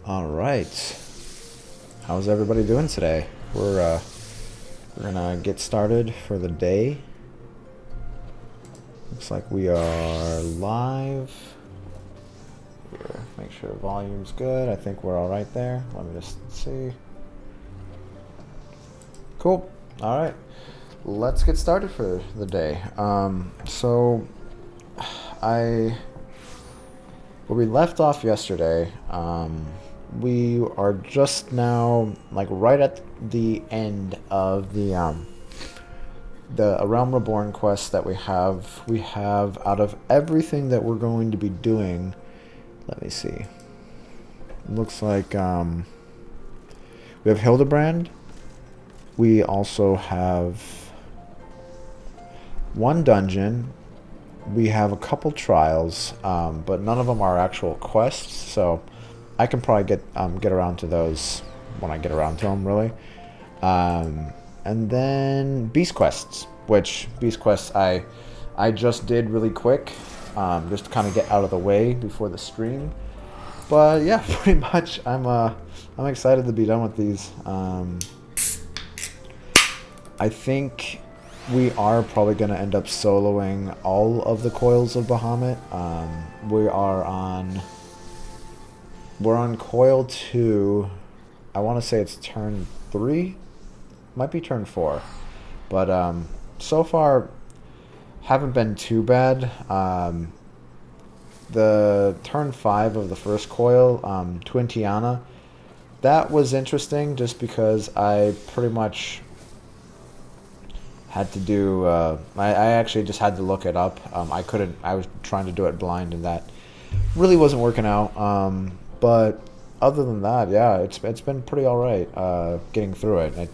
All right. How's everybody doing today? We're gonna get started for the day. Looks like we are live. Here, make sure the volume's good. I think we're all right there. Let me just see. Cool. All right. Let's get started for the day. Where we left off yesterday, we are just now like right at the end of the A Realm Reborn quest that we have. We have, out of everything that we're going to be doing, let me see. It looks like we have Hildibrand. We also have one dungeon. We have a couple trials, but none of them are actual quests, so I can probably get around to those when I get around to them, really. And then beast quests, which beast quests I just did really quick, just to kind of get out of the way before the stream. But yeah, pretty much I'm excited to be done with these. I think we are probably going to end up soloing all of the Coils of Bahamut. We're on Coil 2. I want to say it's turn 3. Might be turn 4. But so far, haven't been too bad. The turn 5 of the first Coil, Twin Tiana, that was interesting just because I pretty much had to do I actually just had to look it up. I was trying to do it blind, and that really wasn't working out. But other than that, yeah, it's been pretty all right getting through it. I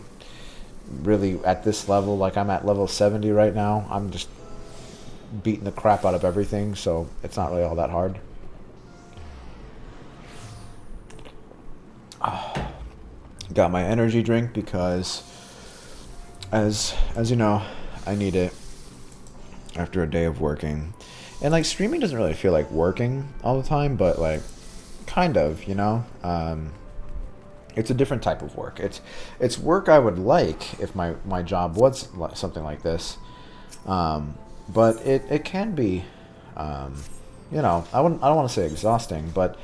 really, at this level, like I'm at level 70 right now, I'm just beating the crap out of everything, so it's not really all that hard. Got my energy drink because as you know, I need it after a day of working. And like, streaming doesn't really feel like working all the time, but like kind of, you know. It's a different type of work. It's work I would like if my job was something like this. But it can be, you know, I don't want to say exhausting, but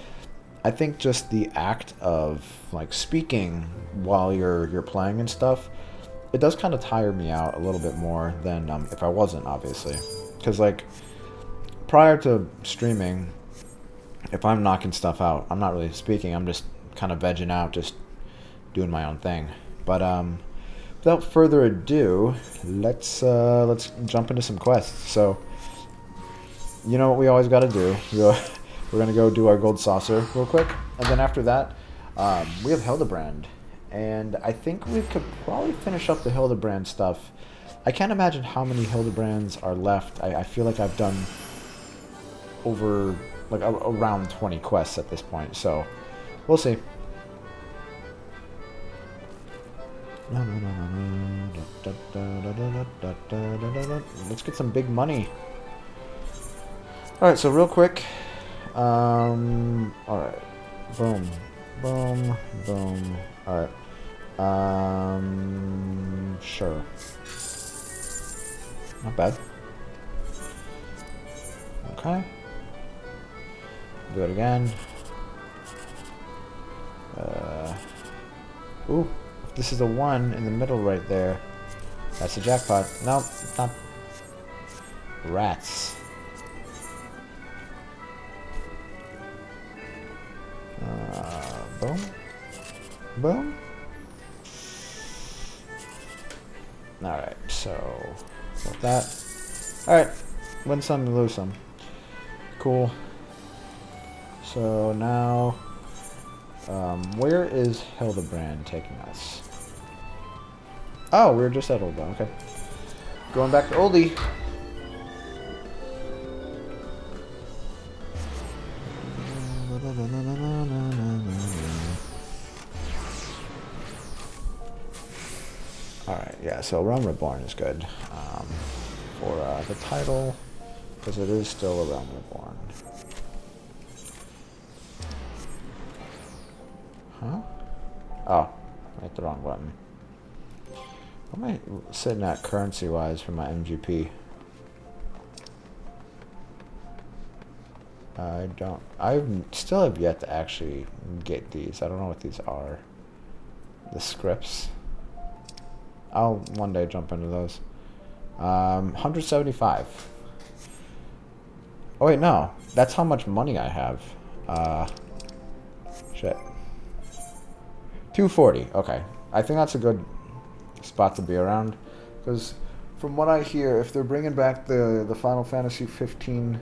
I think just the act of like speaking while you're playing and stuff, it does kind of tire me out a little bit more than if I wasn't, obviously. Because like prior to streaming, if I'm knocking stuff out, I'm not really speaking. I'm just kind of vegging out, just doing my own thing. But without further ado, let's jump into some quests. So, you know what we always got to do. We're gonna go do our gold saucer real quick, and then after that, we have Hildibrand, and I think we could probably finish up the Hildibrand stuff. I can't imagine how many Hildibrands are left. I feel like I've done over like around 20 quests at this point, so we'll see. Let's get some big money. Alright, so real quick. Alright. Boom. Boom. Boom. Alright. Sure. Not bad. Okay. Do it again. Ooh. This is the one in the middle right there. That's the jackpot. No, not rats. Boom. Boom. Alright, so with that. Alright. Win some, lose some. Cool. So now, where is Hildibrand taking us? Oh, we were just at Oldie. Okay. Going back to Oldie. Alright, yeah, so Realm Reborn is good for the title, because it is still a Realm Reborn. Oh, I hit the wrong button. What am I sitting at currency-wise for my MGP? I still have yet to actually get these. I don't know what these are. The scripts. I'll one day jump into those. 175. Oh wait, no. That's how much money I have. Shit. 240. Okay. I think that's a good spot to be around. Because from what I hear, if they're bringing back the Final Fantasy 15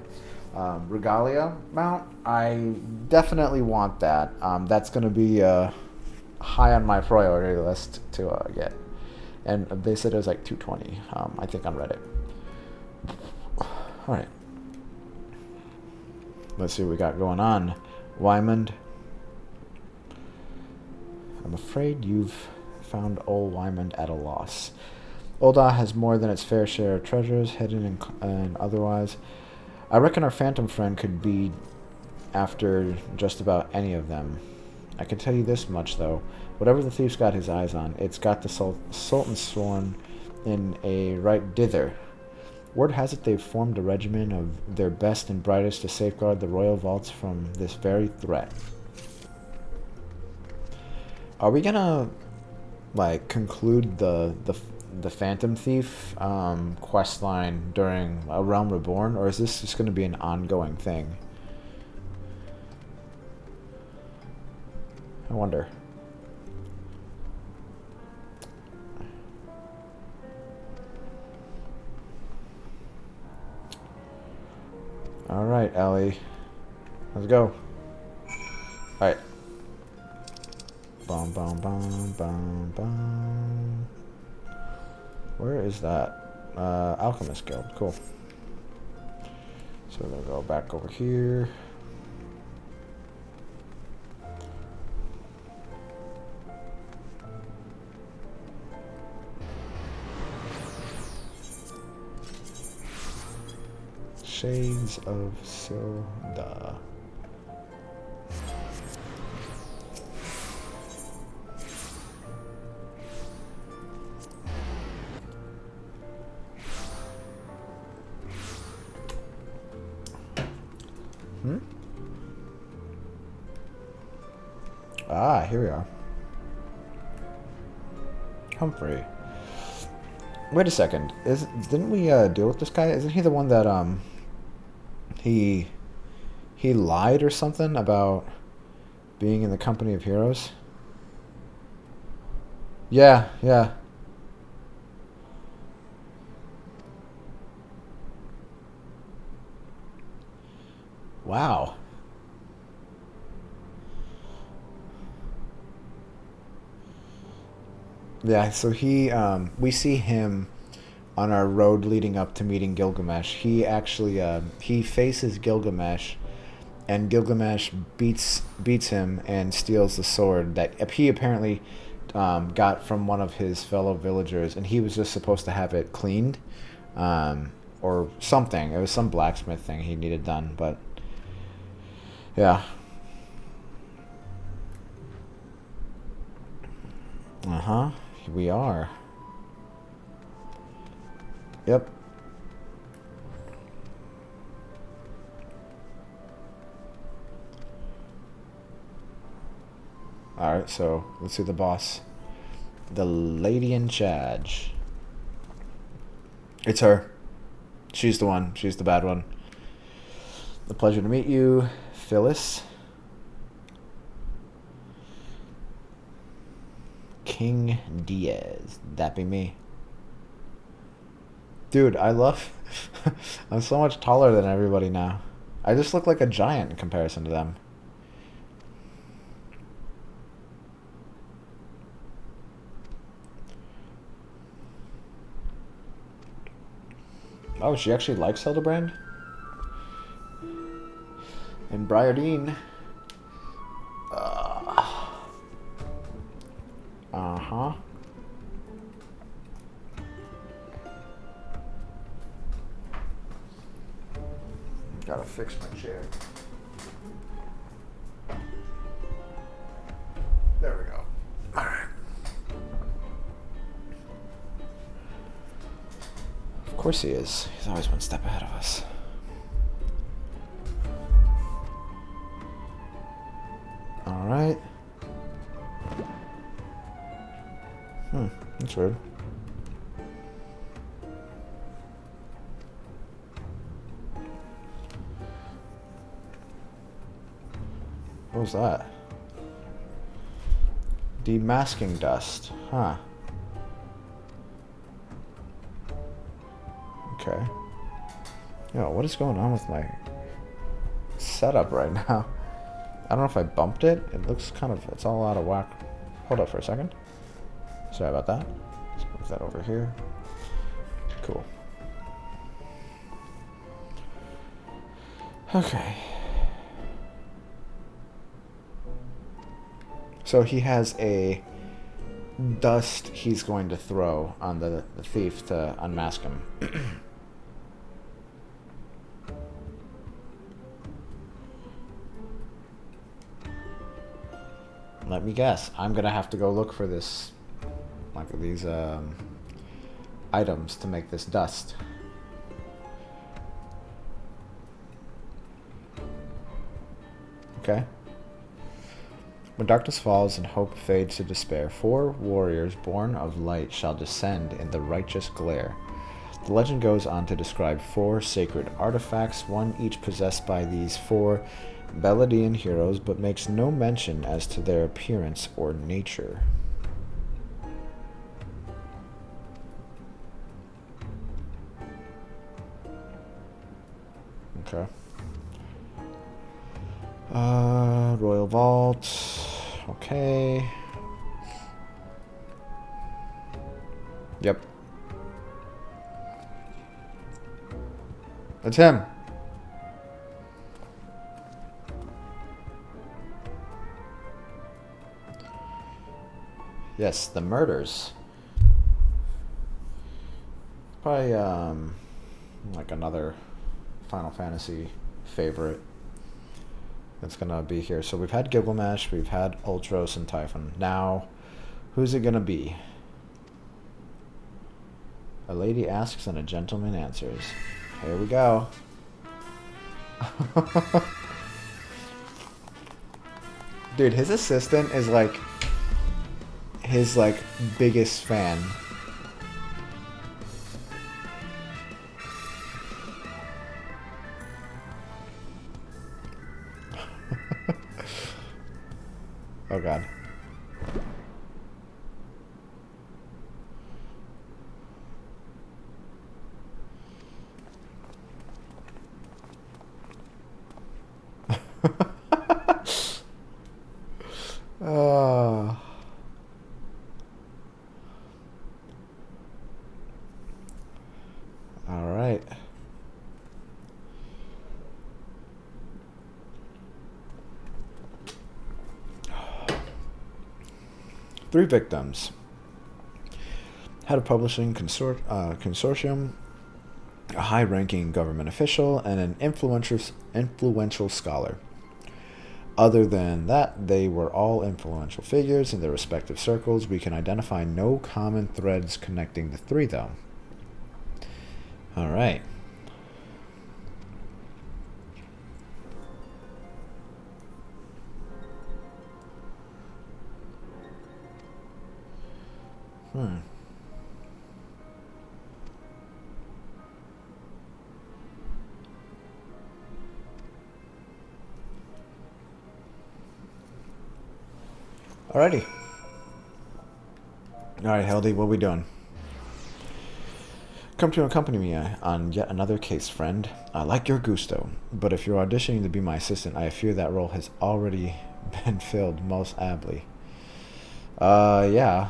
Regalia mount, I definitely want that. That's going to be high on my priority list to get. And they said it was like 220. I think on Reddit. Alright. Let's see what we got going on. Wymond. I'm afraid you've found old Wymond at a loss. Ul'dah has more than its fair share of treasures, hidden and otherwise. I reckon our phantom friend could be after just about any of them. I can tell you this much, though. Whatever the thief's got his eyes on, it's got the Sultan's sworn in a right dither. Word has it they've formed a regiment of their best and brightest to safeguard the royal vaults from this very threat. Are we gonna, like, conclude the Phantom Thief quest line during A Realm Reborn, or is this just gonna be an ongoing thing? I wonder. Alright, Ellie. Let's go. Alright. Bum, bum, bum, bum, bum. Where is that? Alchemist Guild. Cool. So we're going to go back over here. Shades of Silda. Ah, here we are. Humphrey. Wait a second. Didn't we deal with this guy? Isn't he the one that he lied or something about being in the company of heroes? Yeah, yeah. Wow. Yeah, so we see him on our road leading up to meeting Gilgamesh. He actually, he faces Gilgamesh, and Gilgamesh beats him and steals the sword that he apparently got from one of his fellow villagers, and he was just supposed to have it cleaned, or something. It was some blacksmith thing he needed done, but yeah. Uh-huh. We are. Yep. Alright, so let's see the boss. The lady in charge. It's her. She's the one. She's the bad one. A pleasure to meet you, Phyllis. King Diaz. That be me. Dude, I love... I'm so much taller than everybody now. I just look like a giant in comparison to them. Oh, she actually likes Hildibrand? And Briardine. Uh-huh. Gotta fix my chair. There we go. course he is. He's always one step ahead of us. Alright. That's weird. What was that? Demasking dust. Huh. Okay. Yo, what is going on with my setup right now? I don't know if I bumped it. It looks kind of, it's all out of whack. Hold up for a second. Sorry about that. Let's move that over here. Cool. Okay. So he has a dust he's going to throw on the thief to unmask him. Let me guess. I'm gonna have to go look for this, like these items to make this dust. Okay. When darkness falls and hope fades to despair, 4 warriors born of light shall descend in the righteous glare. The legend goes on to describe 4 sacred artifacts, one each possessed by these 4 Beladian heroes, but makes no mention as to their appearance or nature. Okay. Royal Vault. Okay. Yep. It's him. Yes, the murders. Probably like another Final Fantasy favorite that's gonna be here. So we've had Gilgamesh, we've had Ultros and Typhon. Now, who's it gonna be? A lady asks and a gentleman answers. Here we go. Dude, his assistant is like his biggest fan. Oh god. All right. Three victims. Head of publishing consortium, a high-ranking government official, and an influential scholar. Other than that, they were all influential figures in their respective circles. We can identify no common threads connecting the three, though. All right. Alrighty. Alright, Hildy, what are we doing? Come to accompany me on yet another case, friend. I like your gusto, but if you're auditioning to be my assistant, I fear that role has already been filled most aptly. Yeah.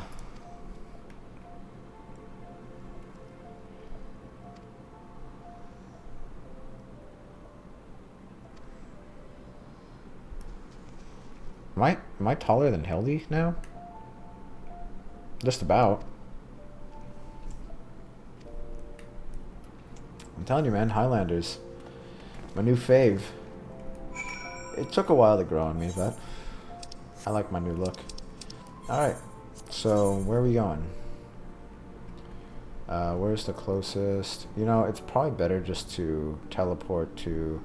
Am I taller than Hildy now? Just about. I'm telling you, man, Highlanders. My new fave. It took a while to grow on me, but I like my new look. Alright, so where are we going? Where's the closest? You know, it's probably better just to teleport to...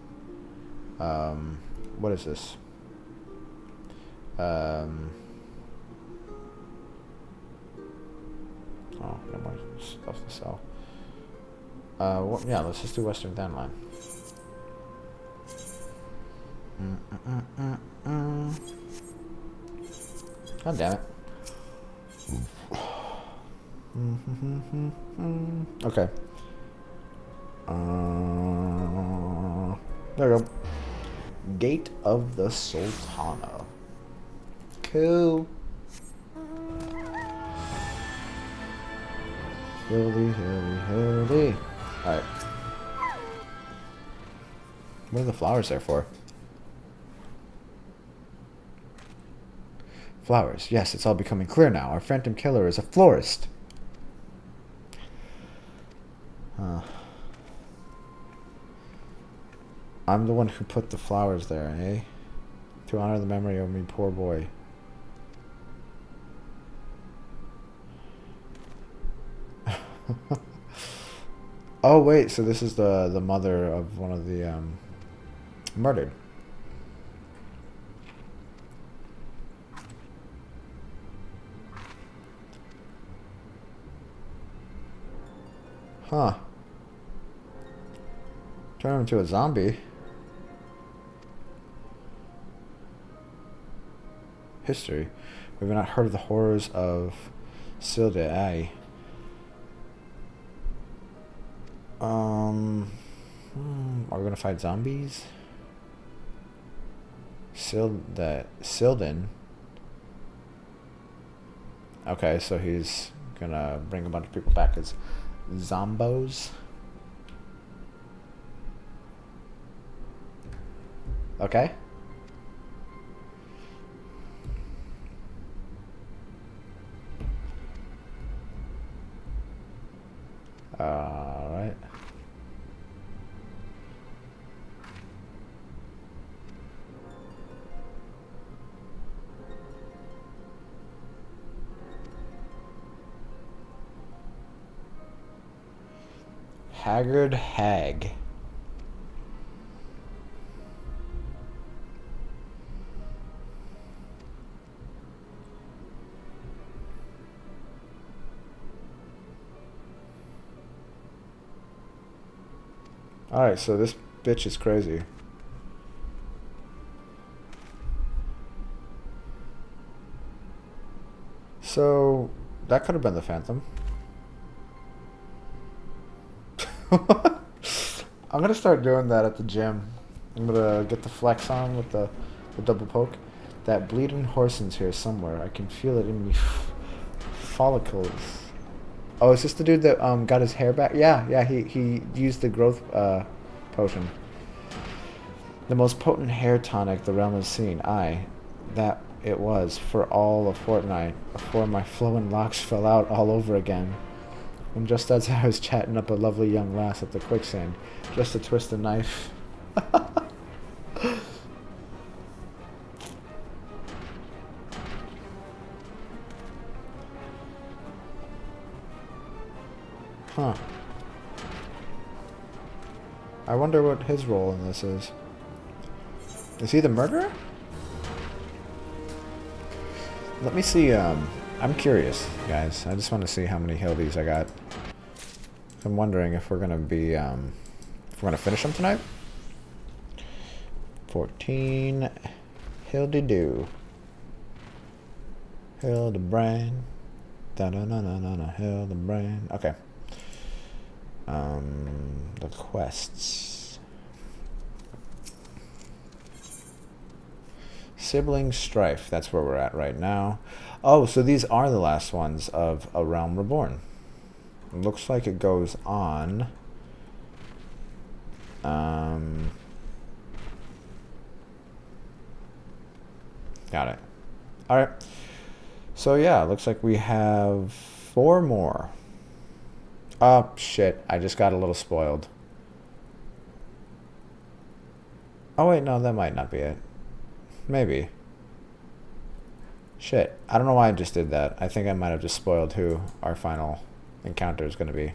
what is this? Oh, no more stuff to sell. Yeah, let's just do Western Dandelion. God damn it. Okay. There we go. Gate of the Sultana. Cool. Hildy. Alright. What are the flowers there for? Flowers. Yes, it's all becoming clear now. Our phantom killer is a florist. I'm the one who put the flowers there, eh? To honor the memory of me, poor boy. Oh wait, so this is the mother of one of the murdered. Huh. Turn him into a zombie. History. We've not heard of the horrors of Silde. Are we gonna fight zombies? Silden. Okay, so he's gonna bring a bunch of people back as zombos. Okay. Alright. Haggard Hag. Alright, so this bitch is crazy. So, that could have been the Phantom. I'm gonna start doing that at the gym. I'm gonna get the flex on with the double poke. That bleeding Horson's here somewhere. I can feel it in me follicles. Oh, is this the dude that got his hair back? Yeah, he used the growth potion. The most potent hair tonic the realm has seen. Aye, that it was for all a fortnight before my flowing locks fell out all over again. And just as I was chatting up a lovely young lass at the quicksand, just to twist a knife. Huh. I wonder what his role in this is. Is he the murderer? Let me see, I'm curious, guys. I just want to see how many Hildies I got. I'm wondering if we're gonna be, if we're gonna finish them tonight. 14. Hildy-doo. Hildibrand. Da-da-na-na-na-na. Hildibrand. Okay. The quests. Sibling strife. That's where we're at right now. Oh, so these are the last ones of A Realm Reborn. It looks like it goes on. Got it. Alright. So yeah, looks like we have 4 more. Oh, shit. I just got a little spoiled. Oh, wait, no, that might not be it. Maybe. Shit. I don't know why I just did that. I think I might have just spoiled who our final encounter is going to be.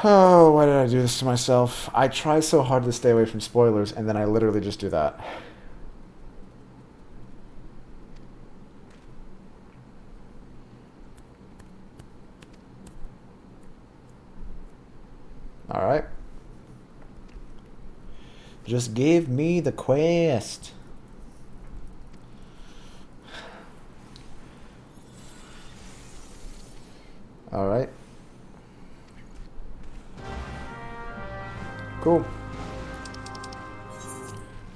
Oh, why did I do this to myself? I try so hard to stay away from spoilers, and then I literally just do that. Alright. Just give me the quest. Alright. Cool.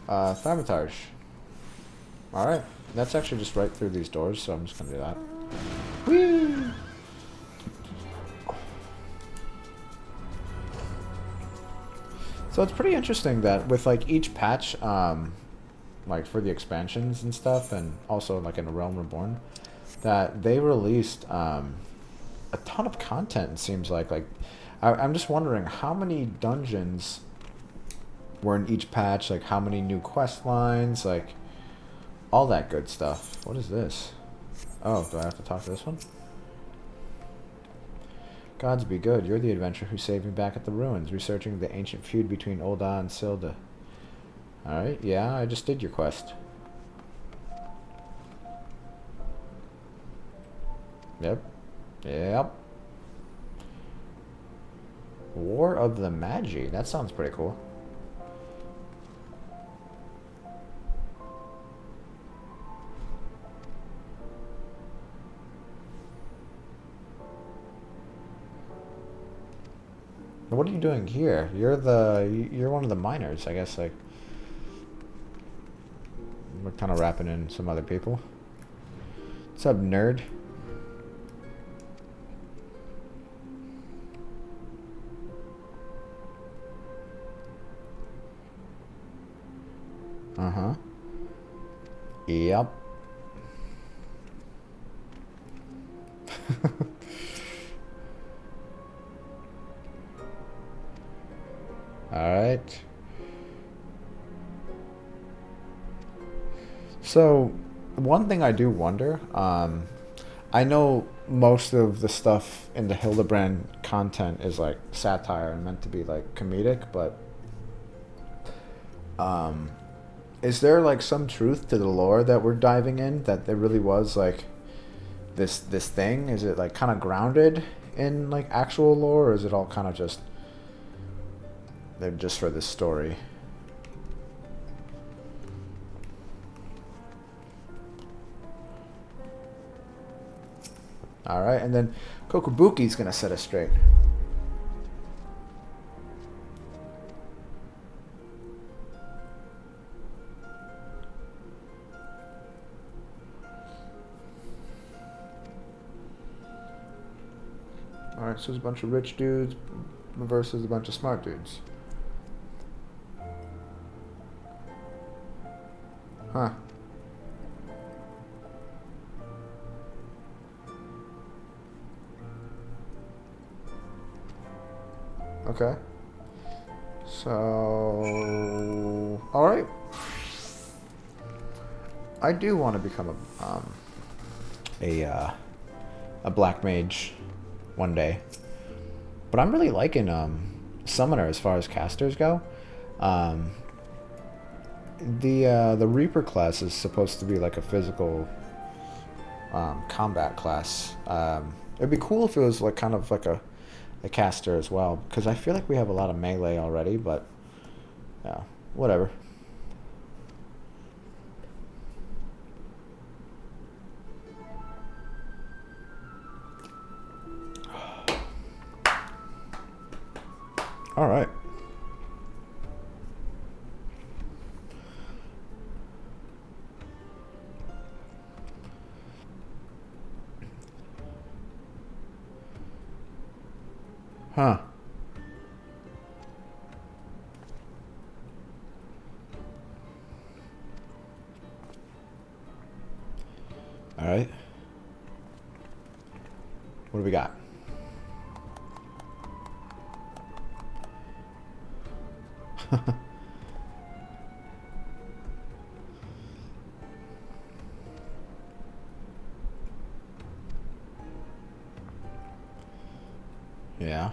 Sabotage. Alright. That's actually just right through these doors, so I'm just gonna do that. Whee! So it's pretty interesting that with like each patch, like for the expansions and stuff, and also like in the Realm Reborn, that they released a ton of content. It seems like I'm just wondering how many dungeons were in each patch, like how many new quest lines, like all that good stuff. What is this? Oh, do I have to talk to this one? Gods be good. You're the adventurer who saved me back at the ruins, researching the ancient feud between Ul'dah and Silda. Alright, yeah, I just did your quest. Yep. Yep. War of the Magi. That sounds pretty cool. What are you doing here? You're one of the miners, I guess. Like, we're kind of wrapping in some other people. What's up, nerd? Uh-huh. Yep. Alright. So, one thing I do wonder, I know most of the stuff in the Hildibrand content is like satire and meant to be like comedic, but is there like some truth to the lore that we're diving in, that there really was like this thing? Is it like kind of grounded in like actual lore, or is it all kind of just they're just for this story? Alright, and then Kokobuki's gonna set us straight. Alright, so there's a bunch of rich dudes versus a bunch of smart dudes. Huh. Okay. So, all right. I do want to become a black mage one day, but I'm really liking summoner as far as casters go. The Reaper class is supposed to be like a physical combat class. It'd be cool if it was like kind of like a caster as well, because I feel like we have a lot of melee already, but yeah, whatever. All right. Huh. All right. What do we got? Yeah.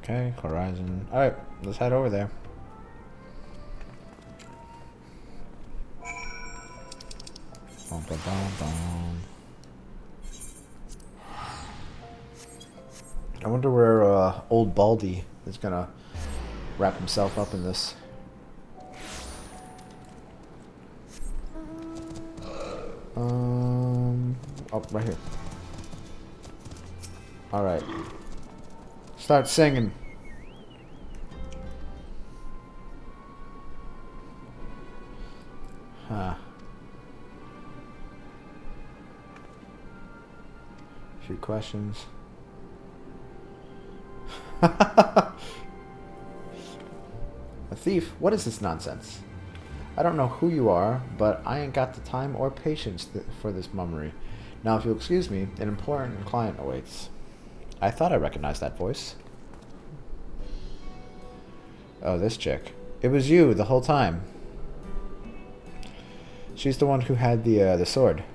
Okay, horizon. Alright, let's head over there. Bum, bum, bum, bum. I wonder where old Baldy is gonna wrap himself up in this. Oh, right here. Alright. Start singing. Huh. A few questions. A thief? What is this nonsense? I don't know who you are, but I ain't got the time or patience for this mummery. Now, if you'll excuse me, an important client awaits. I thought I recognized that voice. Oh, this chick. It was you the whole time. She's the one who had the sword.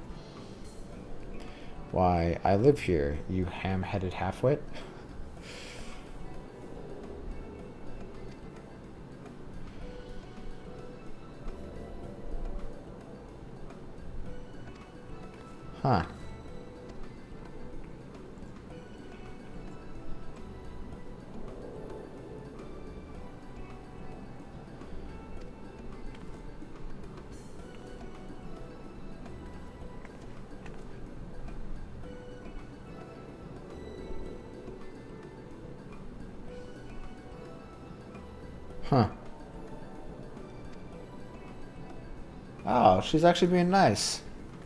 Why, I live here, you ham-headed halfwit. Huh. Huh. Oh, she's actually being nice.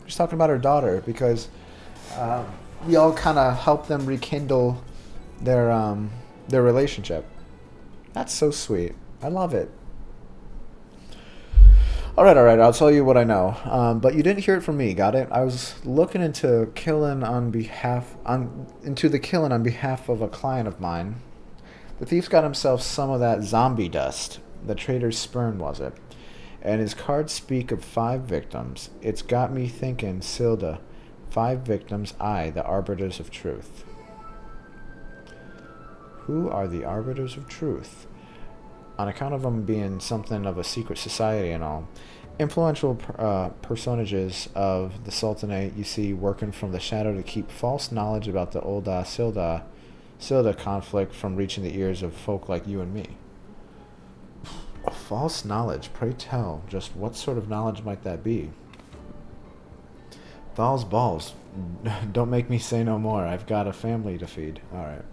She's talking about her daughter because we all kind of help them rekindle their relationship. That's so sweet. I love it. All right. I'll tell you what I know. But you didn't hear it from me. Got it? I was looking into the killing on behalf of a client of mine. The thief's got himself some of that zombie dust. The traitor's spurn, was it? And his cards speak of 5 victims. It's got me thinking, Silda. 5 victims, I, the arbiters of truth. Who are the arbiters of truth? On account of them being something of a secret society and all, influential personages of the Sultanate you see working from the shadow to keep false knowledge about the old Silda conflict from reaching the ears of folk like you and me. False knowledge, pray tell, just what sort of knowledge might that be? Thal's balls. Don't make me say no more. I've got a family to feed. Alright.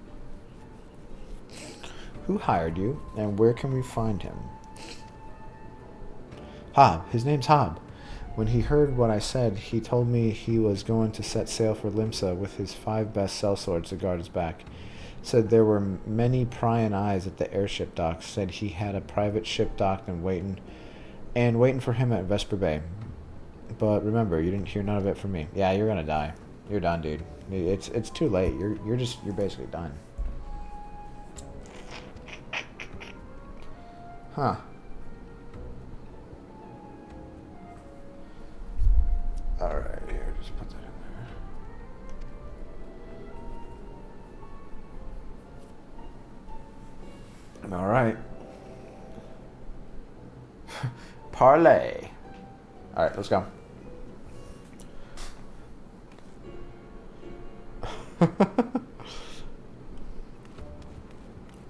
Who hired you, and where can we find him? Hob. His name's Hob. When he heard what I said, he told me he was going to set sail for Limsa with his 5 best sellswords to guard his back. Said there were many prying eyes at the airship docks. Said he had a private ship docked and waiting for him at Vesper Bay. But remember, you didn't hear none of it from me. Yeah, you're gonna die. You're done, dude. It's too late. You're basically done. Huh. Alright, here, just put that in there. Alright. Parlay. Alright, let's go.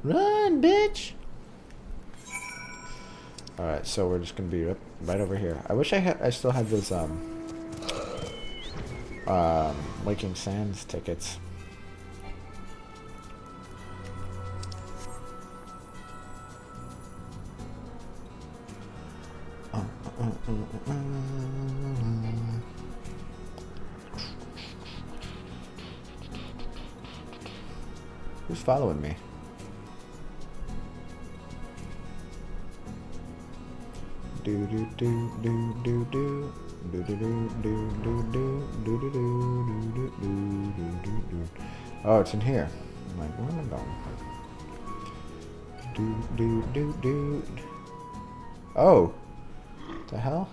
Run, bitch! Alright, so we're just gonna be right over here. I wish I still had those Waking Sands tickets. Who's following me? Do do do do do do Oh, it's in here. I'm like, where am I going? Oh, what the hell?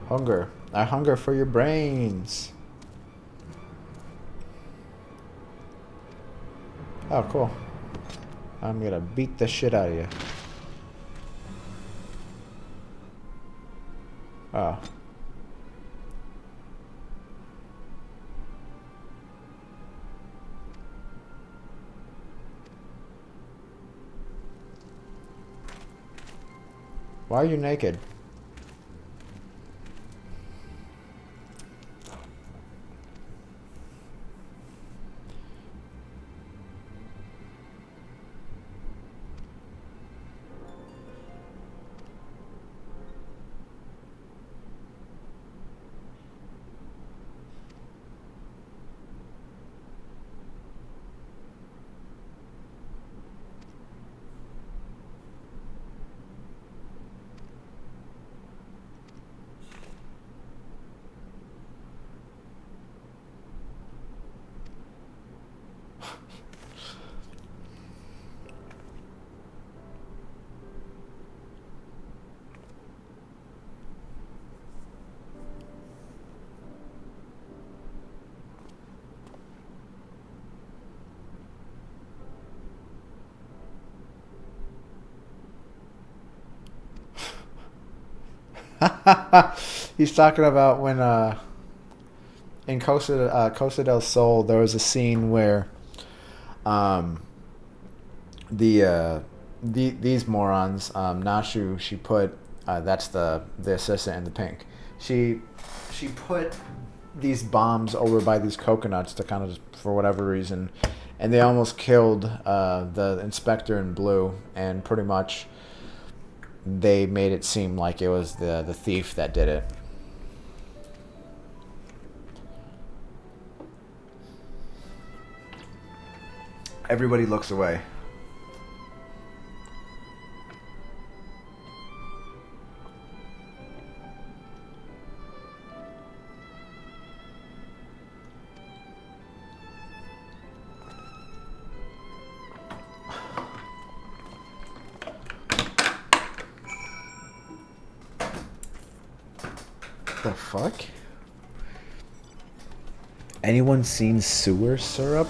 Hunger. I hunger for your brains. Oh, cool. I'm gonna beat the shit out of you. Oh. Why are you naked? He's talking about when in Costa del Sol there was a scene where these morons, Nashu, she put that's the assistant in the pink. She put these bombs over by these coconuts to kind of, for whatever reason, and they almost killed the inspector in blue, and pretty much they made it seem like it was the thief that did it. Everybody looks away. The fuck? Anyone seen sewer syrup?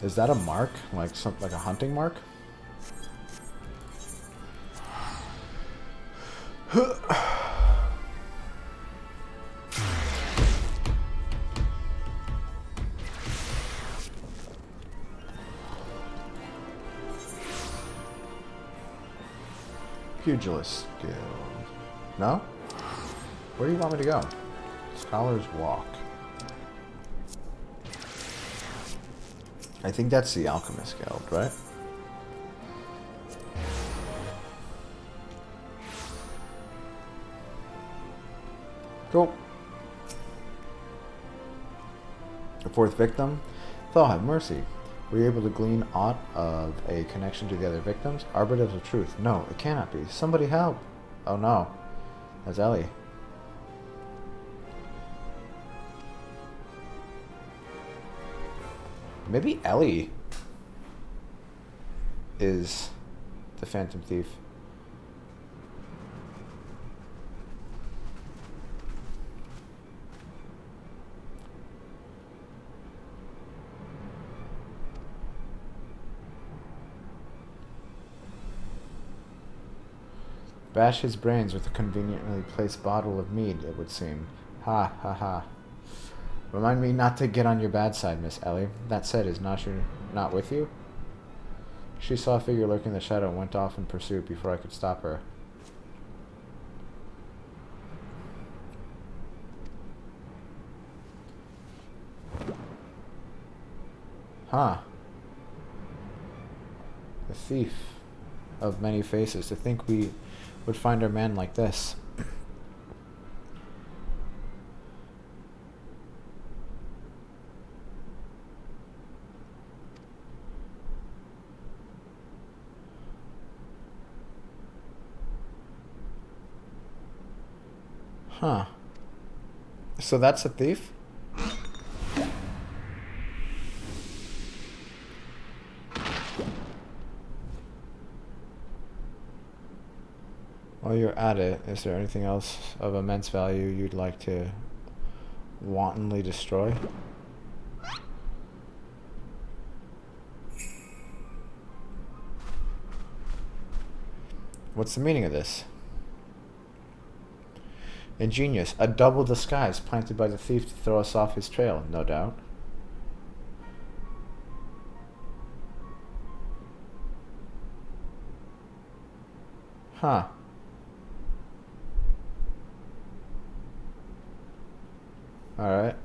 Is that a mark? Like a hunting mark? Pugilist Guild. No? Where do you want me to go? Scholar's Walk. I think that's the Alchemist Guild, right? Cool. The fourth victim. Thou have mercy. Were you able to glean aught of a connection to the other victims? Arbiters of truth. No, it cannot be. Somebody help. Oh no. That's Ellie. Maybe Ellie is the Phantom Thief. Bash his brains with a conveniently placed bottle of mead, it would seem. Ha, ha, ha. Remind me not to get on your bad side, Miss Ellie. That said, is Nashu not with you? She saw a figure lurking in the shadow and went off in pursuit before I could stop her. Huh. The thief. of many faces. To think we would find our man like this. Huh. So that's a thief? While you're at it, is there anything else of immense value you'd like to wantonly destroy? What's the meaning of this? Ingenious. A double disguise planted by the thief to throw us off his trail, no doubt. Huh. Alright.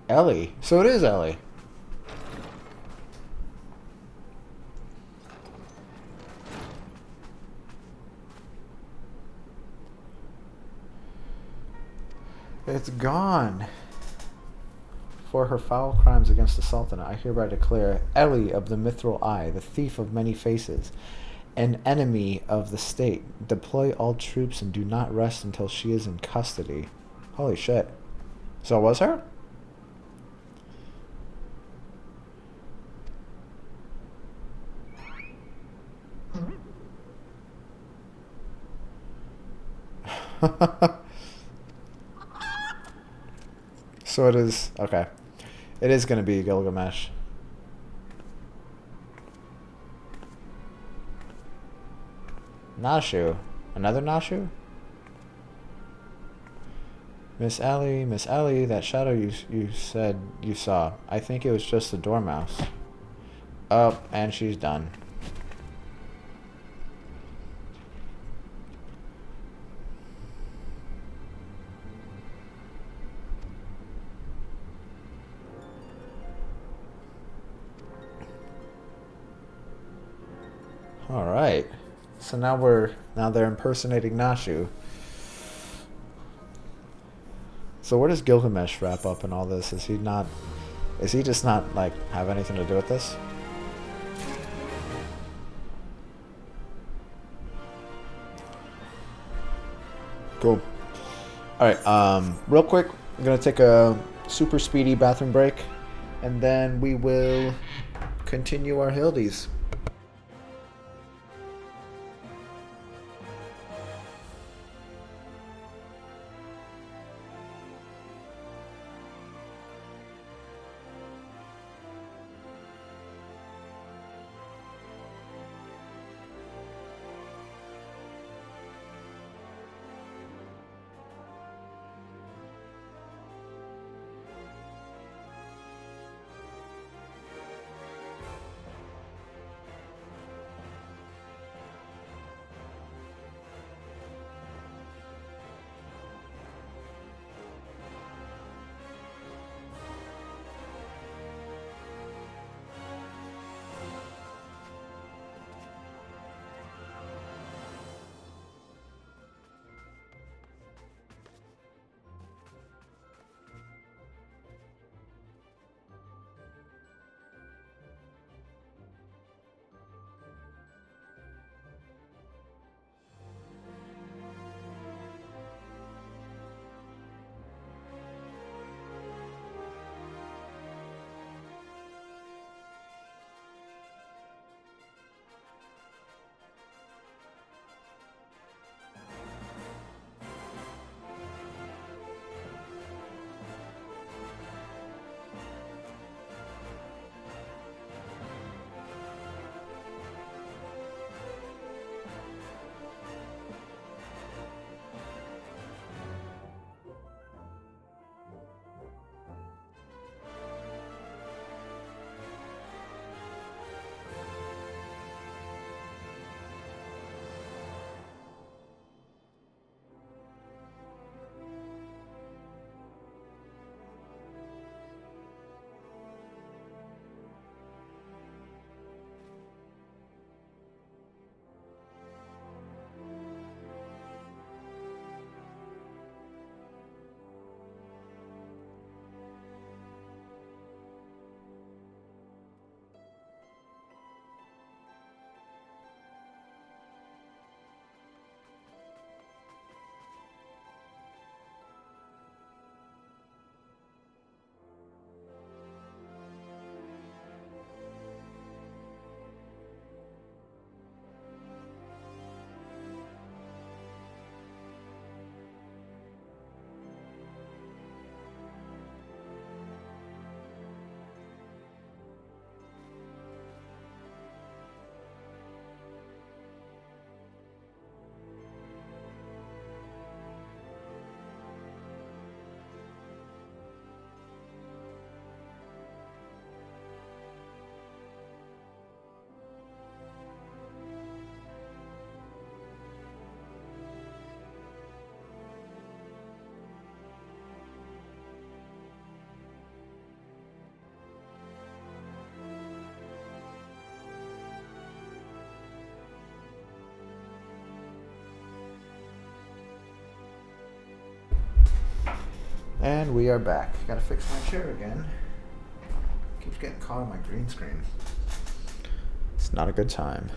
Ellie. So it is Ellie. It's gone. For her foul crimes against the Sultanate, I hereby declare Ellie of the Mithril Eye, the thief of many faces, an enemy of the state. Deploy all troops and do not rest until she is in custody. Holy shit. So it was her? So it is. Okay. It is going to be Gilgamesh. Nashu. Another Nashu? Miss Allie, that shadow you said you saw. I think it was just a dormouse. Oh, and she's done. Alright. So now they're impersonating Nashu. So where does Gilgamesh wrap up in all this? Is he just not like have anything to do with this? Cool. Alright, real quick, I'm gonna take a super speedy bathroom break and then we will continue our Hildies. And we are back. Gotta fix my chair again. Keeps getting caught on my green screen. It's not a good time.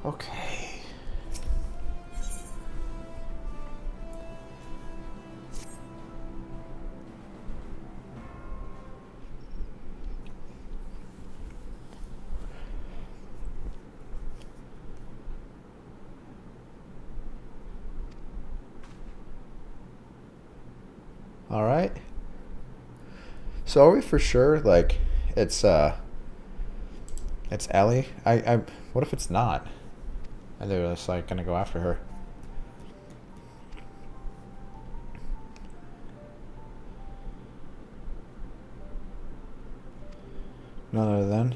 Okay. All right. So are we for sure? Like, it's Ellie. I. What if it's not? And they're just like gonna go after her. None other than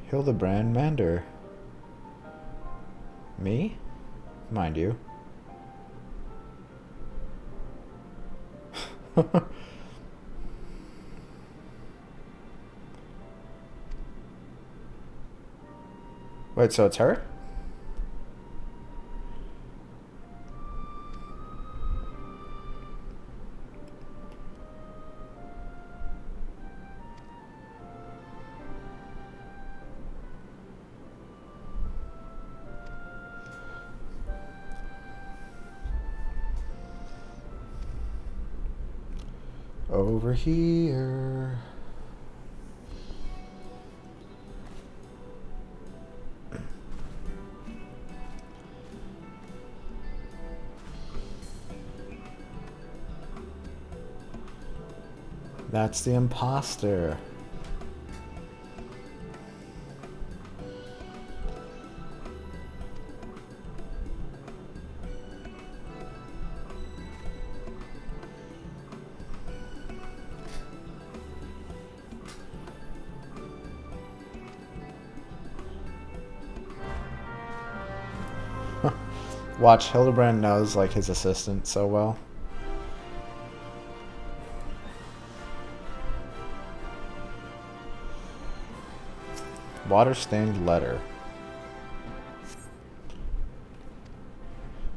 Hildibrand Mander. Me? Mind you. Wait, so it's her? Over here. That's the imposter. Watch, Hildibrand knows like his assistant so well. Water-stained letter.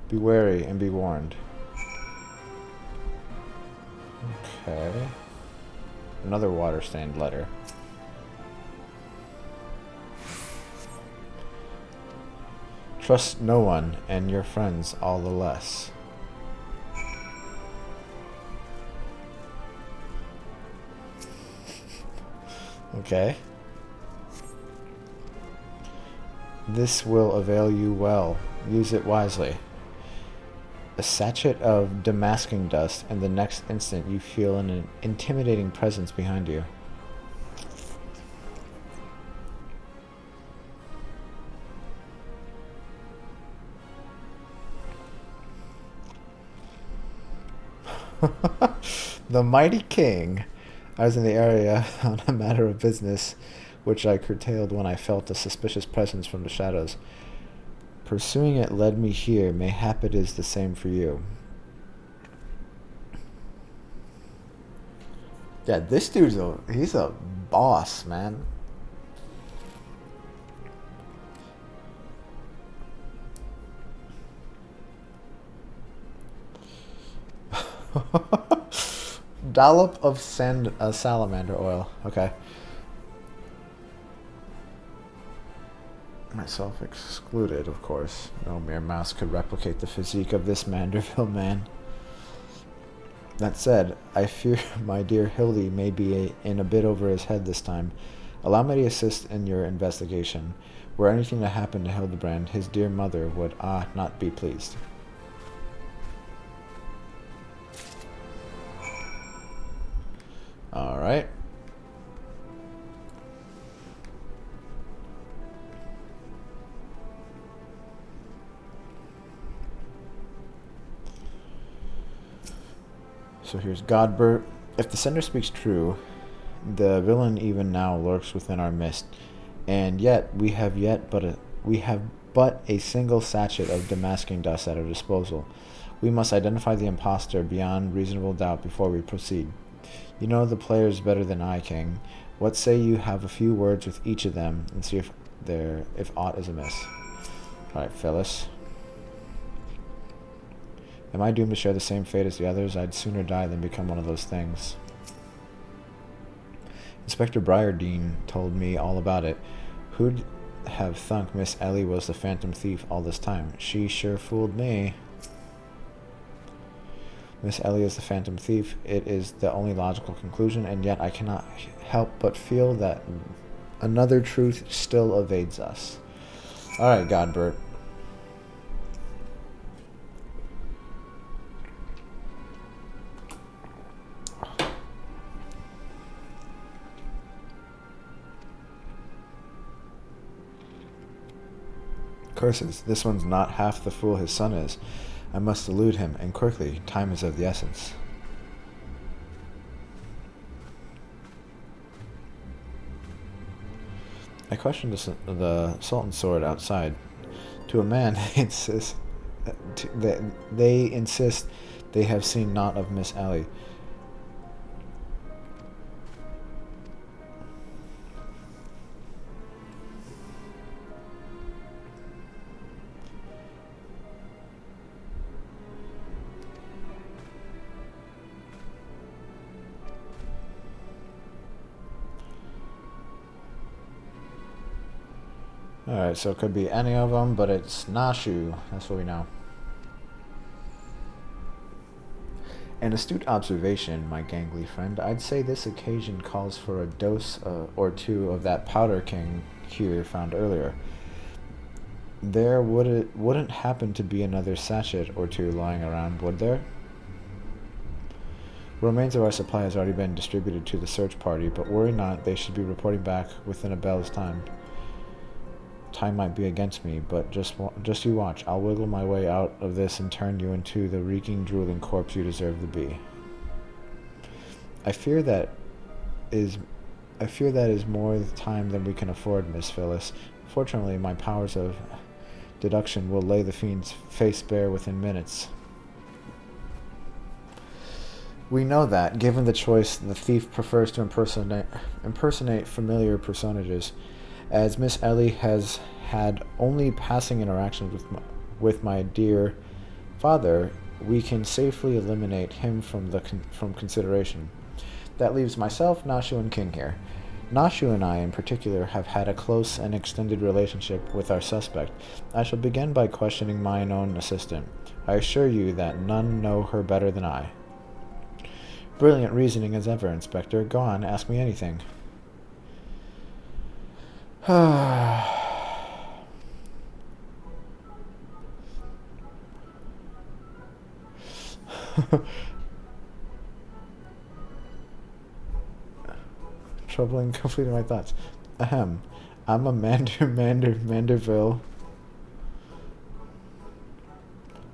Be wary and be warned. Okay. Another water-stained letter. Trust no one, and your friends all the less. Okay. This will avail you well. Use it wisely. A sachet of demasking dust, and the next instant you feel an intimidating presence behind you. The mighty king. I was in the area on a matter of business, which I curtailed when I felt a suspicious presence from the shadows. Pursuing it led me here. Mayhap it is the same for you. Yeah, this dude's he's a boss, man. Dollop of salamander oil. Okay. Myself excluded, of course. No mere mouse could replicate the physique of this Manderville man. That said, I fear my dear Hildy may be in a bit over his head this time. Allow me to assist in your investigation. Were anything to happen to Hildibrand, his dear mother would not be pleased. All right. So here's Godbert. If the sender speaks true, the villain even now lurks within our midst, and yet we have but a single sachet of demasking dust at our disposal. We must identify the imposter beyond reasonable doubt before we proceed. You know the players better than I, King. What say you have a few words with each of them and see if aught is amiss. All right, Phyllis. Am I doomed to share the same fate as the others? I'd sooner die than become one of those things. Inspector Briardine told me all about it. Who'd have thunk Miss Ellie was the phantom thief all this time? She sure fooled me. Miss Ellie is the phantom thief. It is the only logical conclusion, and yet I cannot help but feel that another truth still evades us. Alright, Godbert. Curses, this one's not half the fool his son is. I must elude him, and quickly. Time is of the essence. I questioned the Sultan's sword outside. To a man, they insist they have seen naught of Miss Ellie. Alright, so it could be any of them, but it's Nashu. That's what we know. An astute observation, my gangly friend. I'd say this occasion calls for a dose or two of that powder king here found earlier. There wouldn't happen to be another sachet or two lying around, would there? Remains of our supply has already been distributed to the search party, but worry not, they should be reporting back within a bell's time. Time might be against me, but just you watch. I'll wiggle my way out of this and turn you into the reeking, drooling corpse you deserve to be. I fear that is more time than we can afford, Miss Phyllis. Fortunately, my powers of deduction will lay the fiend's face bare within minutes. We know that, given the choice, the thief prefers to impersonate familiar personages. As Miss Ellie has had only passing interactions with my dear father, we can safely eliminate him from consideration. That leaves myself, Nashu, and King here. Nashu and I, in particular, have had a close and extended relationship with our suspect. I shall begin by questioning mine own assistant. I assure you that none know her better than I. Brilliant reasoning as ever, Inspector. Go on, ask me anything. Troubling completing my thoughts. Ahem. I'm a Manderville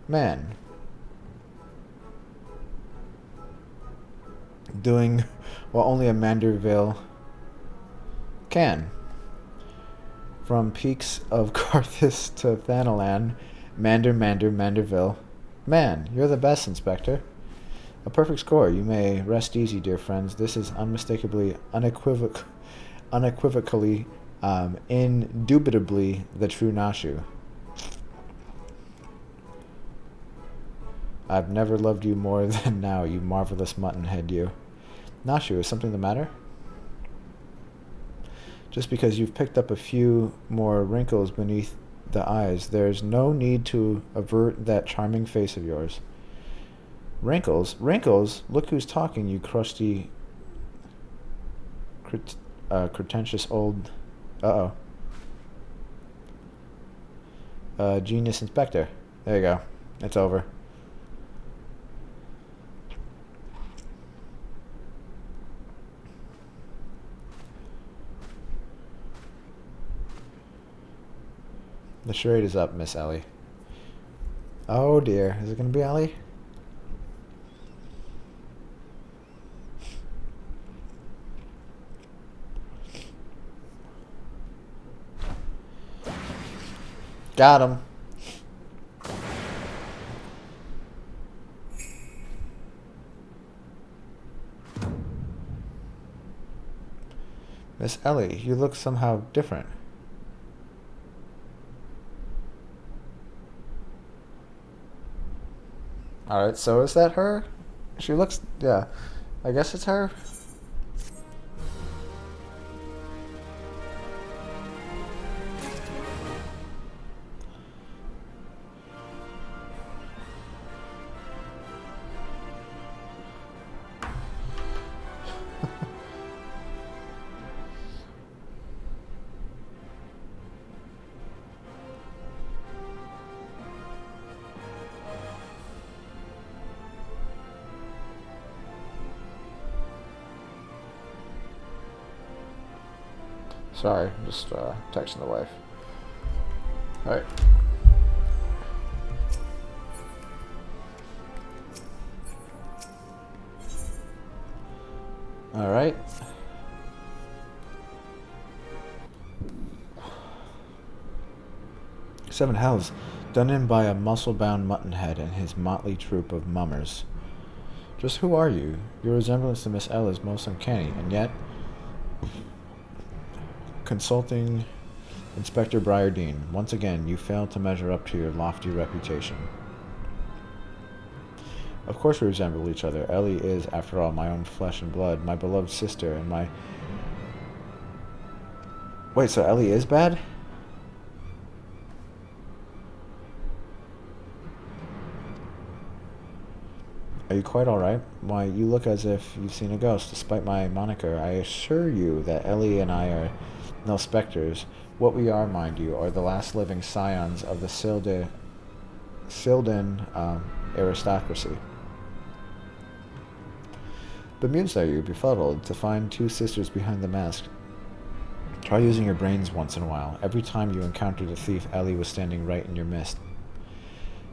man. Doing what only a Manderville can. From peaks of Carthus to Thanalan, Manderville. Man, you're the best, Inspector. A perfect score. You may rest easy, dear friends. This is unequivocally, indubitably the true Nashu. I've never loved you more than now, you marvelous muttonhead, you. Nashu, is something the matter? Just because you've picked up a few more wrinkles beneath the eyes, there's no need to avert that charming face of yours. Wrinkles? Wrinkles? Look who's talking, you crusty, pretentious old... Genius Inspector. There you go. It's over. The charade is up, Miss Ellie. Oh dear. Is it going to be Ellie? Got him. Miss Ellie, you look somehow different. Alright, so is that her? She looks... yeah. I guess it's her. Sorry, just texting the wife. Alright. Alright. Seven hells, done in by a muscle-bound muttonhead and his motley troop of mummers. Just who are you? Your resemblance to Miss L is most uncanny, and yet... Consulting Inspector Briardine, once again you failed to measure up to your lofty reputation. Of course we resemble each other. Ellie is, after all, my own flesh and blood, my beloved sister, and my... Wait, so Ellie is bad? Are you quite alright? Why, you look as if you've seen a ghost. Despite my moniker, I assure you that Ellie and I are no specters. What we are, mind you, are the last living scions of the Sildin aristocracy. Bemused are you, befuddled, to find two sisters behind the mask. Try using your brains once in a while. Every time you encountered a thief, Ellie was standing right in your midst.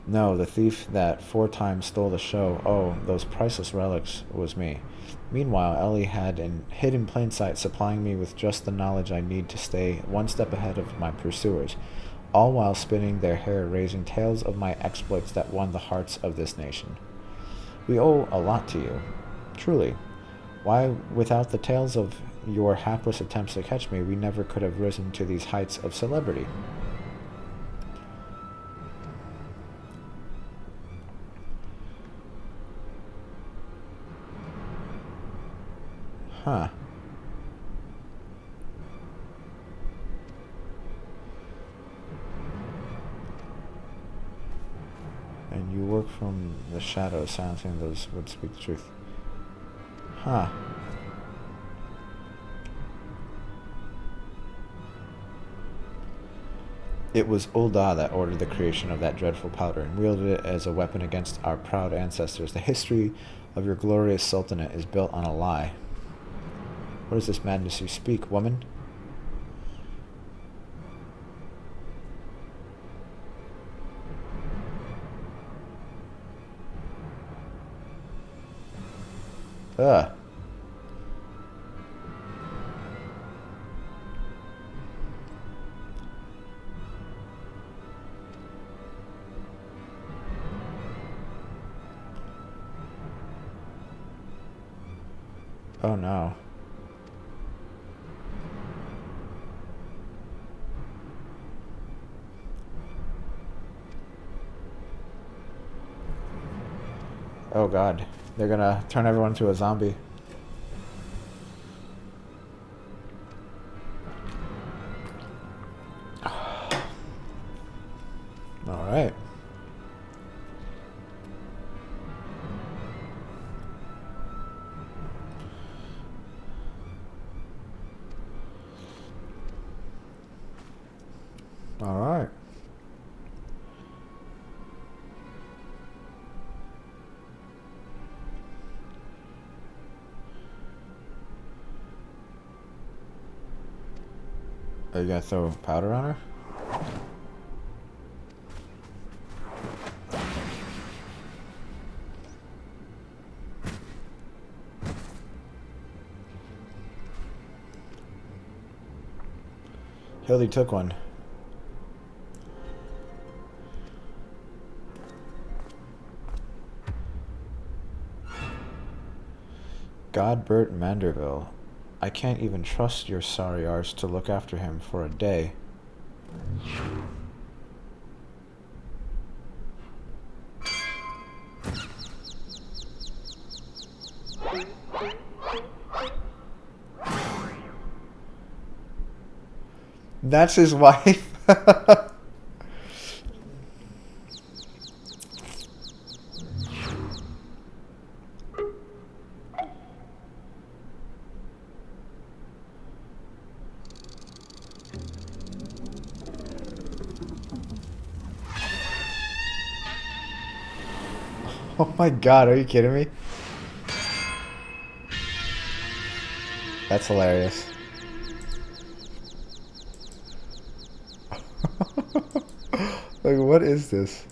No, the thief that 4 times stole the show, oh, those priceless relics, was me. Meanwhile, Ellie had hid in plain sight, supplying me with just the knowledge I need to stay one step ahead of my pursuers, all while spinning their hair, raising tales of my exploits that won the hearts of this nation. We owe a lot to you, truly. Why, without the tales of your hapless attempts to catch me, we never could have risen to these heights of celebrity. Huh. And you work from the shadows, silencing those who would speak the truth. Huh. It was Ul'dah that ordered the creation of that dreadful powder and wielded it as a weapon against our proud ancestors. The history of your glorious sultanate is built on a lie. What is this madness you speak, woman? Ugh. Oh no. Oh god. They're gonna turn everyone into a zombie. Alright. Alright. Are you gonna throw powder on her? Hildy took one. Godbert Manderville. I can't even trust your sorry arse to look after him for a day. That's his wife. Oh my god, are you kidding me? That's hilarious. Like, what is this?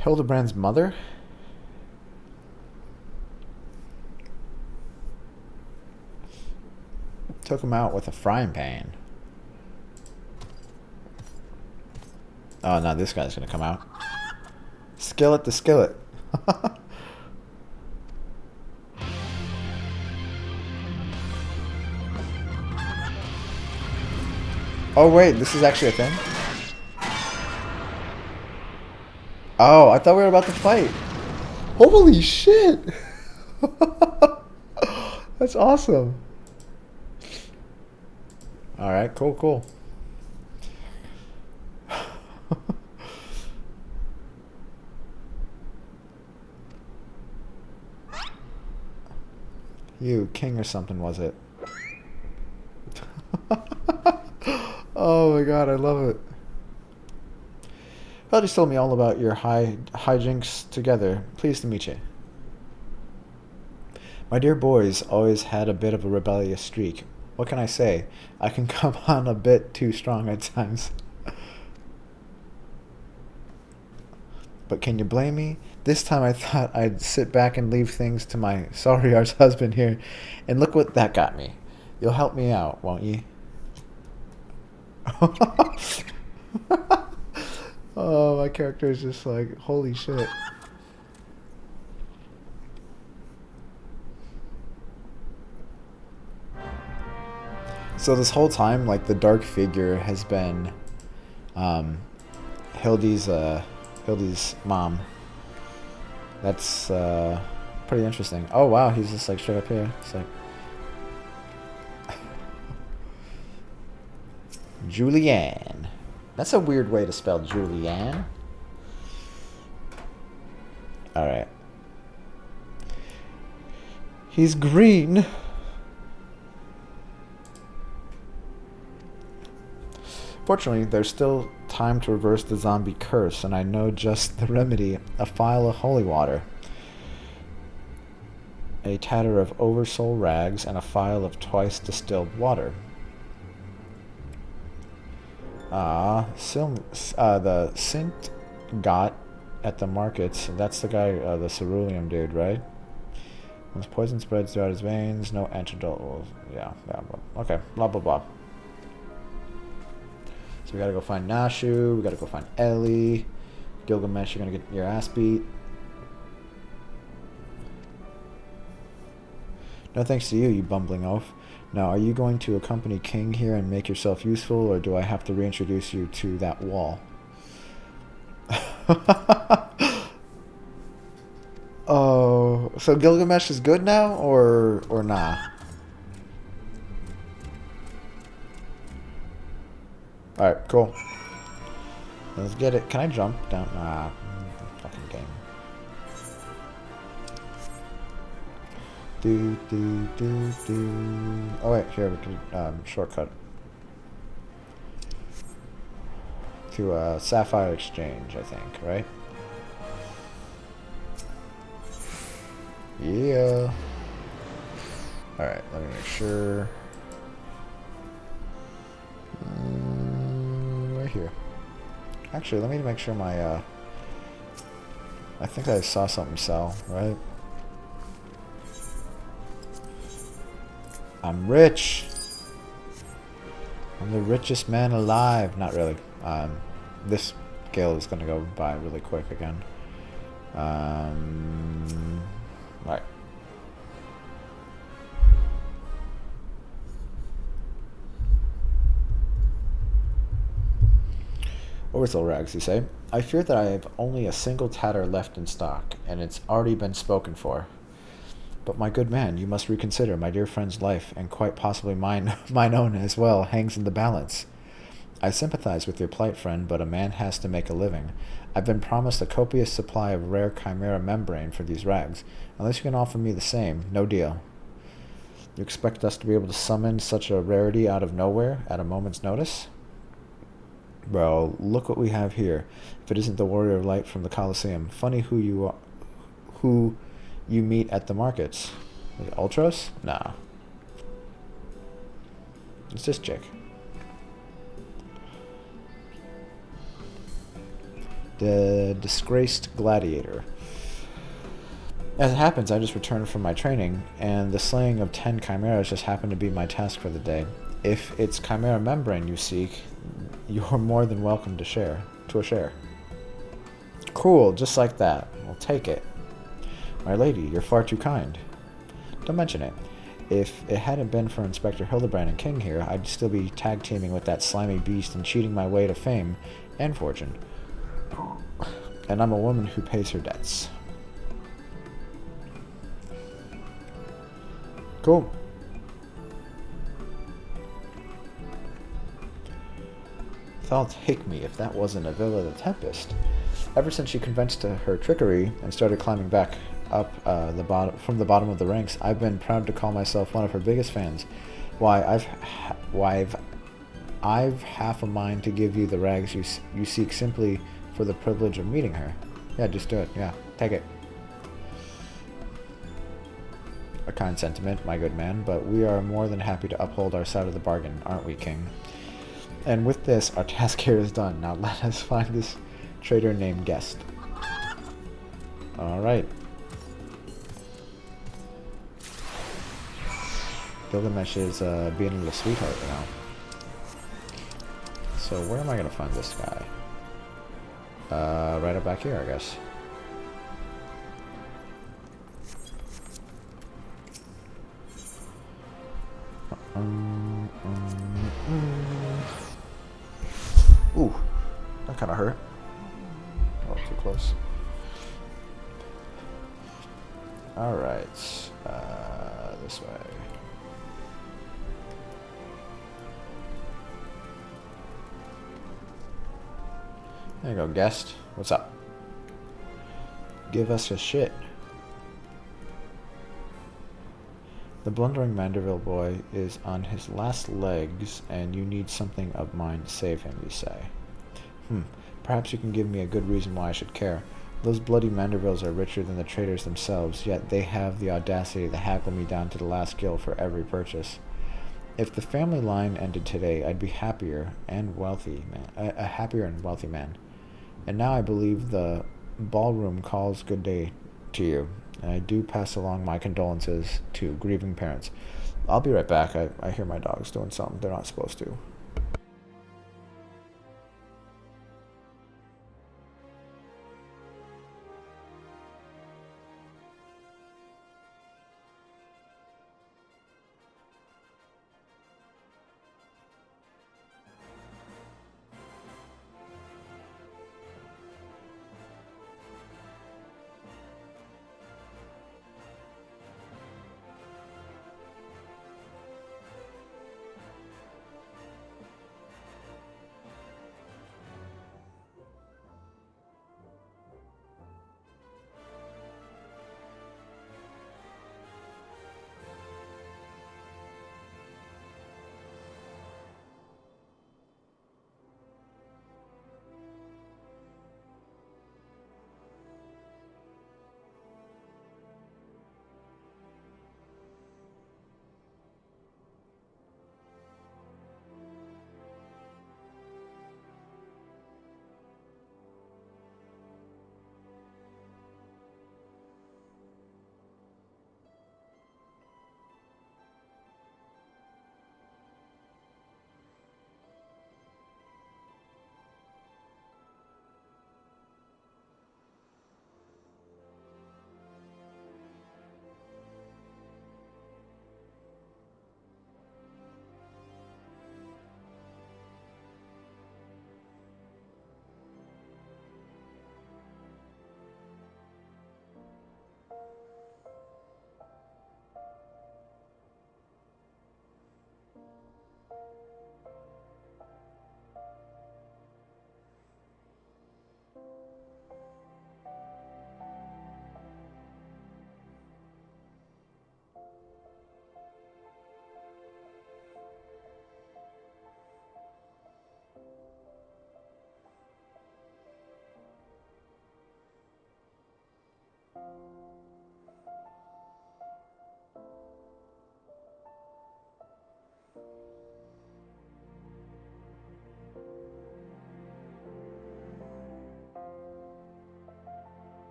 Hildibrand's mother? Took him out with a frying pan. Oh, no, this guy's gonna come out. Skillet to skillet. Oh, wait, this is actually a thing? Oh, I thought we were about to fight. Holy shit! That's awesome. Alright, cool, cool. You, king or something, was it? Oh my god, I love it. Well, just told me all about your hijinks together. Pleased to meet you. My dear boys always had a bit of a rebellious streak. What can I say? I can come on a bit too strong at times. But can you blame me? This time I thought I'd sit back and leave things to my sorry arse husband here. And look what that got me. You'll help me out, won't ye? Oh, my character is just like, holy shit. So this whole time, like, the dark figure has been Hildy's mom. That's pretty interesting. Oh wow, he's just like straight up here. It's like Julianne. That's a weird way to spell Julianne. Alright. He's green. Fortunately, there's still time to reverse the zombie curse, and I know just the remedy. A phial of holy water, a tatter of oversoul rags, and a phial of twice distilled water. The Sint got at the markets. That's the guy, the cerulean dude, right? Once poison spreads throughout his veins, no antidote will... Yeah, okay, blah, blah, blah. So we gotta go find Nashu, we gotta go find Ellie. Gilgamesh, you're gonna get your ass beat. No thanks to you, you bumbling oaf. Now, are you going to accompany King here and make yourself useful, or do I have to reintroduce you to that wall? Oh, so Gilgamesh is good now, or nah? Alright, cool. Let's get it. Can I jump down? Nah, fucking game. Oh wait, here we can shortcut to Sapphire Exchange, I think, right? Yeah. Alright, let me make sure. Right here. Actually, let me make sure my I think I saw something sell, right? I'm rich. I'm the richest man alive. Not really. This guild is gonna go by really quick again. Right. Oversoul rags, you say? I fear that I have only a single tatter left in stock, and it's already been spoken for. But my good man, you must reconsider. My dear friend's life, and quite possibly mine, mine own as well, hangs in the balance. I sympathize with your plight, friend, but a man has to make a living. I've been promised a copious supply of rare chimera membrane for these rags. Unless you can offer me the same, no deal. You expect us to be able to summon such a rarity out of nowhere at a moment's notice? Well, look what we have here. If it isn't the warrior of light from the Colosseum. Funny who you meet at the markets. Is it Ultros? Nah. It's this chick. The disgraced gladiator. As it happens, I just returned from my training, and the slaying of 10 chimeras just happened to be my task for the day. If it's chimera membrane you seek, you're more than welcome to a share. Cool, just like that. We'll take it. My lady, you're far too kind. Don't mention it. If it hadn't been for Inspector Hildibrand and King here, I'd still be tag-teaming with that slimy beast and cheating my way to fame and fortune. And I'm a woman who pays her debts. Cool. Thou'll take me if that wasn't Avila the Tempest. Ever since she confessed to her trickery and started climbing back up from the bottom of the ranks, I've been proud to call myself one of her biggest fans. Why, I've half a mind to give you the rags you seek simply for the privilege of meeting her. Yeah, just do it. Yeah, take it. A kind sentiment, my good man, but we are more than happy to uphold our side of the bargain, aren't we, King? And with this, our task here is done. Now let us find this traitor named Guest. Alright. Gilgamesh is being a little sweetheart now. So where am I going to find this guy? Right up back here, I guess. Ooh, that kind of hurt. Oh, too close. Alright, this way. There you go, guest. What's up? Give us your shit. The blundering Manderville boy is on his last legs, and you need something of mine to save him, you say. Perhaps you can give me a good reason why I should care. Those bloody Mandervilles are richer than the traders themselves, yet they have the audacity to hackle me down to the last gill for every purchase. If the family line ended today, I'd be happier and wealthy man, a happier and wealthy man. And now I believe the ballroom calls good day to you, and I do pass along my condolences to grieving parents. I'll be right back. I hear my dogs doing something they're not supposed to.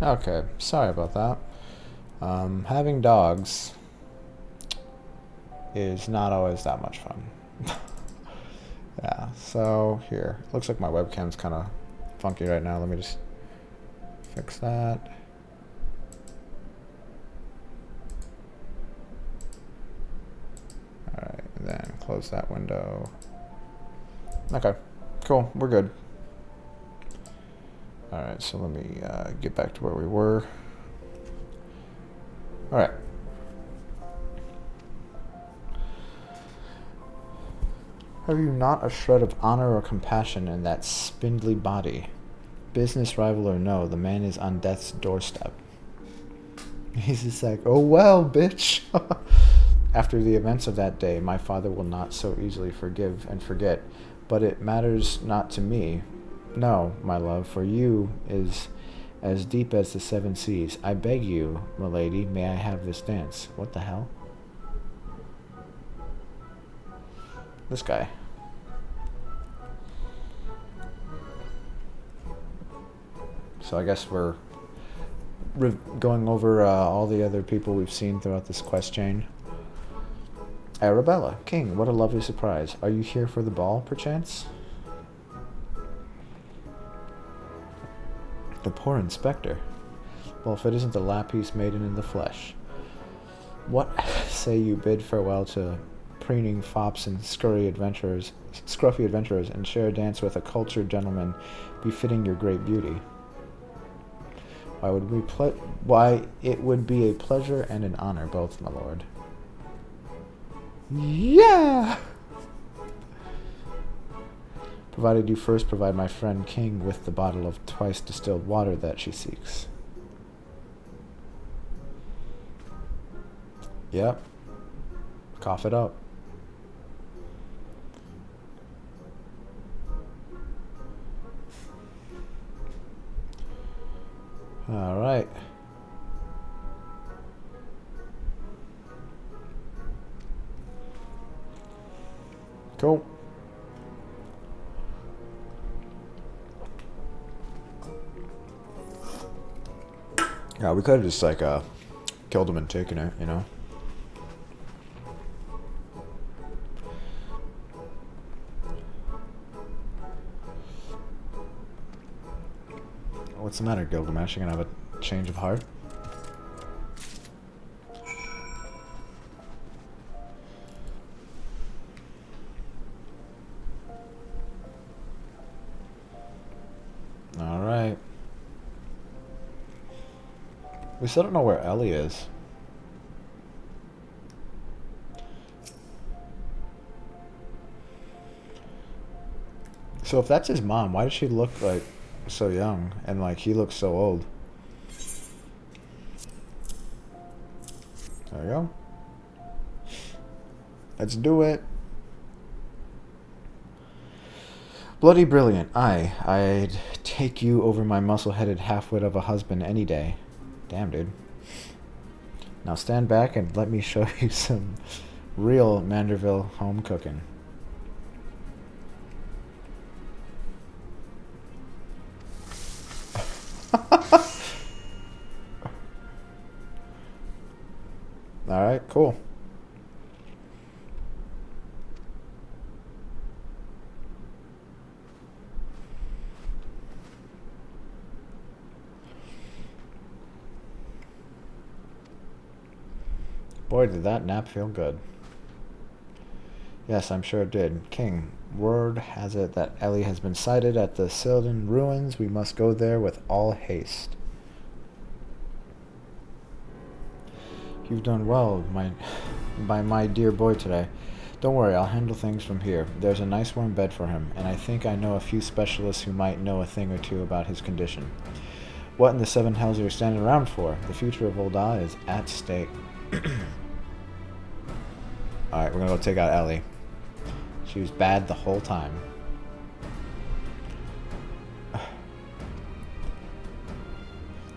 Okay, sorry about that. Having dogs is not always that much fun. Yeah, so here. Looks like my webcam's kind of funky right now. Let me just fix that. Alright, and then close that window. Okay, cool, we're good. Alright, so let me get back to where we were. Alright. Have you not a shred of honor or compassion in that spindly body? Business rival or no, the man is on death's doorstep. He's just like, oh well, bitch. After the events of that day, my father will not so easily forgive and forget, but it matters not to me. No, my love, for you is as deep as the seven seas. I beg you, milady, may I have this dance? What the hell? This guy. So I guess we're going over all the other people we've seen throughout this quest chain. Arabella, King, what a lovely surprise. Are you here for the ball, perchance? The poor inspector. Well, if it isn't the Lapis maiden in the flesh. What say you bid farewell to preening fops and scruffy adventurers, and share a dance with a cultured gentleman befitting your great beauty? Why, it would be a pleasure and an honor, both, my lord. Yeah! Provided you first provide my friend King with the bottle of twice distilled water that she seeks. Yep. Cough it up. All right. Cool. Yeah, we could have just like killed him and taken it, you know. What's the matter, Gilgamesh? You gonna have a change of heart? Alright. We still don't know where Ellie is. So if that's his mom, why does she look like so young and like he looks so old? There we go. Let's do it. Bloody brilliant. I'd take you over my muscle-headed half-wit of a husband any day. Damn, dude. Now stand back and let me show you some real Manderville home cooking. Alright, cool. Boy, did that nap feel good. Yes, I'm sure it did. King, word has it that Ellie has been sighted at the Sylvan ruins. We must go there with all haste. You've done well, by my dear boy today. Don't worry, I'll handle things from here. There's a nice warm bed for him, and I think I know a few specialists who might know a thing or two about his condition. What in the seven hells are you standing around for? The future of Old Eye is at stake. Alright, we're gonna go take out Ellie. She was bad the whole time.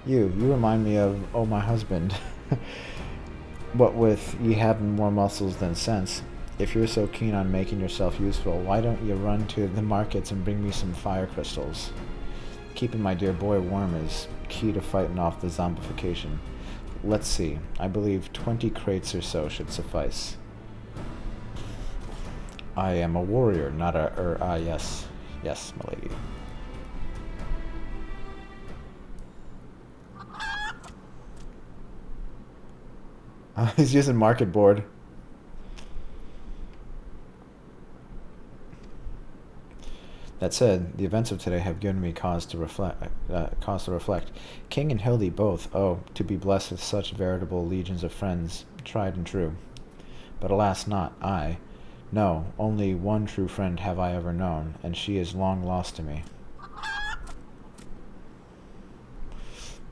You remind me of, oh, my husband. What with ye having more muscles than sense, if you're so keen on making yourself useful, why don't you run to the markets and bring me some fire crystals? Keeping my dear boy warm is key to fighting off the zombification. Let's see. I believe 20 crates or so should suffice. I am a warrior, not a... yes. Yes, milady. He's using market board. That said, the events of today have given me cause to reflect. King and Hildy both, to be blessed with such veritable legions of friends, tried and true. But alas, not I. No, only one true friend have I ever known, and she is long lost to me.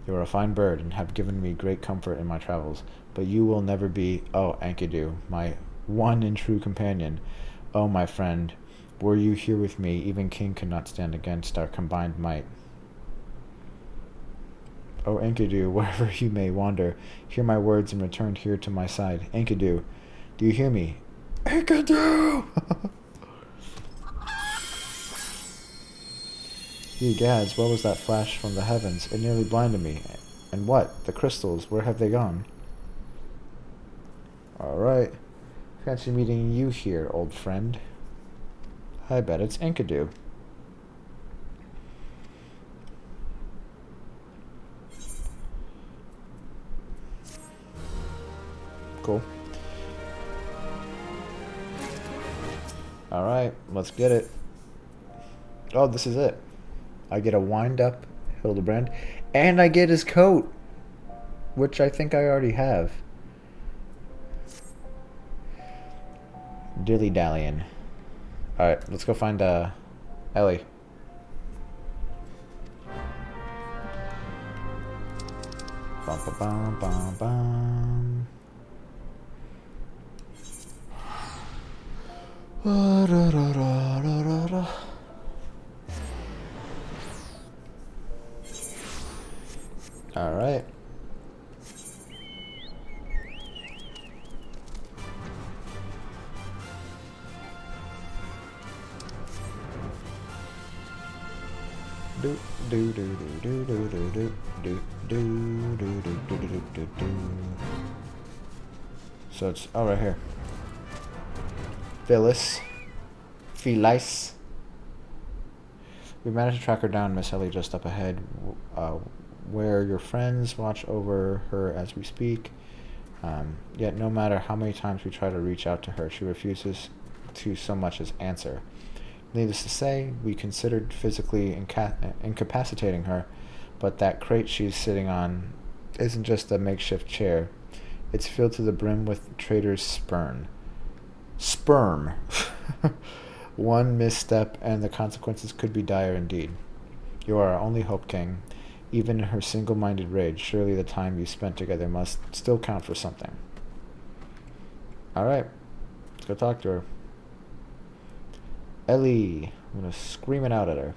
You are a fine bird, and have given me great comfort in my travels, but you will never be, Enkidu, my one and true companion. Oh, my friend, were you here with me, even King could not stand against our combined might. O Enkidu, wherever you may wander, hear my words and return here to my side. Enkidu, do you hear me? Enkidu! Ye gads, what was that flash from the heavens? It nearly blinded me. And what? The crystals, where have they gone? Alright. Fancy meeting you here, old friend. I bet it's Enkidu. Cool. Alright, let's get it. Oh, this is it. I get a wind-up Hildibrand, and I get his coat, which I think I already have. Dilly-dallying. Alright, let's go find Ellie. Bum, ba, bum, bum, bum. Da, da, da, da, da, da. Alright. Do do do do do do do do do do do do do do do. So it's right here. Phyllis. We managed to track her down, Miss Ellie, just up ahead. Where your friends watch over her as we speak. Yet no matter how many times we try to reach out to her, she refuses to so much as answer. Needless to say, we considered physically incapacitating her, but that crate she's sitting on isn't just a makeshift chair. It's filled to the brim with traitor's sperm. One misstep and the consequences could be dire indeed. You are our only hope, King. Even in her single-minded rage, surely the time you spent together must still count for something. Alright, let's go talk to her. Ellie, I'm gonna scream it out at her.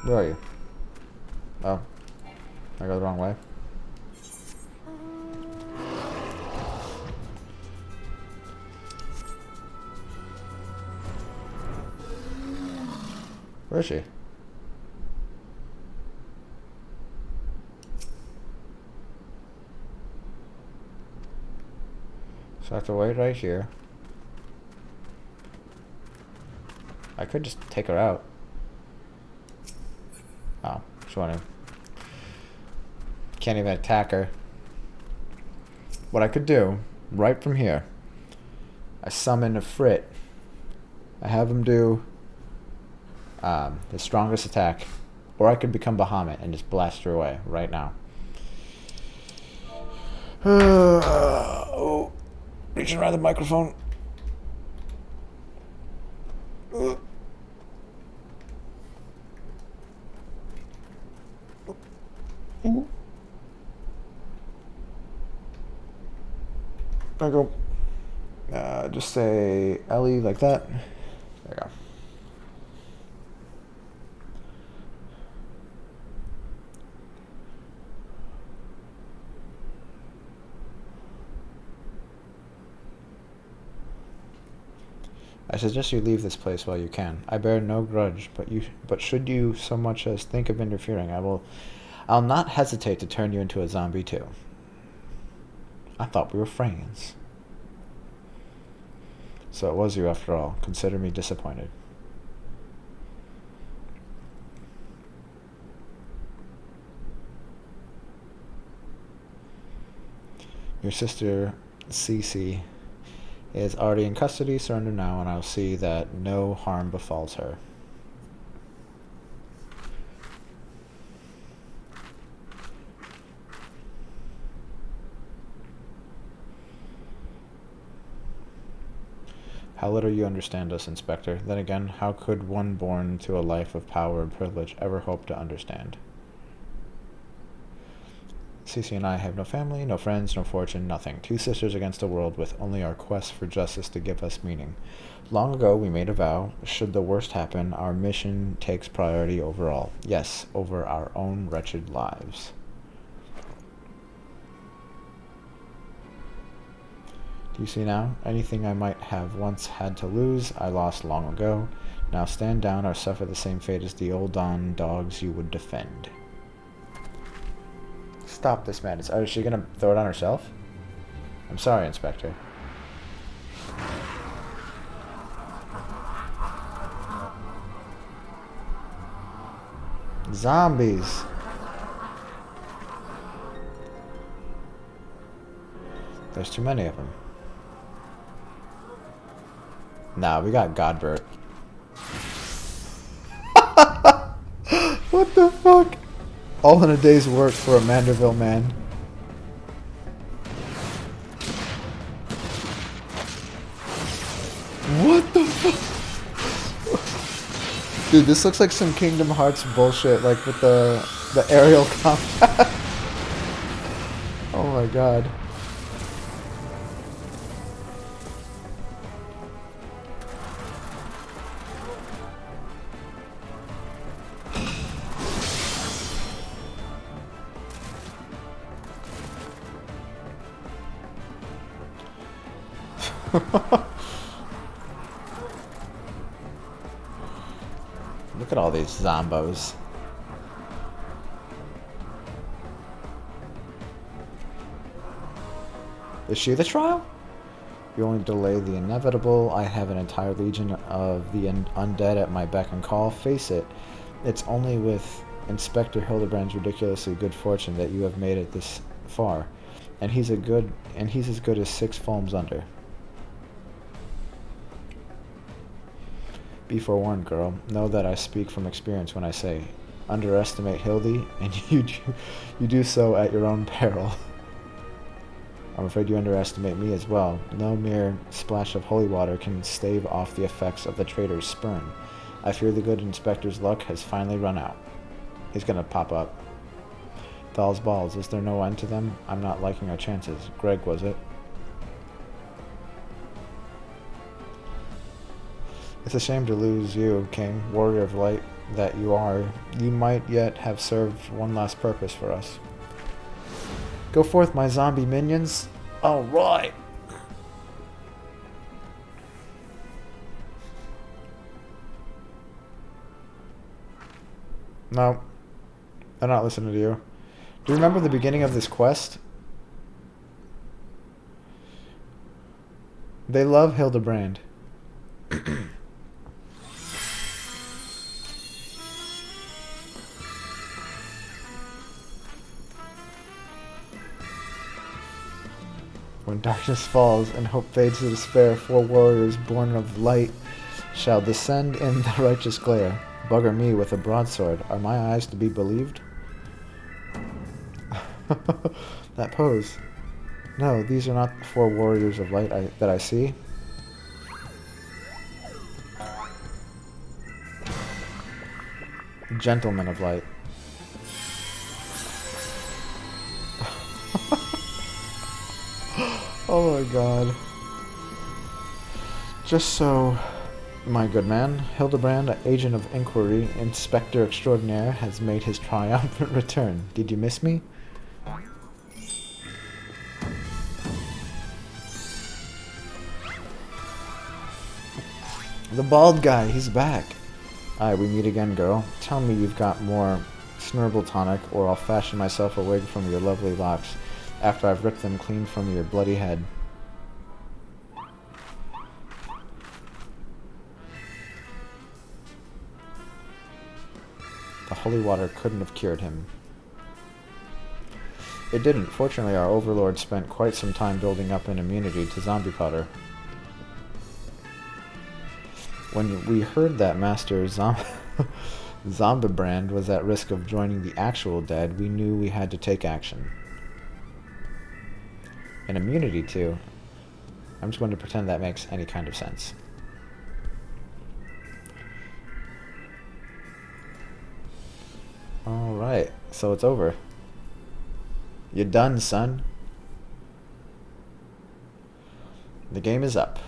Where are you? Oh, I go the wrong way. Where is she? So I have to wait right here. I could just take her out. Oh, she wanted. Can't even attack her. What I could do, right from here, I summon a Frit. I have him do his strongest attack, or I could become Bahamut and just blast her away right now. Oh, reaching around the microphone. I go. Just say Ellie like that. There you go. I suggest you leave this place while you can. I bear no grudge, but should you so much as think of interfering, I'll not hesitate to turn you into a zombie too. I thought we were friends. So it was you after all. Consider me disappointed. Your sister, Cece, is already in custody. Surrender now, and I'll see that no harm befalls her. How little you understand us, Inspector. Then again, how could one born to a life of power and privilege ever hope to understand? Cece and I have no family, no friends, no fortune, nothing. Two sisters against a world with only our quest for justice to give us meaning. Long ago we made a vow, should the worst happen, our mission takes priority over all. Yes, over our own wretched lives. Do you see now? Anything I might have once had to lose, I lost long ago. Now stand down or suffer the same fate as the old Don dogs you would defend. Stop this madness. Oh, is she gonna throw it on herself? I'm sorry, Inspector. Zombies. There's too many of them. Nah, we got Godbert. What the fuck? All in a day's work for a Manderville man. What the fuck? Dude, this looks like some Kingdom Hearts bullshit, like with the aerial combat. Oh my god. Look at all these zombos. Is she the trial? You only delay the inevitable. I have an entire legion of the undead at my beck and call. Face it, it's only with Inspector Hildibrand's ridiculously good fortune that you have made it this far, and he's as good as 6 foams under. Be forewarned, girl. Know that I speak from experience when I say, underestimate Hildy, and you do so at your own peril. I'm afraid you underestimate me as well. No mere splash of holy water can stave off the effects of the traitor's spurn. I fear the good inspector's luck has finally run out. He's gonna pop up. Doll's balls, is there no end to them? I'm not liking our chances. Greg, was it? It's a shame to lose you, King, warrior of light that you are. You might yet have served one last purpose for us. Go forth, my zombie minions. All right. No, they're not listening to you. Do you remember the beginning of this quest? They love Hildibrand. When darkness falls and hope fades to despair, 4 warriors born of light shall descend in the righteous glare. Bugger me with a broadsword. Are my eyes to be believed? That pose. No, these are not the 4 warriors of light that I see. Gentlemen of light. Oh my god. Just so, my good man, Hildibrand, agent of inquiry, inspector extraordinaire, has made his triumphant return. Did you miss me? The bald guy, he's back. Aye, we meet again, girl. Tell me you've got more snurble tonic, or I'll fashion myself a wig from your lovely locks after I've ripped them clean from your bloody head. The holy water couldn't have cured him. It didn't. Fortunately, our overlord spent quite some time building up an immunity to zombie powder. When we heard that Master Hildibrand was at risk of joining the actual dead, we knew we had to take action. An immunity, too. I'm just going to pretend that makes any kind of sense. Alright, so it's over. You're done, son. The game is up.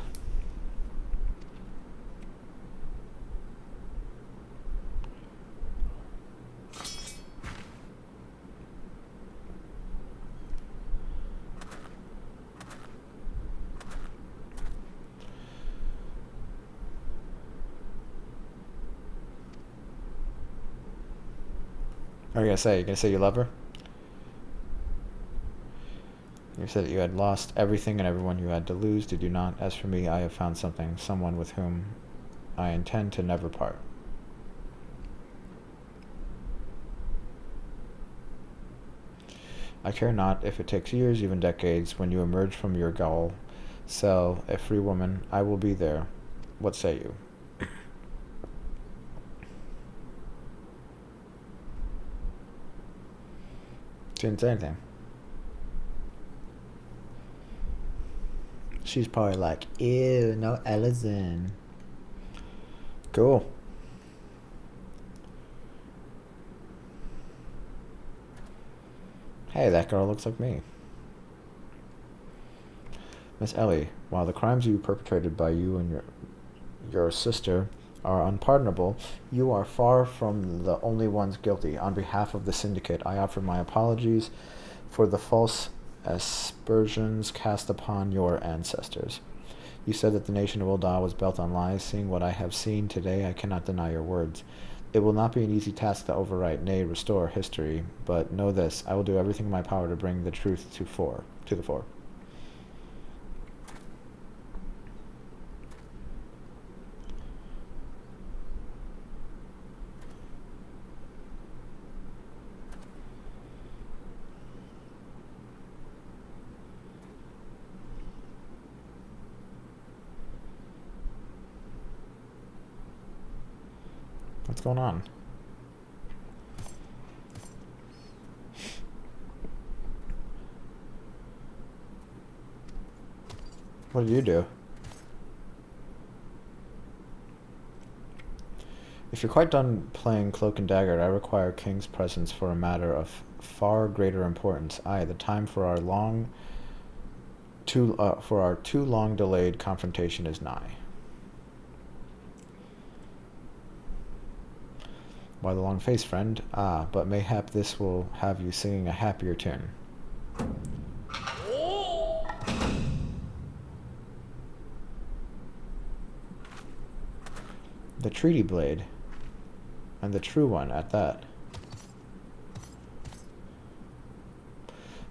What are you gonna say? You gonna say you love her? You said that you had lost everything and everyone you had to lose, did you not? As for me, I have found something, someone with whom I intend to never part. I care not if it takes years, even decades. When you emerge from your gall cell, a free woman, I will be there. What say you? She didn't say anything. She's probably like, ew, no Ellison. Cool. Hey, that girl looks like me. Miss Ellie, while the crimes you perpetrated by you and your sister are unpardonable, you are far from the only ones guilty. On behalf of the syndicate, I offer my apologies for the false aspersions cast upon your ancestors. You said that the nation of Ul'dah was built on lies. Seeing what I have seen today, I cannot deny your words. It will not be an easy task to overwrite, nay, restore history, but know this, I will do everything in my power to bring the truth to the fore. What's going on? What did you do? If you're quite done playing Cloak and Dagger, I require King's presence for a matter of far greater importance. Aye, the time for our too long delayed confrontation is nigh. Why the long face, friend? Ah, but mayhap this will have you singing a happier tune. The treaty blade. And the true one at that.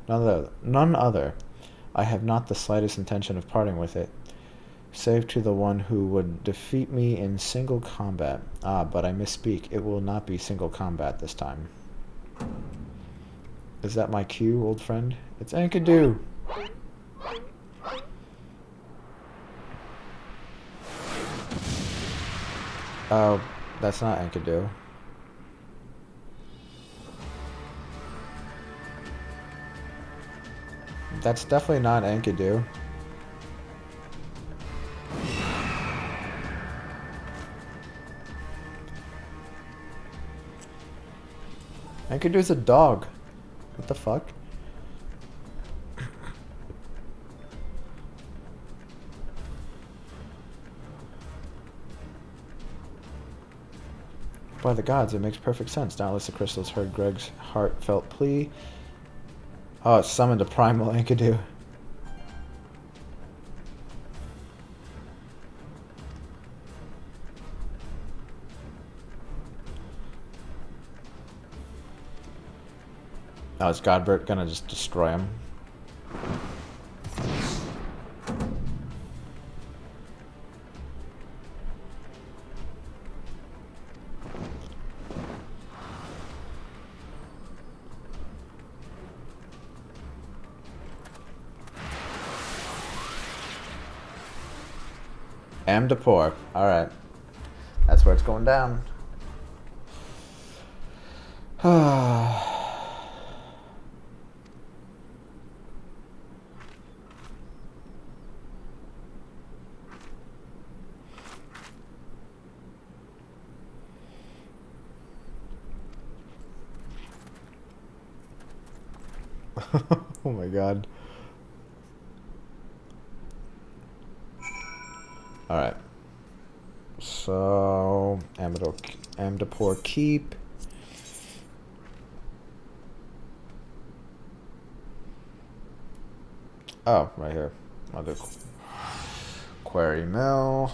None other. I have not the slightest intention of parting with it, save to the one who would defeat me in single combat. Ah, but I misspeak. It will not be single combat this time. Is that my cue, old friend? It's Enkidu! Oh, that's not Enkidu. That's definitely not Enkidu. Enkidu's a dog. What the fuck? By the gods, it makes perfect sense. Doubtless the crystals heard Greg's heartfelt plea. Oh, it summoned a primal Enkidu. Oh, is Godbert gonna just destroy him? Am to poor. Alright. That's where it's going down. Oh my god. Alright. So, Amdapor Keep. Oh, right here. I'll do Quarry Mill.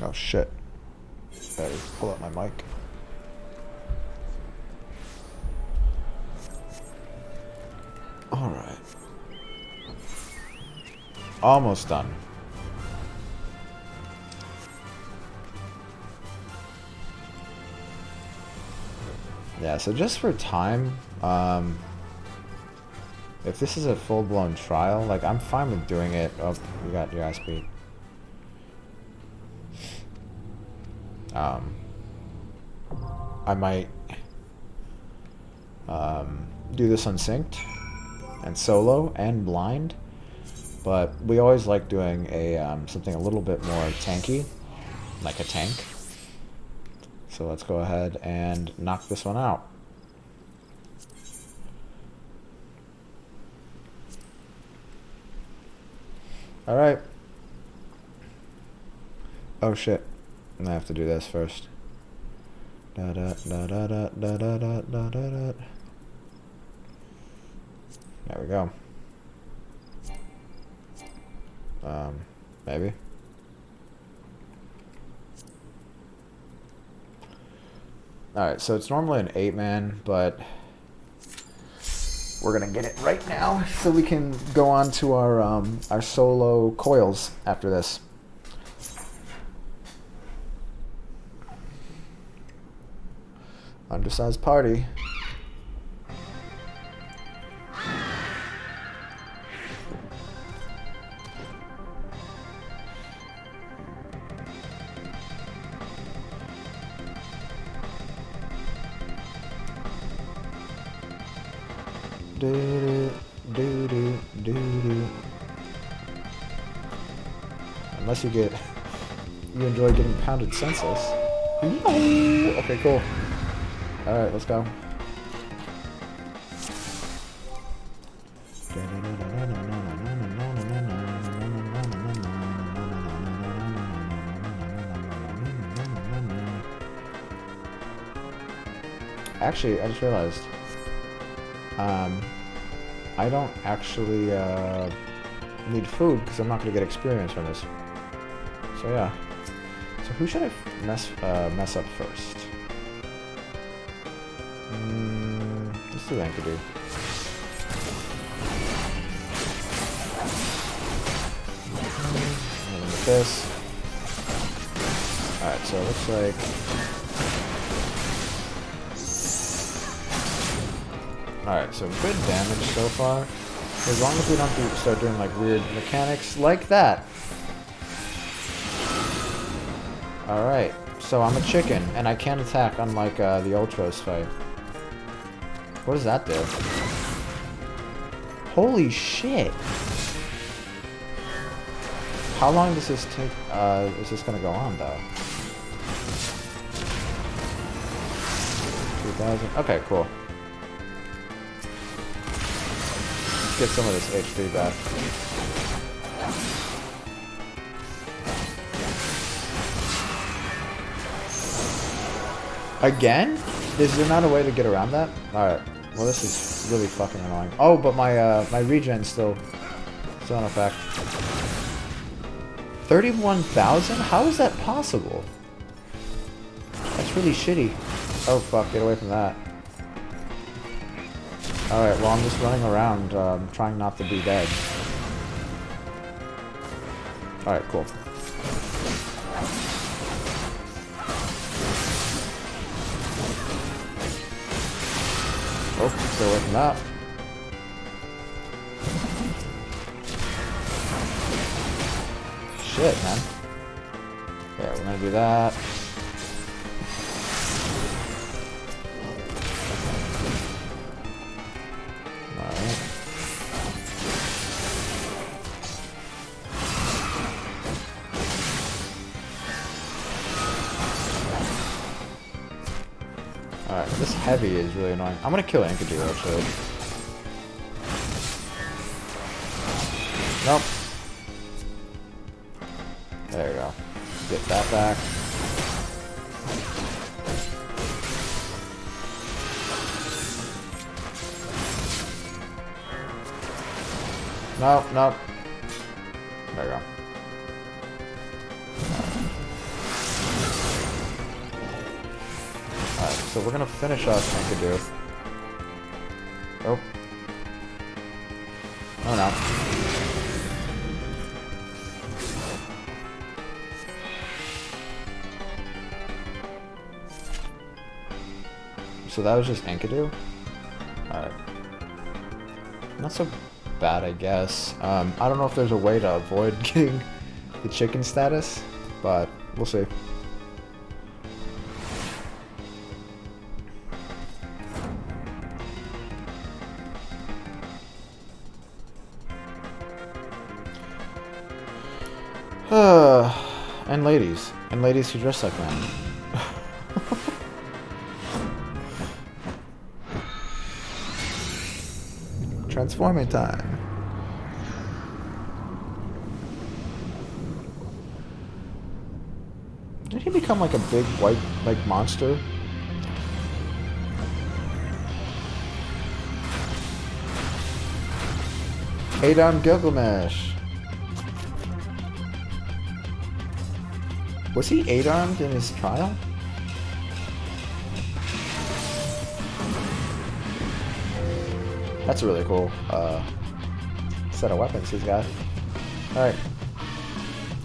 Oh shit. Better pull up my mic. Alright. Almost done. Yeah, so just for time, if this is a full-blown trial, like, I'm fine with doing it. Oh, you got your ass beat. I might do this unsynced and solo and blind, but we always like doing a something a little bit more tanky, like a tank. So let's go ahead and knock this one out. All right. Oh shit! I have to do this first. Da da da da da da da da da da. There we go. Maybe. Alright, so it's normally an 8-man, but we're gonna get it right now so we can go on to our solo Coils after this. Undersized party. Unless you enjoy getting pounded senseless. Okay, cool. Alright, let's go. Actually, I just realized I don't actually need food because I'm not going to get experience from this. So yeah. So who should I mess up first? Let's do Enkidu. And then with this. Alright, so it looks like alright, so good damage so far. As long as we don't start doing like weird mechanics like that. Alright, so I'm a chicken, and I can't attack unlike the Ultros fight. What does that do? Holy shit! How long does this take? Is this gonna go on though? 2000. Okay, cool. Let's get some of this HP back. Again? Is there not a way to get around that? Alright. Well, this is really fucking annoying. Oh, but my my regen's still in effect. 31,000? How is that possible? That's really shitty. Oh fuck, get away from that. Alright, well I'm just running around, trying not to be dead. Alright, cool. Oh, stay away from that. Shit, man. Yeah, we're gonna do that. Alright. Alright, this heavy is really annoying. I'm gonna kill Enkidu actually. Nope. There you go. Get that back. Nope, nope. There you go. Alright, so we're gonna finish off Enkidu. Oh. Oh no. So that was just Enkidu? Alright. Not so bad, I guess. I don't know if there's a way to avoid getting the chicken status, but we'll see. And ladies. And ladies who dress like men. Transforming time. Did he become like a big white like monster? Adon Gilgamesh. Was he Adon'd in his trial? That's a really cool set of weapons he's got. Alright.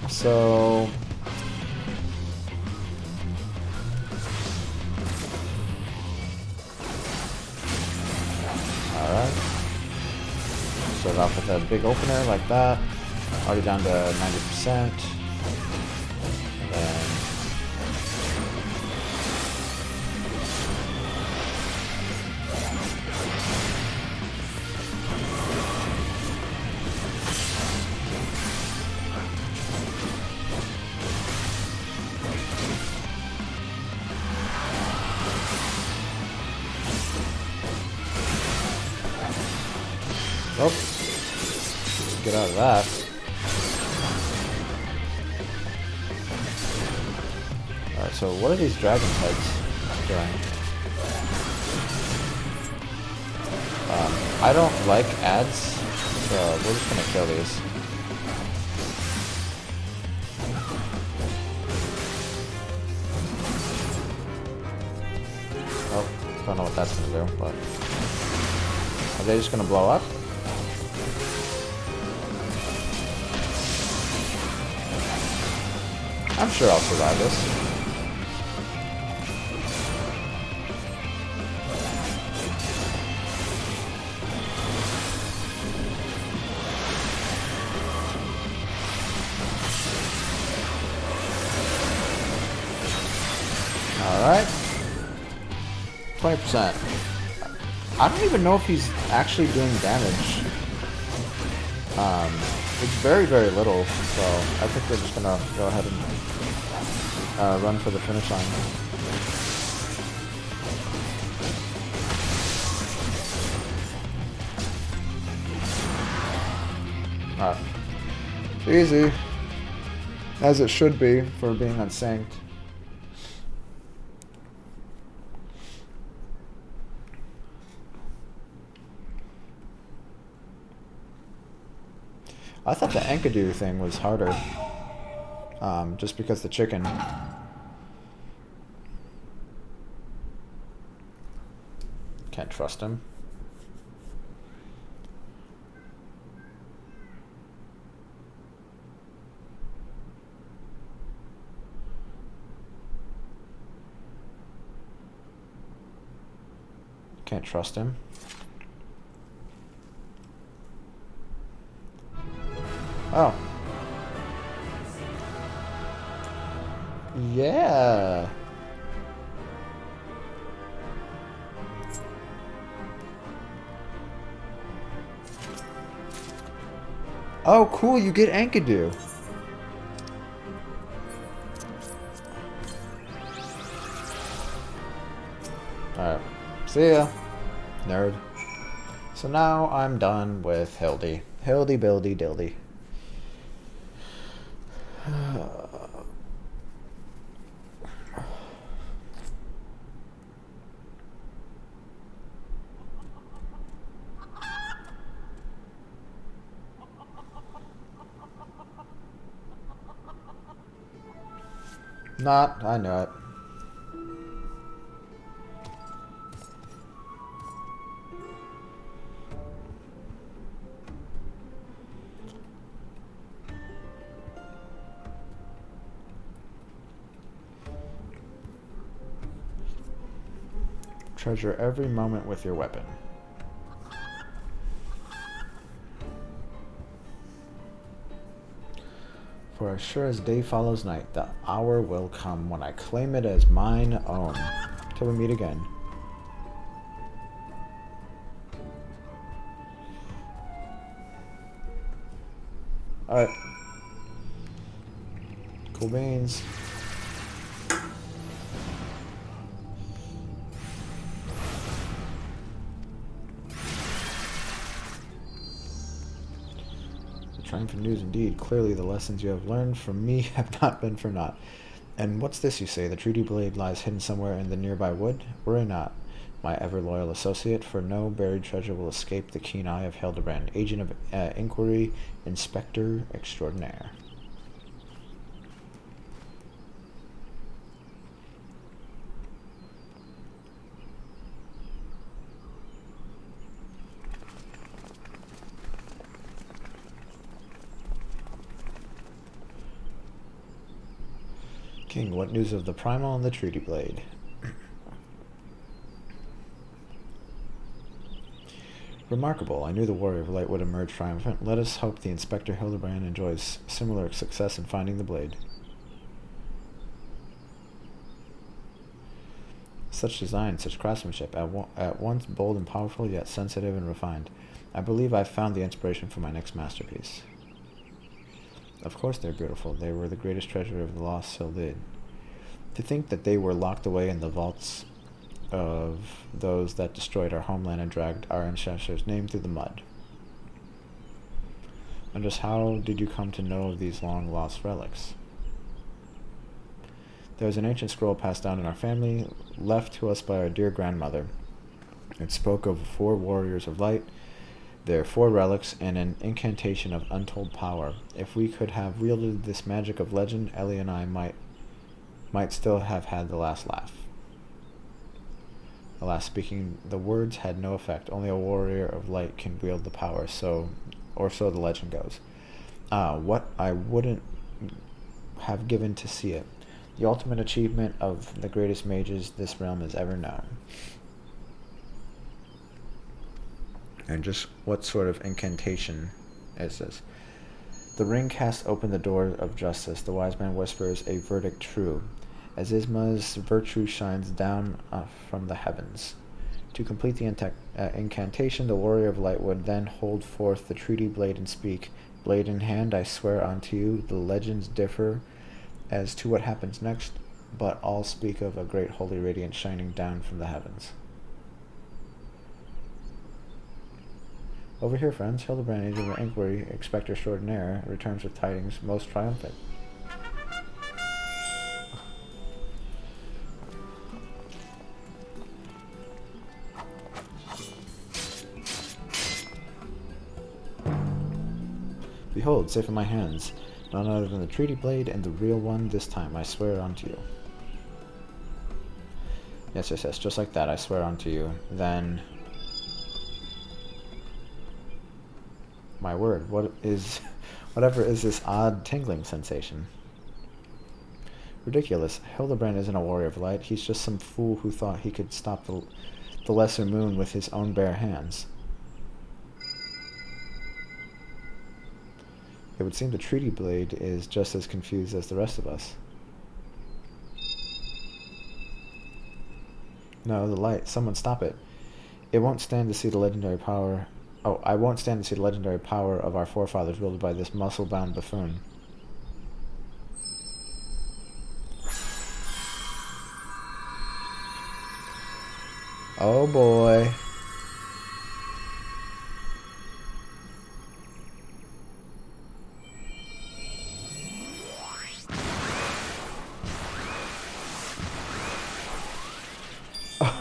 So... Alright. Start off with a big opener like that. Already down to 90%. And then... Oh, get out of that. Alright, so what are these dragon heads doing? I don't like ads, so we're just gonna kill these. Oh, don't know what that's gonna do, but... Are they just gonna blow up? I'm sure I'll survive this. Alright. 20%. I don't even know if he's actually doing damage. It's very, very little, so I think we're just gonna go ahead and run for the finish line. Alright. Easy. As it should be for being unsynced. I thought the Enkidu thing was harder. Just because the chicken. Can't trust him. Can't trust him. Oh. Yeah. Oh, cool. You get Enkidu. Alright. See ya, nerd. So now I'm done with Hildy. Hildy, Bildy, Dildy. Not, I know it. Treasure every moment with your weapon. For as sure as day follows night, the hour will come when I claim it as mine own. Till we meet again. Alright. Cool beans. Triumphant news indeed. Clearly the lessons you have learned from me have not been for naught. And what's this you say? The treaty blade lies hidden somewhere in the nearby wood? Worry not, my ever-loyal associate, for no buried treasure will escape the keen eye of Hildibrand, agent of inquiry, inspector extraordinaire. King, what news of the primal and the treaty blade? Remarkable. I knew the warrior of light would emerge triumphant. Let us hope the Inspector Hildibrand enjoys similar success in finding the blade. Such design, such craftsmanship, at once bold and powerful, yet sensitive and refined. I believe I've found the inspiration for my next masterpiece. Of course they're beautiful. They were the greatest treasure of the lost Sildid. To think that they were locked away in the vaults of those that destroyed our homeland and dragged our ancestors' name through the mud. And just how did you come to know of these long-lost relics? There was an ancient scroll passed down in our family, left to us by our dear grandmother. It spoke of 4 warriors of light, their 4 relics, and an incantation of untold power. If we could have wielded this magic of legend, Ellie and I might still have had the last laugh. Alas, speaking, the words had no effect. Only a warrior of light can wield the power, so the legend goes. What I wouldn't have given to see it. The ultimate achievement of the greatest mages this realm has ever known. And just what sort of incantation is this? The ring casts open the door of justice. The wise man whispers a verdict true, as Isma's virtue shines down from the heavens. To complete the incantation, the warrior of light would then hold forth the treaty blade and speak, "Blade in hand, I swear unto you, the legends differ as to what happens next, but all speak of a great holy radiance shining down from the heavens." Over here, friends, Hildibrand, agent of inquiry, inspector extraordinaire, returns with tidings most triumphant. Behold, safe in my hands, none other than the treaty blade and the real one this time, I swear unto you. Yes, yes, yes, just like that, I swear unto you. Then... My word, what is... Whatever is this odd tingling sensation? Ridiculous. Hildibrand isn't a warrior of light. He's just some fool who thought he could stop the lesser moon with his own bare hands. It would seem the treaty blade is just as confused as the rest of us. No, the light. Someone stop it. It won't stand to see the legendary power... Oh, I won't stand to see the legendary power of our forefathers wielded by this muscle-bound buffoon. Oh boy.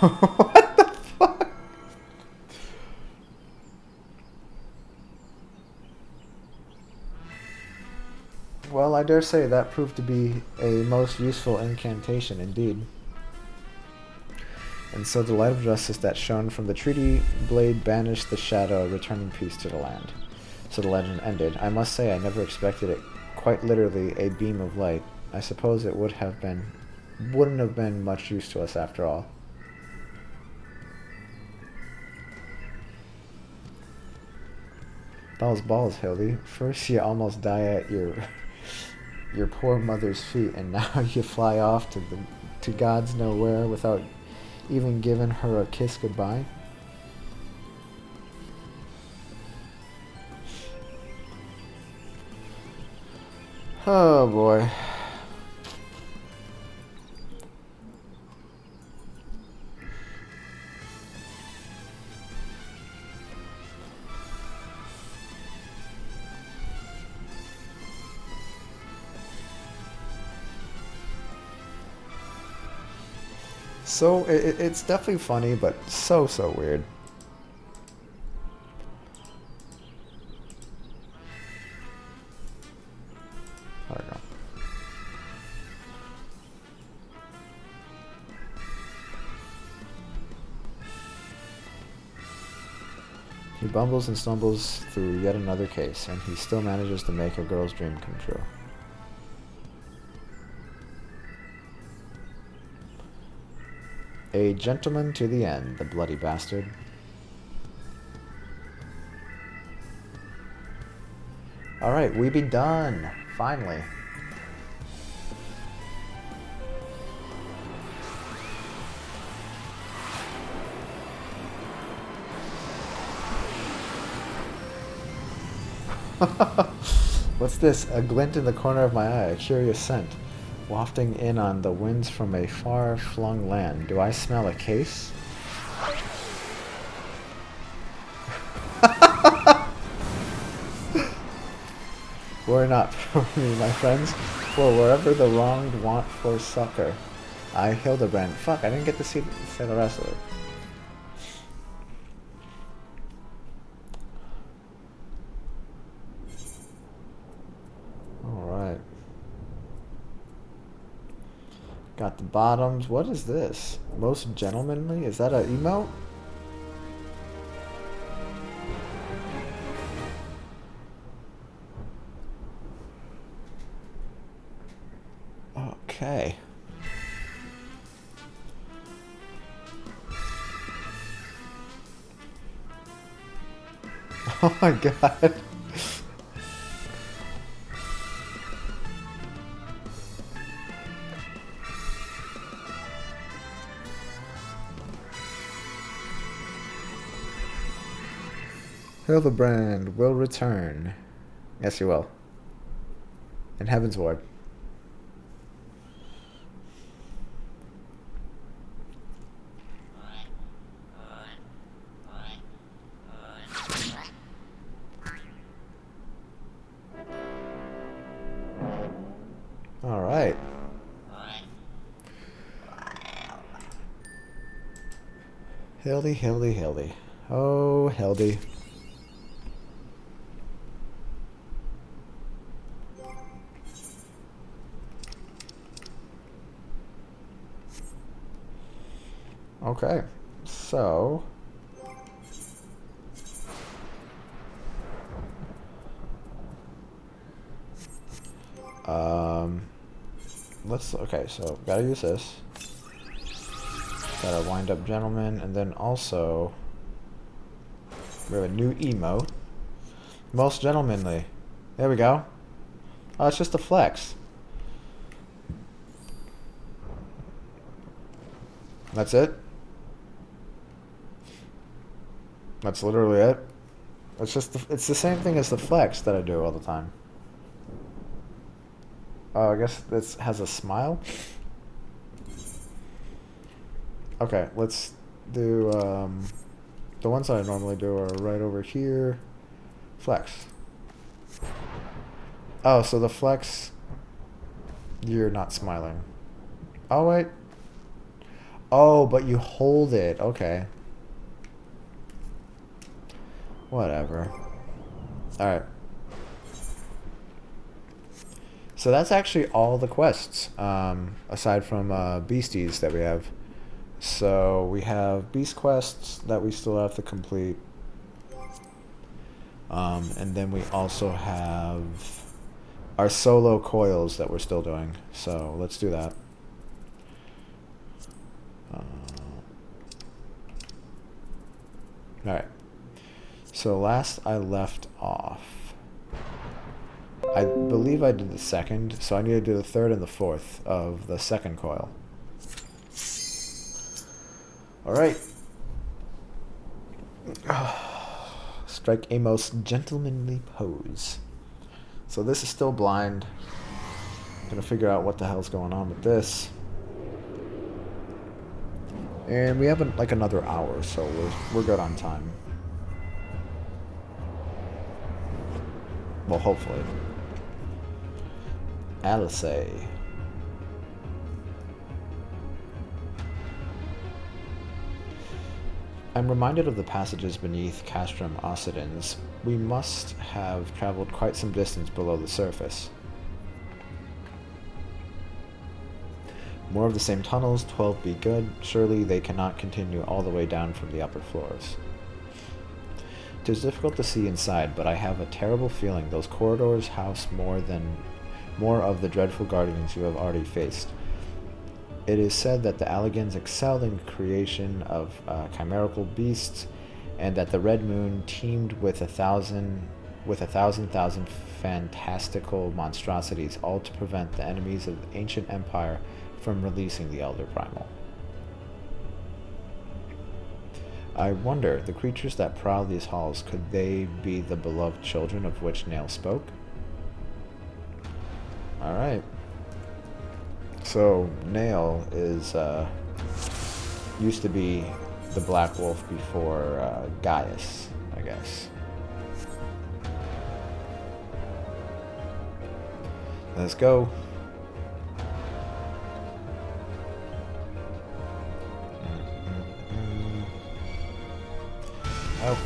What the fuck? Well, I dare say that proved to be a most useful incantation indeed. And so the light of justice that shone from the treaty blade banished the shadow, returning peace to the land. So the legend ended. I must say I never expected it, quite literally, a beam of light. I suppose it wouldn't have been much use to us after all. Those balls, Hildy. First you almost die at your poor mother's feet, and now you fly off to God's nowhere without even giving her a kiss goodbye. Oh boy. So, it's definitely funny, but so weird. There we go. He bumbles and stumbles through yet another case, and he still manages to make a girl's dream come true. A gentleman to the end, the bloody bastard. Alright, we be done. Finally. What's this? A glint in the corner of my eye, a curious scent, wafting in on the winds from a far-flung land. Do I smell a case? Worry not for me, my friends, for wherever the wronged want for succor. I, Hildibrand. Fuck, I didn't get to say the rest of it. Alright. Got the bottoms. What is this? Most gentlemanly? Is that an emote? Okay. Oh my god. Hildibrand will return. Yes, he will. In Heavensward. All right. Hildy, Hildy, Hildy. Oh, Hildy. Okay, so okay, so gotta use this. Got a wind up gentleman, and then also we have a new emote. Most gentlemanly. There we go. Oh, it's just a flex. That's it? That's literally it? It's just it's the same thing as the flex that I do all the time. Oh, I guess this has a smile? Okay, let's do the ones I normally do are right over here. Flex. Oh, so the flex, you're not smiling. Oh, wait. Oh, but you hold it. Okay. Whatever. Alright. So that's actually all the quests, aside from beasties that we have. So we have beast quests that we still have to complete. And then we also have our solo coils that we're still doing. So let's do that. Alright. So last I left off, I believe I did the second, so I need to do the third and the fourth of the second coil. Alright. Strike a most gentlemanly pose. So this is still blind. Gonna figure out what the hell's going on with this. And we have like another hour, so we're good on time. Well, hopefully. Alice. I'm reminded of the passages beneath Castrum Occidens. We must have traveled quite some distance below the surface. More of the same tunnels, 12 be good. Surely they cannot continue all the way down from the upper floors. It is difficult to see inside, but I have a terrible feeling those corridors house more of the dreadful guardians you have already faced. It is said that the Alligans excelled in creation of chimerical beasts, and that the Red Moon teemed with a thousand fantastical monstrosities, all to prevent the enemies of the ancient empire from releasing the Elder Primal. I wonder, the creatures that prowl these halls, could they be the beloved children of which Nail spoke? Alright. So, Nail is, used to be the Black Wolf before, Gaius, I guess. Let's go. Oh.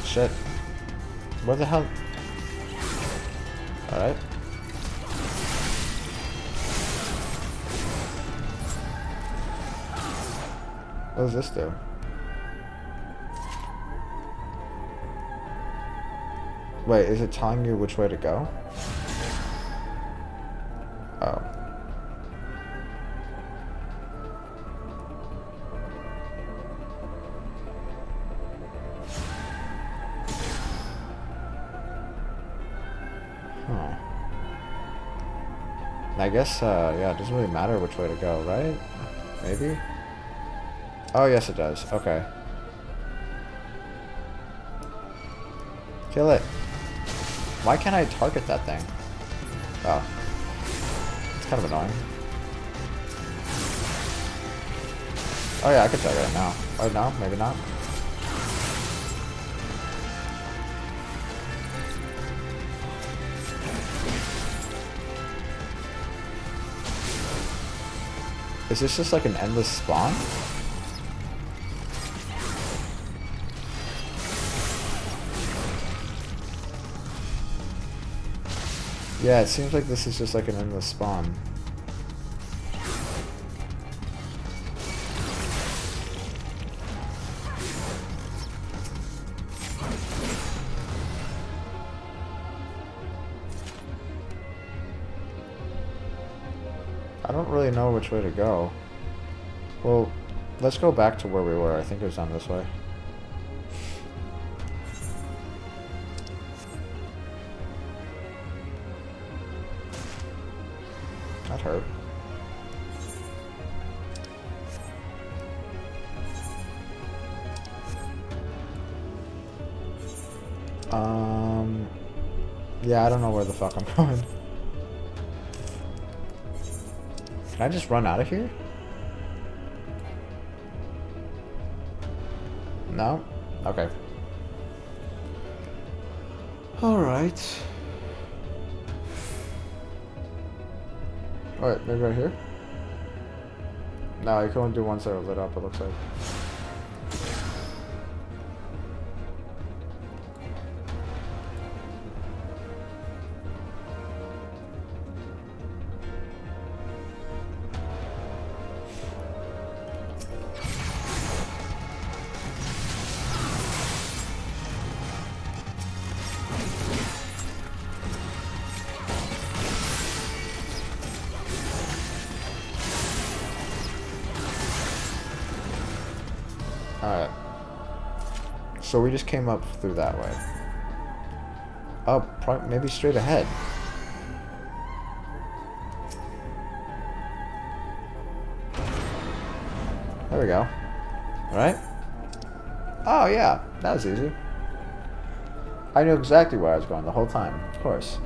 Shit. Where the hell? Alright. What does this do? Wait, is it telling you which way to go? Oh. Huh. I guess, yeah, it doesn't really matter which way to go, right? Maybe? Oh, yes it does. Okay. Kill it. Why can't I target that thing? Oh. It's kind of annoying. Oh yeah, I can target it now. Oh no, maybe not. Is this just like an endless spawn? Yeah, it seems like this is just like an endless spawn. don't really know which way to go. Well, let's go back to where we were. I think it was down this way. That hurt. Yeah, I don't know where the fuck I'm going. Can I just run out of here? No? Okay. Alright. Alright, maybe right here? No, you can only do one side lit up, it looks like. Alright. So we just came up through that way. Oh, maybe straight ahead. There we go. Alright? Oh, yeah. That was easy. I knew exactly where I was going the whole time. Of course.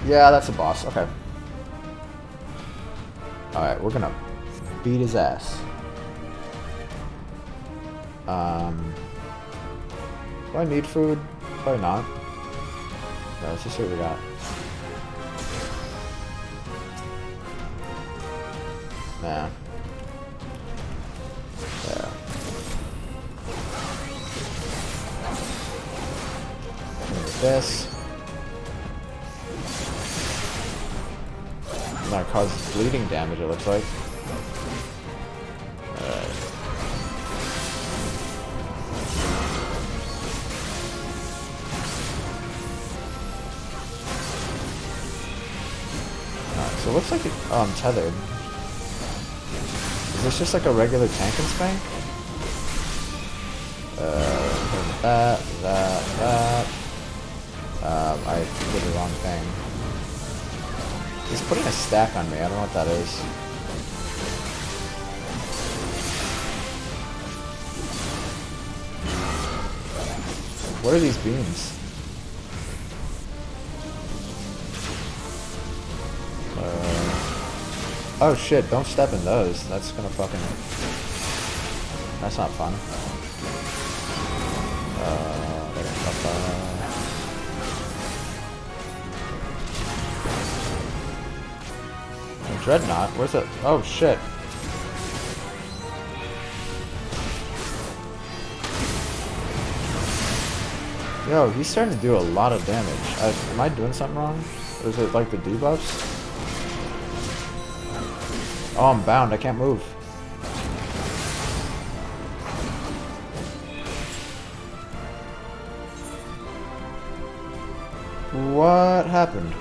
Yeah, that's a boss. Okay. Alright, we're gonna beat his ass. Do I need food? Probably not. Yeah, let's just see what we got. Nah. There. Here's this. That causes bleeding damage, it looks like. Alright. So it looks like I'm tethered. Is this just like a regular tank and spank? That. I did the wrong thing. He's putting a stack on me. I don't know what that is. What are these beams? Oh shit, don't step in those. That's gonna fucking... That's not fun. Dreadnought? Where's it? Oh shit. Yo, he's starting to do a lot of damage. Am I doing something wrong? Or is it like the debuffs? Oh, I'm bound. I can't move. What happened?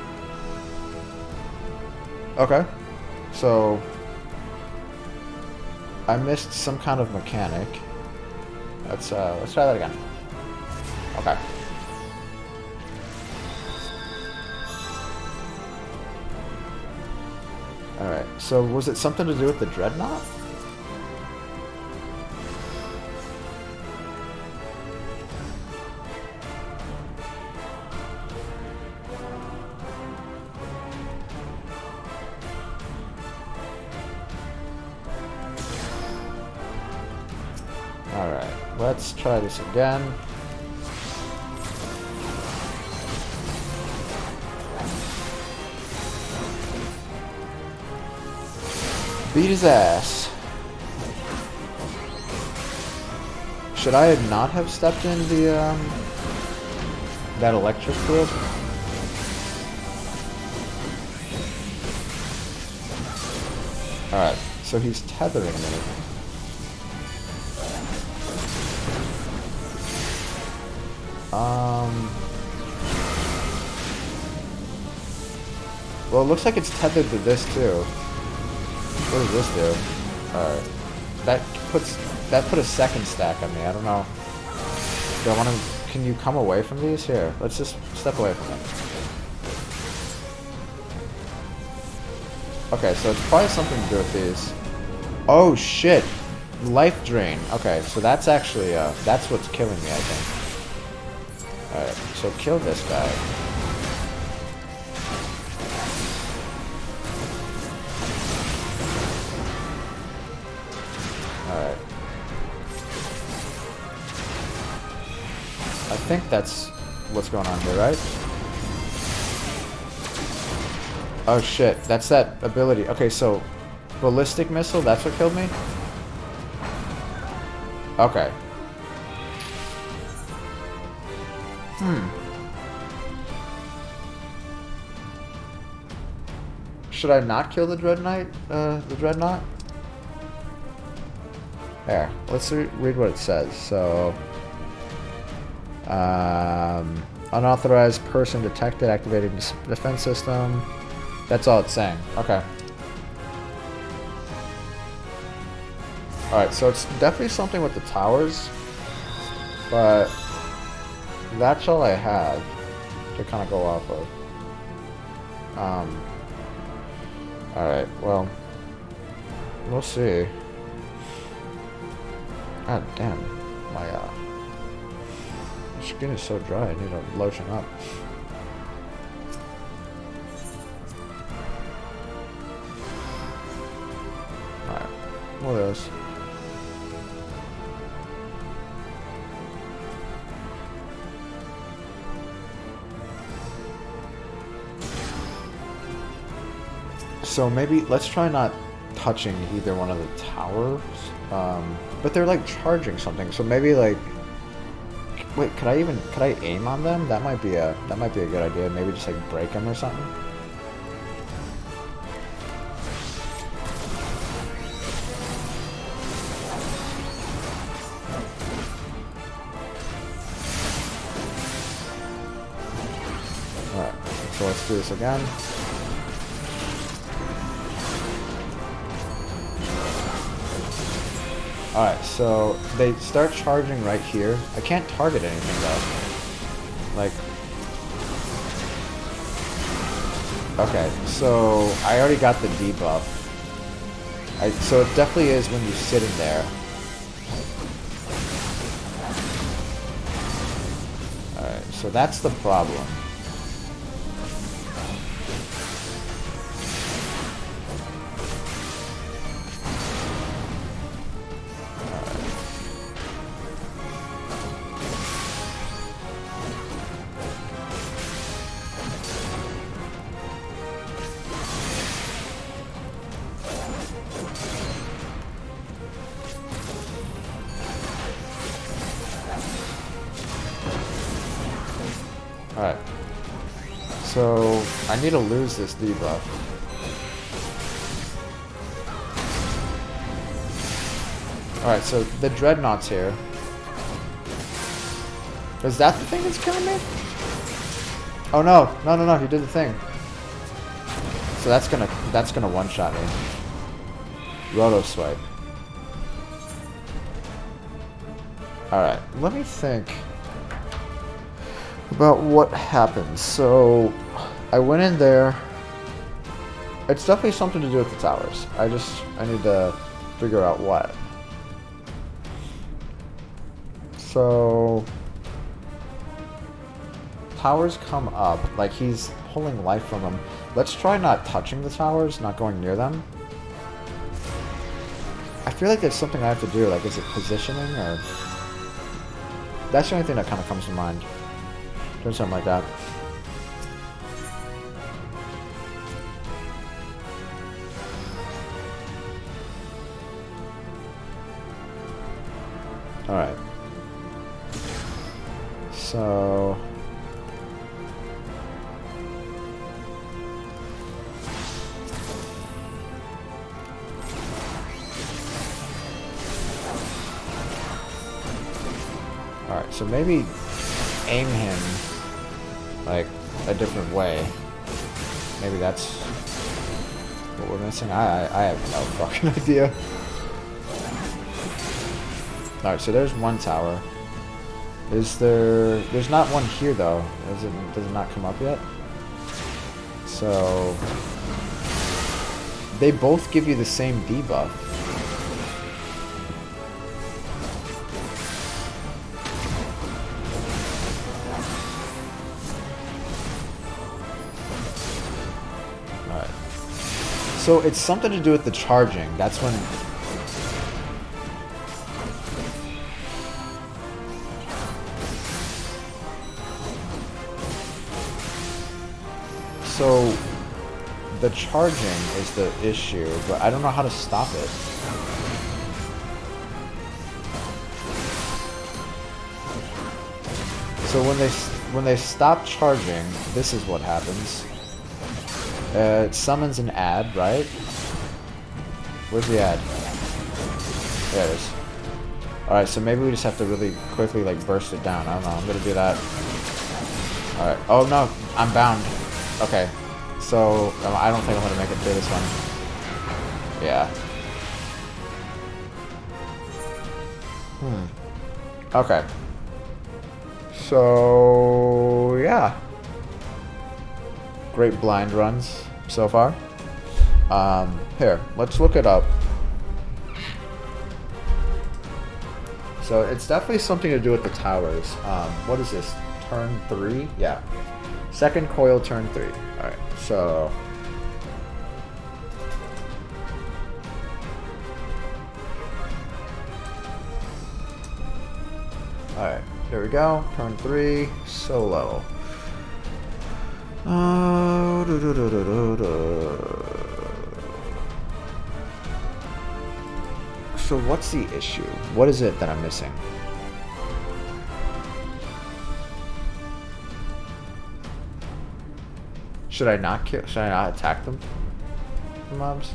Okay. So, I missed some kind of mechanic. Let's try that again. Okay. Alright, so was it something to do with the Dreadnought? Alright, let's try this again. Beat his ass. Should I not have stepped in the, that electric field? Alright, so he's tethering me. Well, it looks like it's tethered to this too. What does this do? Alright. That put a second stack on me. I don't know. Do I want to... Can you come away from these? Here, let's just step away from them. Okay, so it's probably something to do with these. Oh shit! Life drain. Okay, so that's actually, that's what's killing me, I think. Alright, so kill this guy. Alright. I think that's what's going on here, right? Oh shit, that's that ability. Okay, so ballistic missile, that's what killed me? Okay. Should I not kill the Dreadnought? The Dreadnought? There. Let's read what it says. So, unauthorized person detected, activating defense system. That's all it's saying. Okay. Alright, so it's definitely something with the towers, but that's all I have to kind of go off of. Alright, well, we'll see. God damn, my skin is so dry, I need to lotion up. Alright, what else? So maybe let's try not touching either one of the towers. But they're like charging something. So maybe like, wait, could I aim on them? That might be a good idea. Maybe just like break them or something. All right. So let's do this again. Alright, so they start charging right here. I can't target anything though. Like... Okay, so I already got the debuff. So it definitely is when you're sitting there. Alright, so that's the problem. Alright. So, I need to lose this debuff. Alright, so the Dreadnought's here. Is that the thing that's killing me? Oh no, no, he did the thing. So that's gonna one-shot me. Roto Swipe. Alright, let me think about what happened. So, I went in there. It's definitely something to do with the towers. I need to figure out what. So, towers come up, like he's pulling life from them. Let's try not touching the towers, not going near them. I feel like there's something I have to do, like is it positioning or... That's the only thing that kind of comes to mind. Doing something like that. Alright. So... Alright, so maybe aim him like a different way. Maybe that's what we're missing. I have no fucking idea. Alright, so there's one tower. Is there... There's not one here, though. Does it not come up yet? So... They both give you the same debuff. Alright. So it's something to do with the charging. That's when... So, the charging is the issue, but I don't know how to stop it. So when they stop charging, this is what happens. It summons an ad, right? Where's the ad? There it is. Alright, so maybe we just have to really quickly like burst it down. I don't know, I'm gonna do that. Alright, oh no, I'm bound. Okay, so I don't think I'm gonna make it through this one. Yeah. Okay. So yeah. Great blind runs so far. Here, let's look it up. So it's definitely something to do with the towers. What is this? Turn 3? Yeah. Second coil, turn 3. Alright, so... Alright, there we go. Turn 3, solo. So what's the issue? What is it that I'm missing? Should I not kill? Should I not attack them? The mobs?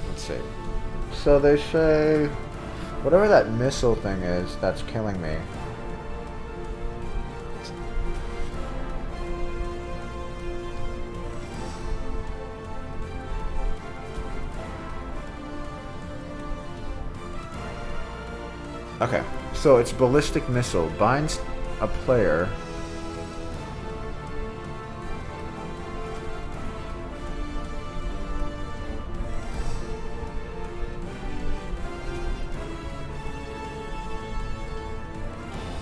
Let's see. So they say... Whatever that missile thing is, that's killing me. Okay, so it's ballistic missile. Binds a player.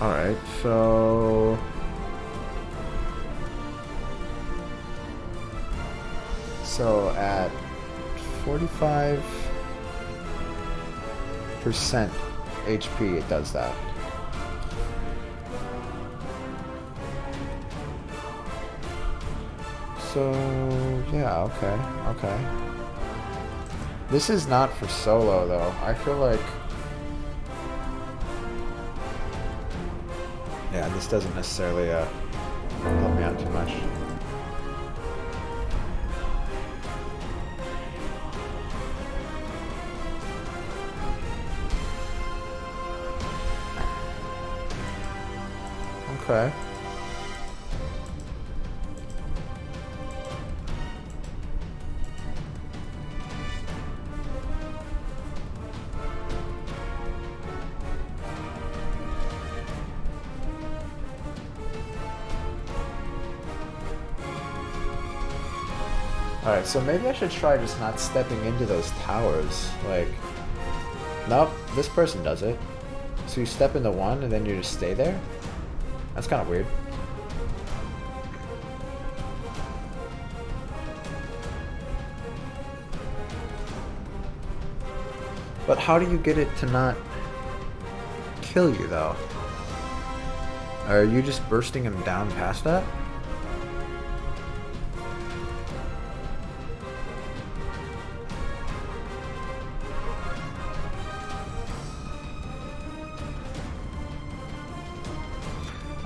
Alright, so... So at 45% HP it does that. So, yeah, okay. This is not for solo though. I feel like... Yeah, this doesn't necessarily help me out too much. Okay. Alright, so maybe I should try just not stepping into those towers. Like, nope, this person does it. So you step into one and then you just stay there? That's kind of weird. But how do you get it to not kill you, though? Are you just bursting him down past that?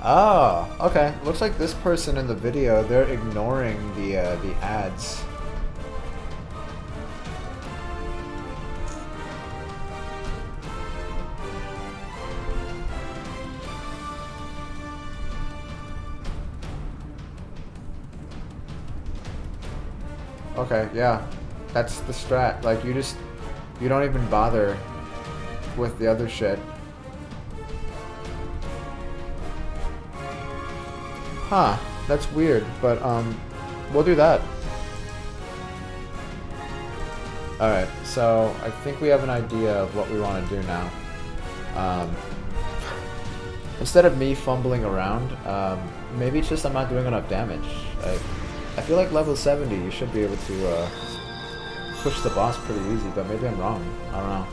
Oh, okay. Looks like this person in the video, they're ignoring the ads. Okay, yeah. That's the strat. Like, you don't even bother with the other shit. Huh, that's weird, but we'll do that. Alright, so I think we have an idea of what we want to do now. Instead of me fumbling around, maybe it's just I'm not doing enough damage. I feel like level 70 you should be able to push the boss pretty easy, but maybe I'm wrong. I don't know.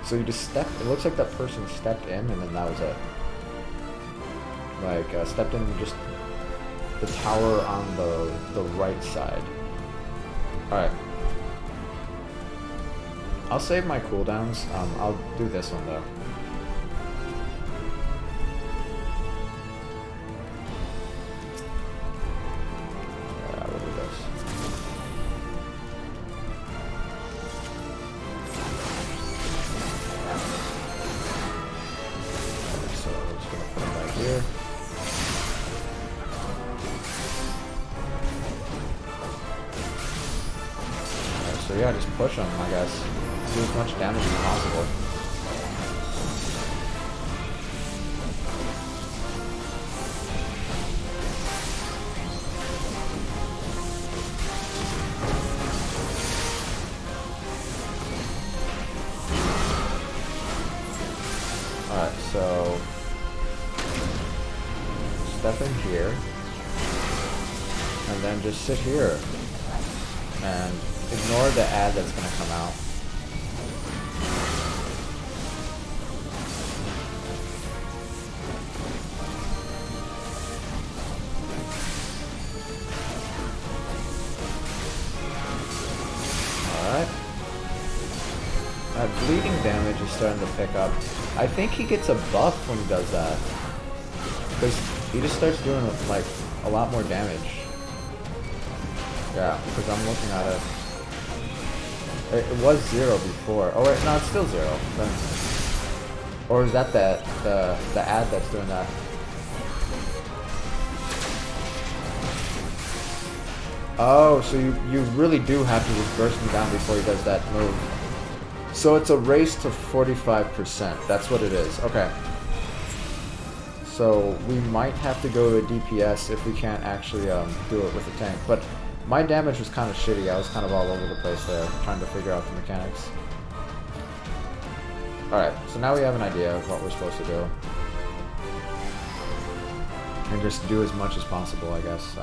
So you just stepped, it looks like that person stepped in and then that was it. Like, stepped in just the tower on the right side. Alright. I'll save my cooldowns. I'll do this one though. Yeah, we'll do this. So we're just gonna put it right here. Alright, so yeah, just push them, I guess. Do as much damage as possible. Alright, so step in here and then just sit here and ignore the ad that's gonna come out. Bleeding damage is starting to pick up. I think he gets a buff when he does that. Because he just starts doing like a lot more damage. Yeah, because I'm looking at it. It was 0 before. Oh wait, no, it's still 0. Then, or is that the ad that's doing that? Oh, so you really do have to just burst him down before he does that move. So it's a race to 45%. That's what it is. Okay. So we might have to go to DPS if we can't actually do it with a tank. But my damage was kind of shitty. I was kind of all over the place there, trying to figure out the mechanics. Alright, so now we have an idea of what we're supposed to do. And just do as much as possible, I guess.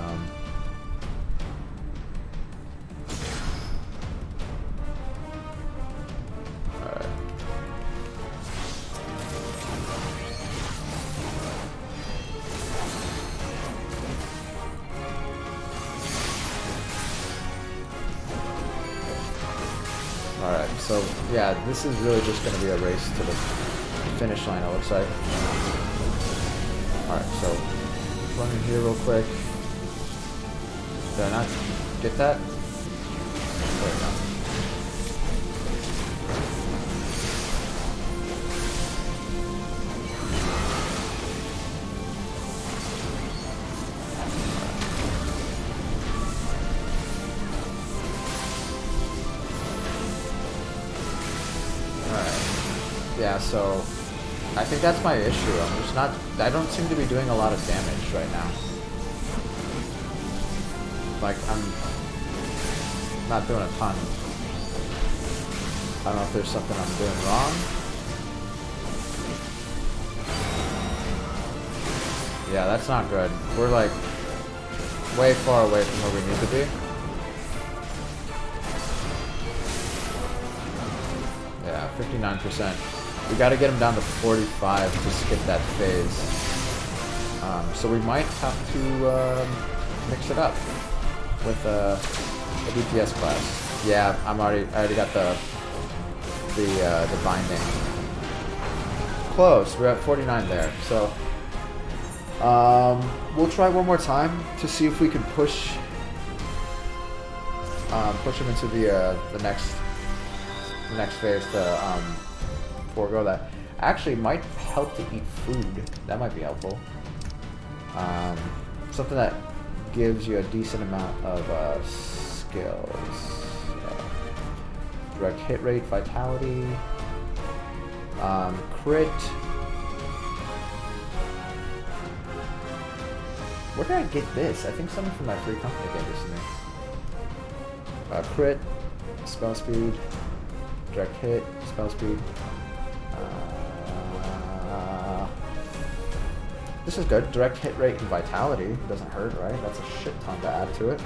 Alright, so yeah, this is really just going to be a race to the finish line, it looks like. Alright, so run in here real quick. Did I not get that? Wait, no. Yeah, so I think that's my issue. I don't seem to be doing a lot of damage right now. Like, I'm not doing a ton. I don't know if there's something I'm doing wrong. Yeah, that's not good. We're like way far away from where we need to be. Yeah, 59%. We gotta get him down to 45 to skip that phase. So we might have to mix it up with a DPS class. Yeah, I already got the binding. close. We're at 49 there. So we'll try one more time to see if we can push him into the next phase to forego that. Actually, might help to eat food. That might be helpful. Something that gives you a decent amount of skills. Direct hit rate, vitality, crit. Where did I get this? I think someone from my free company gave this to me. Crit, spell speed, direct hit, spell speed. This is good. Direct hit rate and vitality doesn't hurt, right? That's a shit ton to add to it.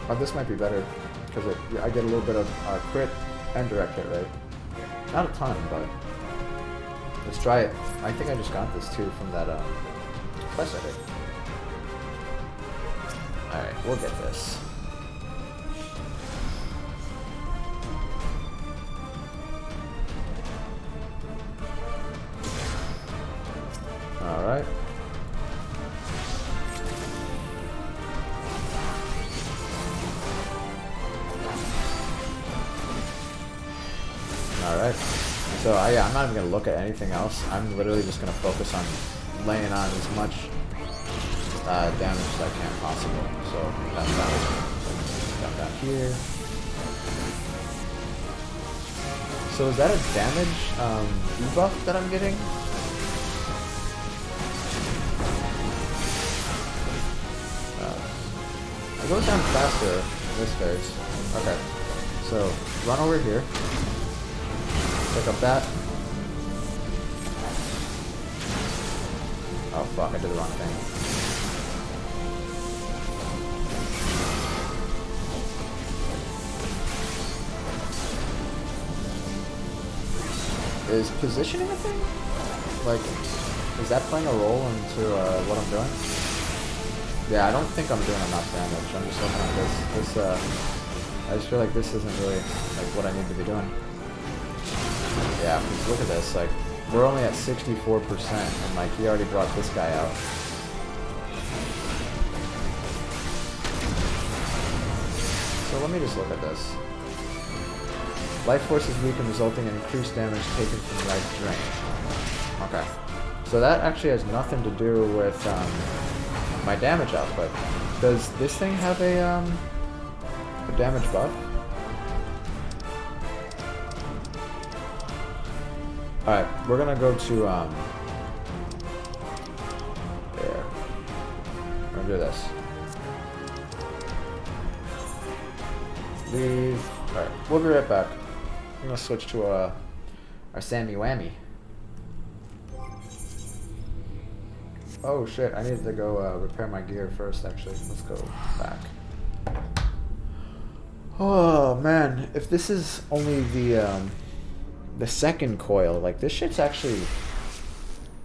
But this might be better because I get a little bit of crit and direct hit rate. Not a ton, but let's try it. I think I just got this too from that quest I did. Alright, we'll get this. Alright. Alright. So, yeah, I'm not even going to look at anything else. I'm literally just going to focus on laying on as much damage as I can possible. So, down here. So, is that a damage debuff that I'm getting? It goes down faster in this phase. Okay. So, run over here. Pick up that. Oh fuck, I did the wrong thing. Is positioning a thing? Like, is that playing a role into what I'm doing? Yeah, I don't think I'm doing enough damage. I'm just looking at this. I just feel like this isn't really like what I need to be doing. Yeah, because look at this. Like, we're only at 64%, and like he already brought this guy out. So let me just look at this. Life force is weakened, resulting in increased damage taken from life drain. Okay, so that actually has nothing to do with my damage output. Does this thing have a damage buff? Alright, we're gonna go to there. We're gonna do this. Leave. Alright, we'll be right back. I'm gonna switch to our Sammy Whammy. Oh shit, I need to go repair my gear first actually. Let's go back. Oh man, if this is only the second coil, like this shit's actually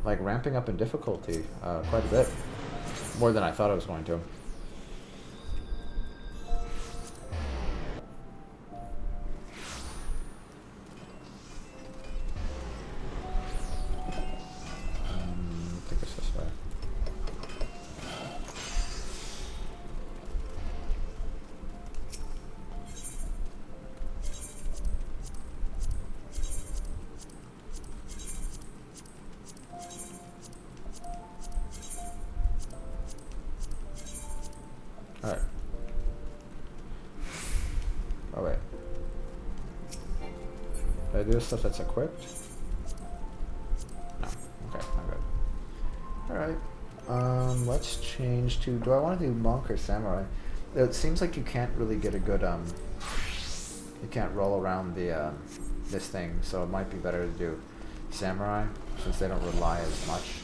like ramping up in difficulty quite a bit. More than I thought it was going to. I think it's this way. Alright. Oh wait. Did I do stuff that's equipped? No. Okay, I'm good. Alright. Let's change to, do I want to do monk or samurai? It seems like you can't really get a good you can't roll around the this thing, so it might be better to do samurai since they don't rely as much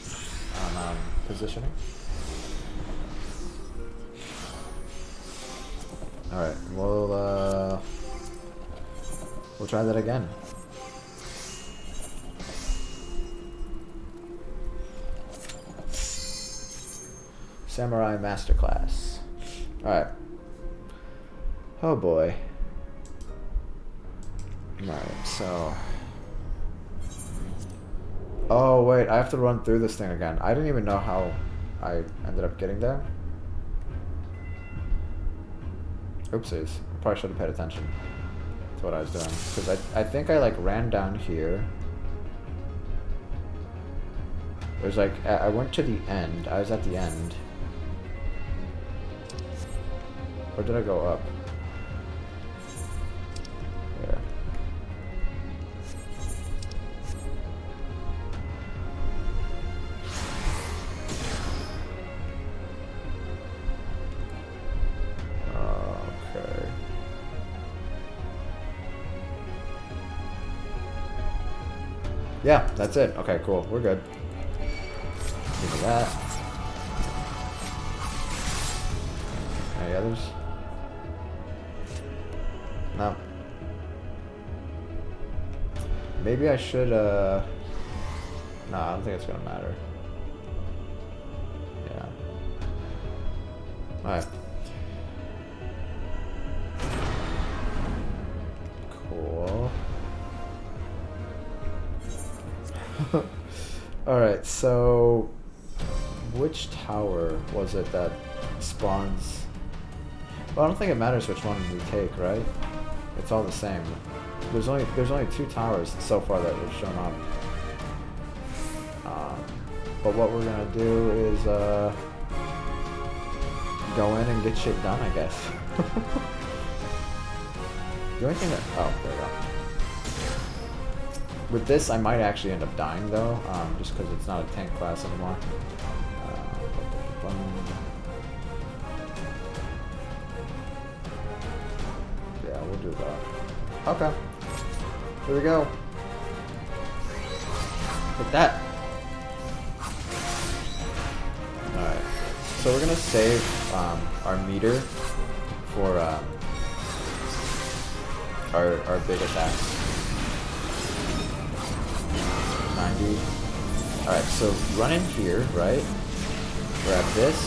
on positioning. Alright, we'll try that again. Samurai Masterclass. Alright. Oh boy. Alright, so Oh, wait, I have to run through this thing again. I didn't even know how I ended up getting there. Oopsies. I probably should have paid attention to what I was doing. Because I think I, like, ran down here. There's, like, I went to the end. I was at the end. Or did I go up? There. Okay. Yeah, that's it. Okay, cool. We're good. Give me that. Any others? No. Maybe I should, No, I don't think it's gonna matter. Yeah. Alright. Cool. Alright, so... which tower was it that spawns... Well, I don't think it matters which one we take, right? It's all the same. There's only 2 towers so far that have shown up. But what we're gonna do is go in and get shit done, I guess. The only thing that there we go. With this, I might actually end up dying though, just because it's not a tank class anymore. Yeah, we'll do that. Okay. Here we go. Hit that. Alright. So we're gonna save our meter for our big attacks. 90. Alright, so run in here, right? Grab this.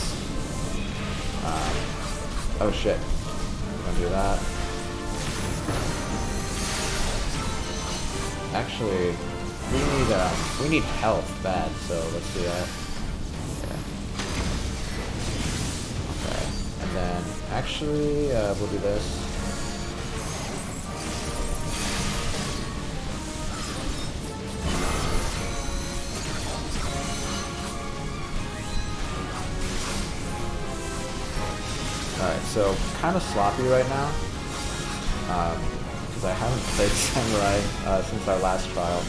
Oh shit. We're gonna do that. Actually, we need health bad, so let's do that. Okay. Okay. And then actually we'll do this. Alright, so kind of sloppy right now. Because I haven't played Samurai since our last trial.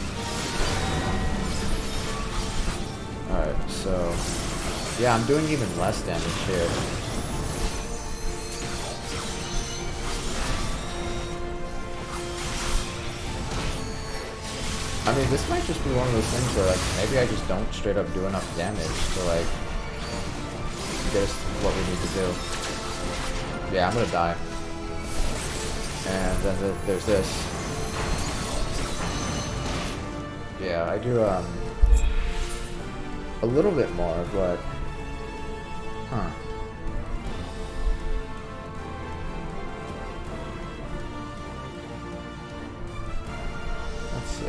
Alright, so... yeah, I'm doing even less damage here. I mean, this might just be one of those things where, like, maybe I just don't straight up do enough damage to, like, get us what we need to do. Yeah, I'm gonna die. And then there's this. Yeah, I do, a little bit more, but... huh. Let's see.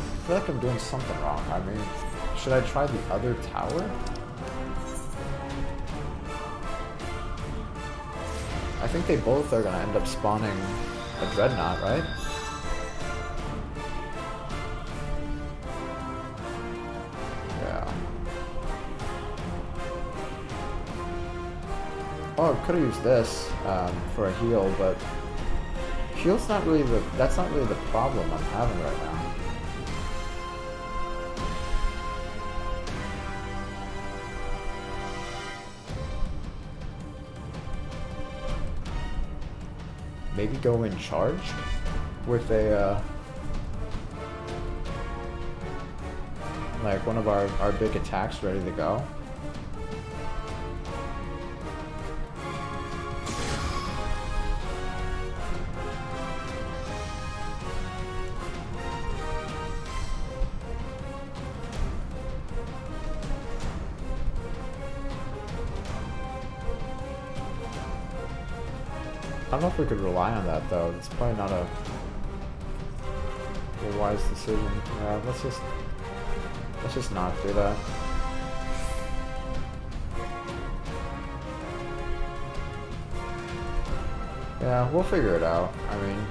I feel like I'm doing something wrong. I mean, should I try the other tower? I think they both are gonna end up spawning a dreadnought, right? Yeah. Oh, I could have used this for a heal, but heal's not really that's not really the problem I'm having right now. Maybe go in charge with a, like one of our big attacks ready to go. I don't know if we could rely on that though. It's probably not a A wise decision. Yeah, let's just not do that. Yeah, we'll figure it out. I mean,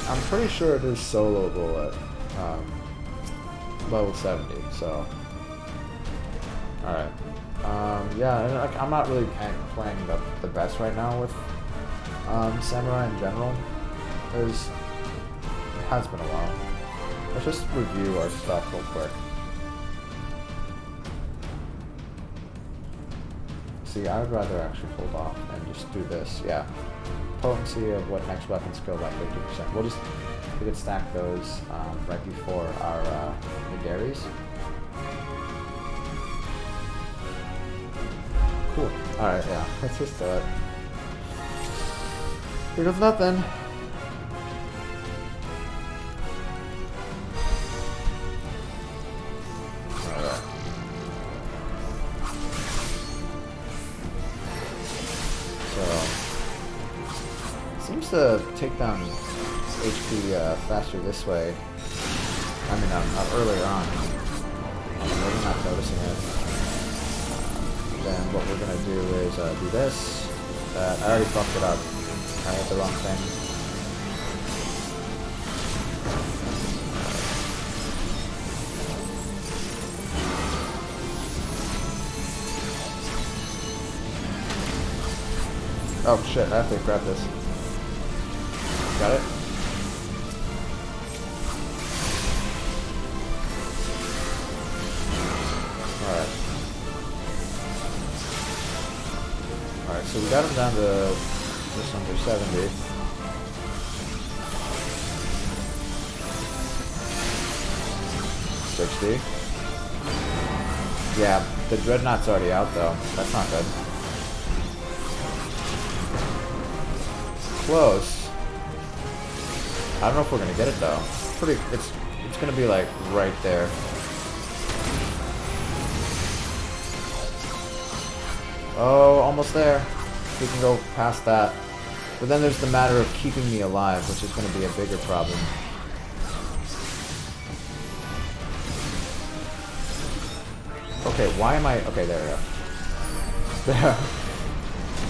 I'm pretty sure it is soloable at level 70. So, all right. Yeah, and I'm not really playing the best right now with Samurai in general. It has been a while. Let's just review our stuff real quick. See, I would rather actually hold off and just do this. Yeah. Potency of what next weapon skill by 50%. We could stack those right before our Nagaris. Cool. Alright, yeah. Let's just do it. Here goes nothing. Alright. So, seems to take down HP faster this way. I mean, earlier on. I'm really not noticing it. Then what we're gonna do is do this. I already fucked it up. I hit the wrong thing. Oh shit, I have to grab this. Got it? Alright, so we got him down to just under 70. $60. Yeah, the Dreadnought's already out though. That's not good. Close. I don't know if we're gonna get it though. It's gonna be like right there. Oh, almost there. We can go past that. But then there's the matter of keeping me alive, which is going to be a bigger problem. Okay, why am I... Okay, there we go. There.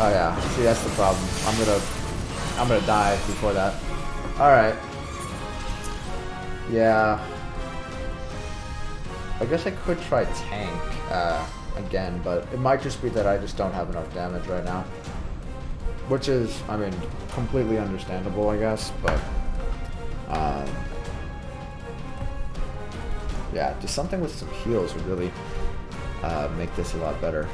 Oh yeah, see, that's the problem. I'm gonna die before that. Alright. Yeah. I guess I could try tank again, but it might just be that I just don't have enough damage right now. Which is, I mean, completely understandable, I guess, but... yeah, just something with some heals would really make this a lot better.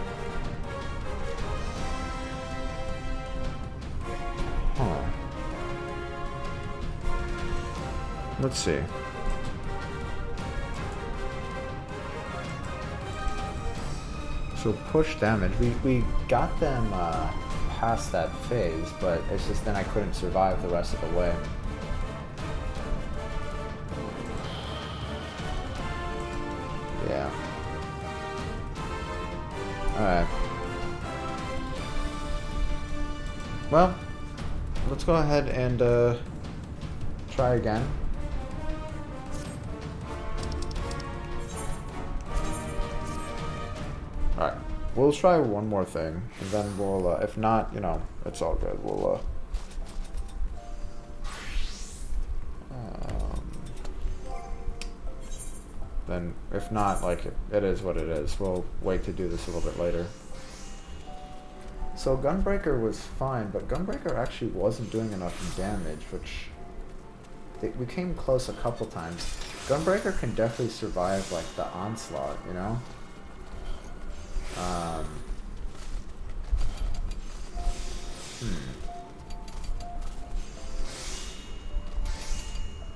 Huh. Let's see. So push damage. We got them past that phase, but it's just then I couldn't survive the rest of the way. Yeah. Alright. Well, let's go ahead and try again. Alright, we'll try one more thing, and then we'll, if not, you know, it's all good. We'll, then, if not, like, it is what it is. We'll wait to do this a little bit later. So Gunbreaker was fine, but Gunbreaker actually wasn't doing enough damage, which we came close a couple times. Gunbreaker can definitely survive, like, the onslaught, you know?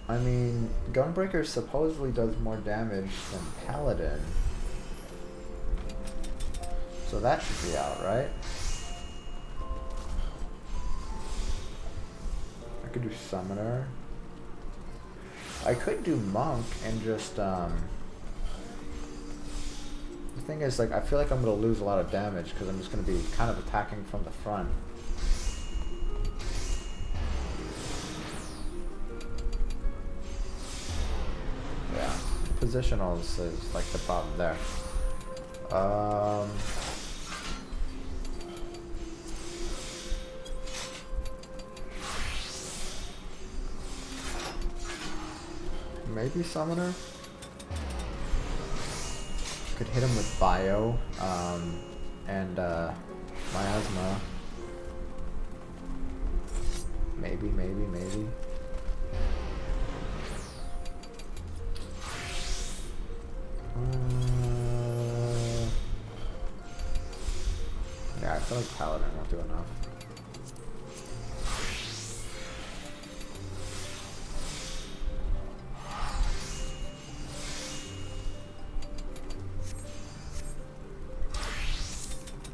I mean, Gunbreaker supposedly does more damage than Paladin. So that should be out, right? I could do Summoner. I could do Monk and just, the thing is, like, I feel like I'm going to lose a lot of damage because I'm just going to be kind of attacking from the front. positionals is like the problem there. Maybe Summoner? Could hit him with Bio, and Miasma. Maybe. Yeah, I feel like Paladin won't do enough.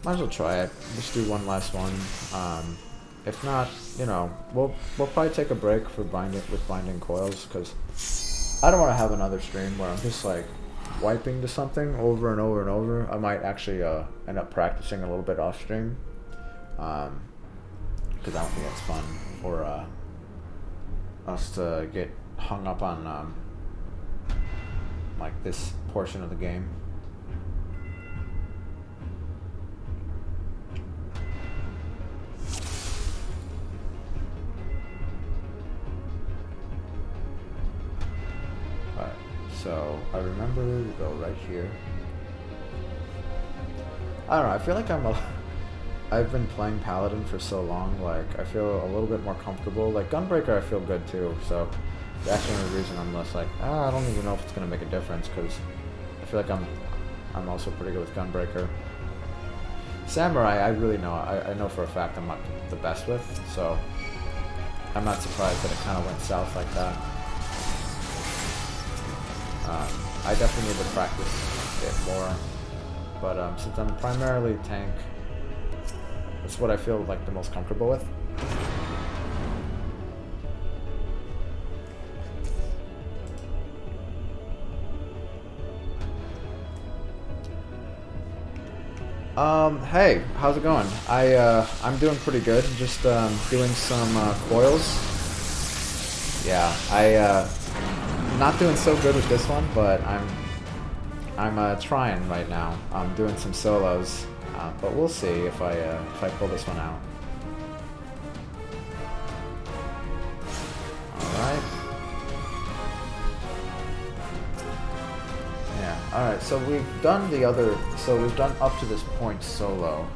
Might as well try it. Just do one last one. If not, you know, we'll probably take a break for binding coils, because I don't want to have another stream where I'm just like wiping to something over and over and over. I might actually end up practicing a little bit off stream, because I don't think it's fun for us to get hung up on like this portion of the game. So I remember to go right here. I don't know, I feel like I've been playing Paladin for so long, like I feel a little bit more comfortable. Like Gunbreaker I feel good too, so that's the only reason I'm less like, I don't even know if it's gonna make a difference, because I feel like I'm also pretty good with Gunbreaker. Samurai, I really know, I know for a fact I'm not the best with, so I'm not surprised that it kind of went south like that. I definitely need to practice it more, but since I'm primarily tank, that's what I feel like the most comfortable with. Hey, how's it going? I'm doing pretty good. Just doing some coils. Yeah, I'm not doing so good with this one, but I'm trying right now. I'm doing some solos, but we'll see if I pull this one out. All right. Yeah. All right. So we've done we've done up to this point solo,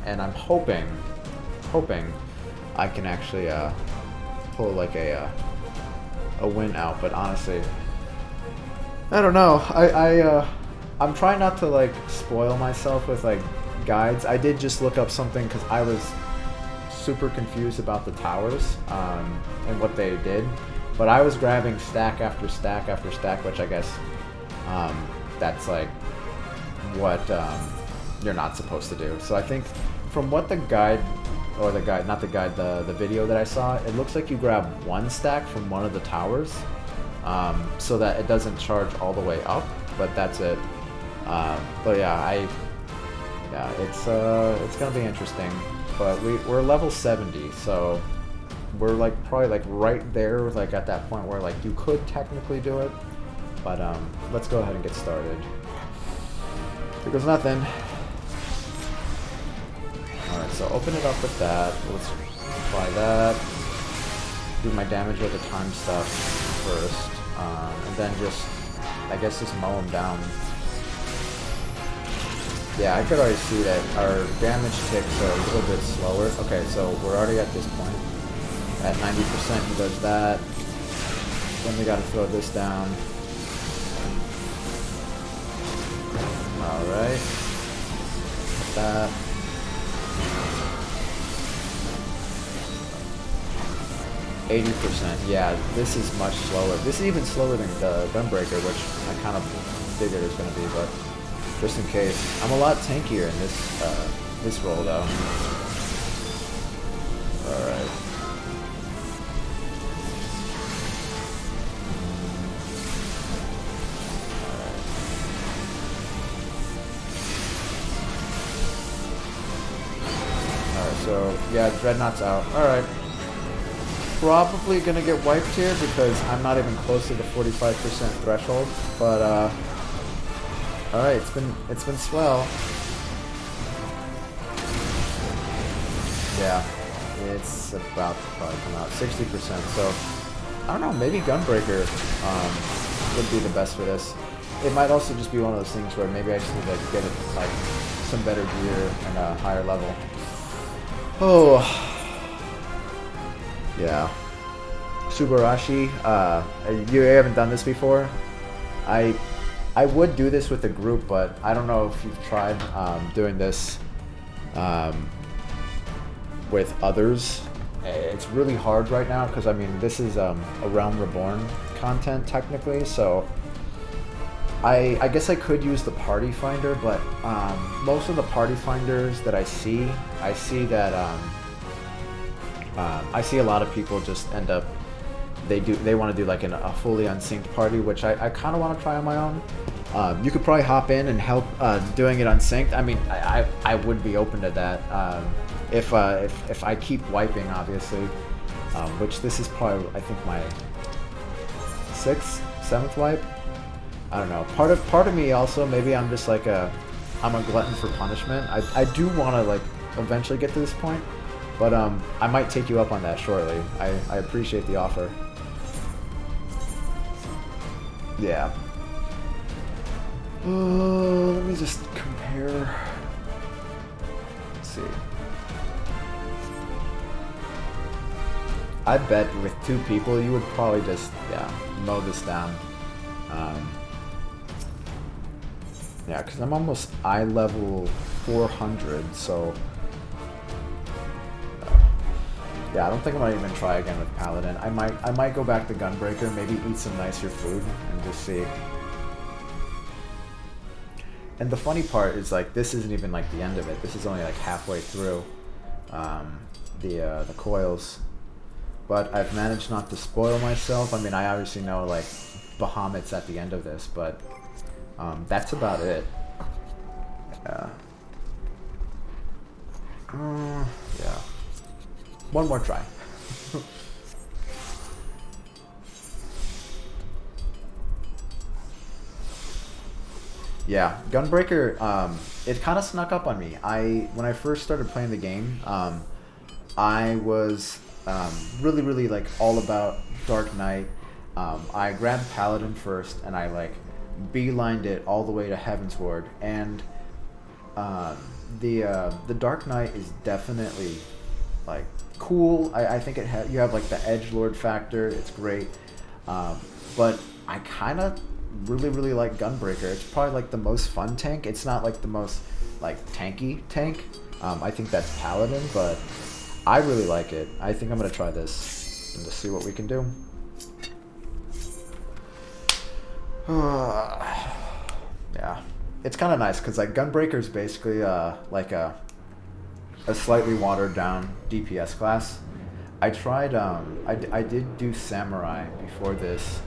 and I'm hoping I can actually pull like a win out, but honestly, I don't know. I'm trying not to like spoil myself with like guides. I did just look up something because I was super confused about the towers and what they did, but I was grabbing stack after stack after stack, which I guess that's like what you're not supposed to do. So I think from what the guide, or the video that I saw, it looks like you grab one stack from one of the towers, so that it doesn't charge all the way up, but that's it. But yeah, it's gonna be interesting. But we're level 70, so we're like probably like right there, like at that point where like you could technically do it. But let's go ahead and get started. Here goes nothing. Alright, so open it up with that. Let's apply that. Do my damage with the time stuff first. And then I guess just mow him down. Yeah, I could already see that our damage ticks are a little bit slower. Okay, so we're already at this point. At 90% he does that. Then we gotta throw this down. Alright. That. %. Yeah, this is much slower. This is even slower than the Gunbreaker, which I kind of figured it was going to be, but just in case. I'm a lot tankier in this roll, though. Alright. Alright, so, yeah, Dreadnought's out. Alright. probably gonna get wiped here because I'm not even close to the 45% threshold. But all right, it's been swell. Yeah, it's about to probably come out 60%. So I don't know, maybe Gunbreaker would be the best for this. It might also just be one of those things where maybe I just need to get it like some better gear and a higher level. Oh, yeah. Subarashi, you haven't done this before. I would do this with a group, but I don't know if you've tried doing this with others. It's really hard right now because I mean this is a Realm Reborn content technically, so I guess I could use the party finder, but most of the party finders that I see that I see a lot of people just end up they want to do like a fully unsynced party, which I kind of want to try on my own. You could probably hop in and help doing it unsynced. I mean, I would be open to that if I keep wiping, obviously. Which this is probably I think my 6th, 7th wipe. I don't know. Part of me also, maybe I'm just like I'm a glutton for punishment. I do want to like eventually get to this point, but I might take you up on that shortly. I appreciate the offer. Yeah. Let me just compare. Let's see. I bet with 2 people you would probably just mow this down. Yeah, because I'm almost eye level 400, so yeah, I don't think I'm gonna even try again with Paladin. I might go back to Gunbreaker, maybe eat some nicer food and just see. And the funny part is like this isn't even like the end of it. This is only like halfway through the coils, but I've managed not to spoil myself. I mean, I obviously know like Bahamut's at the end of this, but that's about it. Yeah. Yeah. One more try. Yeah, Gunbreaker, it kind of snuck up on me. When I first started playing the game, I was really like all about Dark Knight. I grabbed Paladin first, and I like beelined it all the way to Heavensward, and the Dark Knight is definitely like cool. I think you have like the edgelord factor. It's great, but I kind of really like Gunbreaker. It's probably like the most fun tank. It's not like the most like tanky tank. I think that's Paladin, but I really like it. I think I'm gonna try this and just see what we can do. Yeah, it's kind of nice because like Gunbreaker is basically like a slightly watered down DPS class. I tried I did do Samurai before this,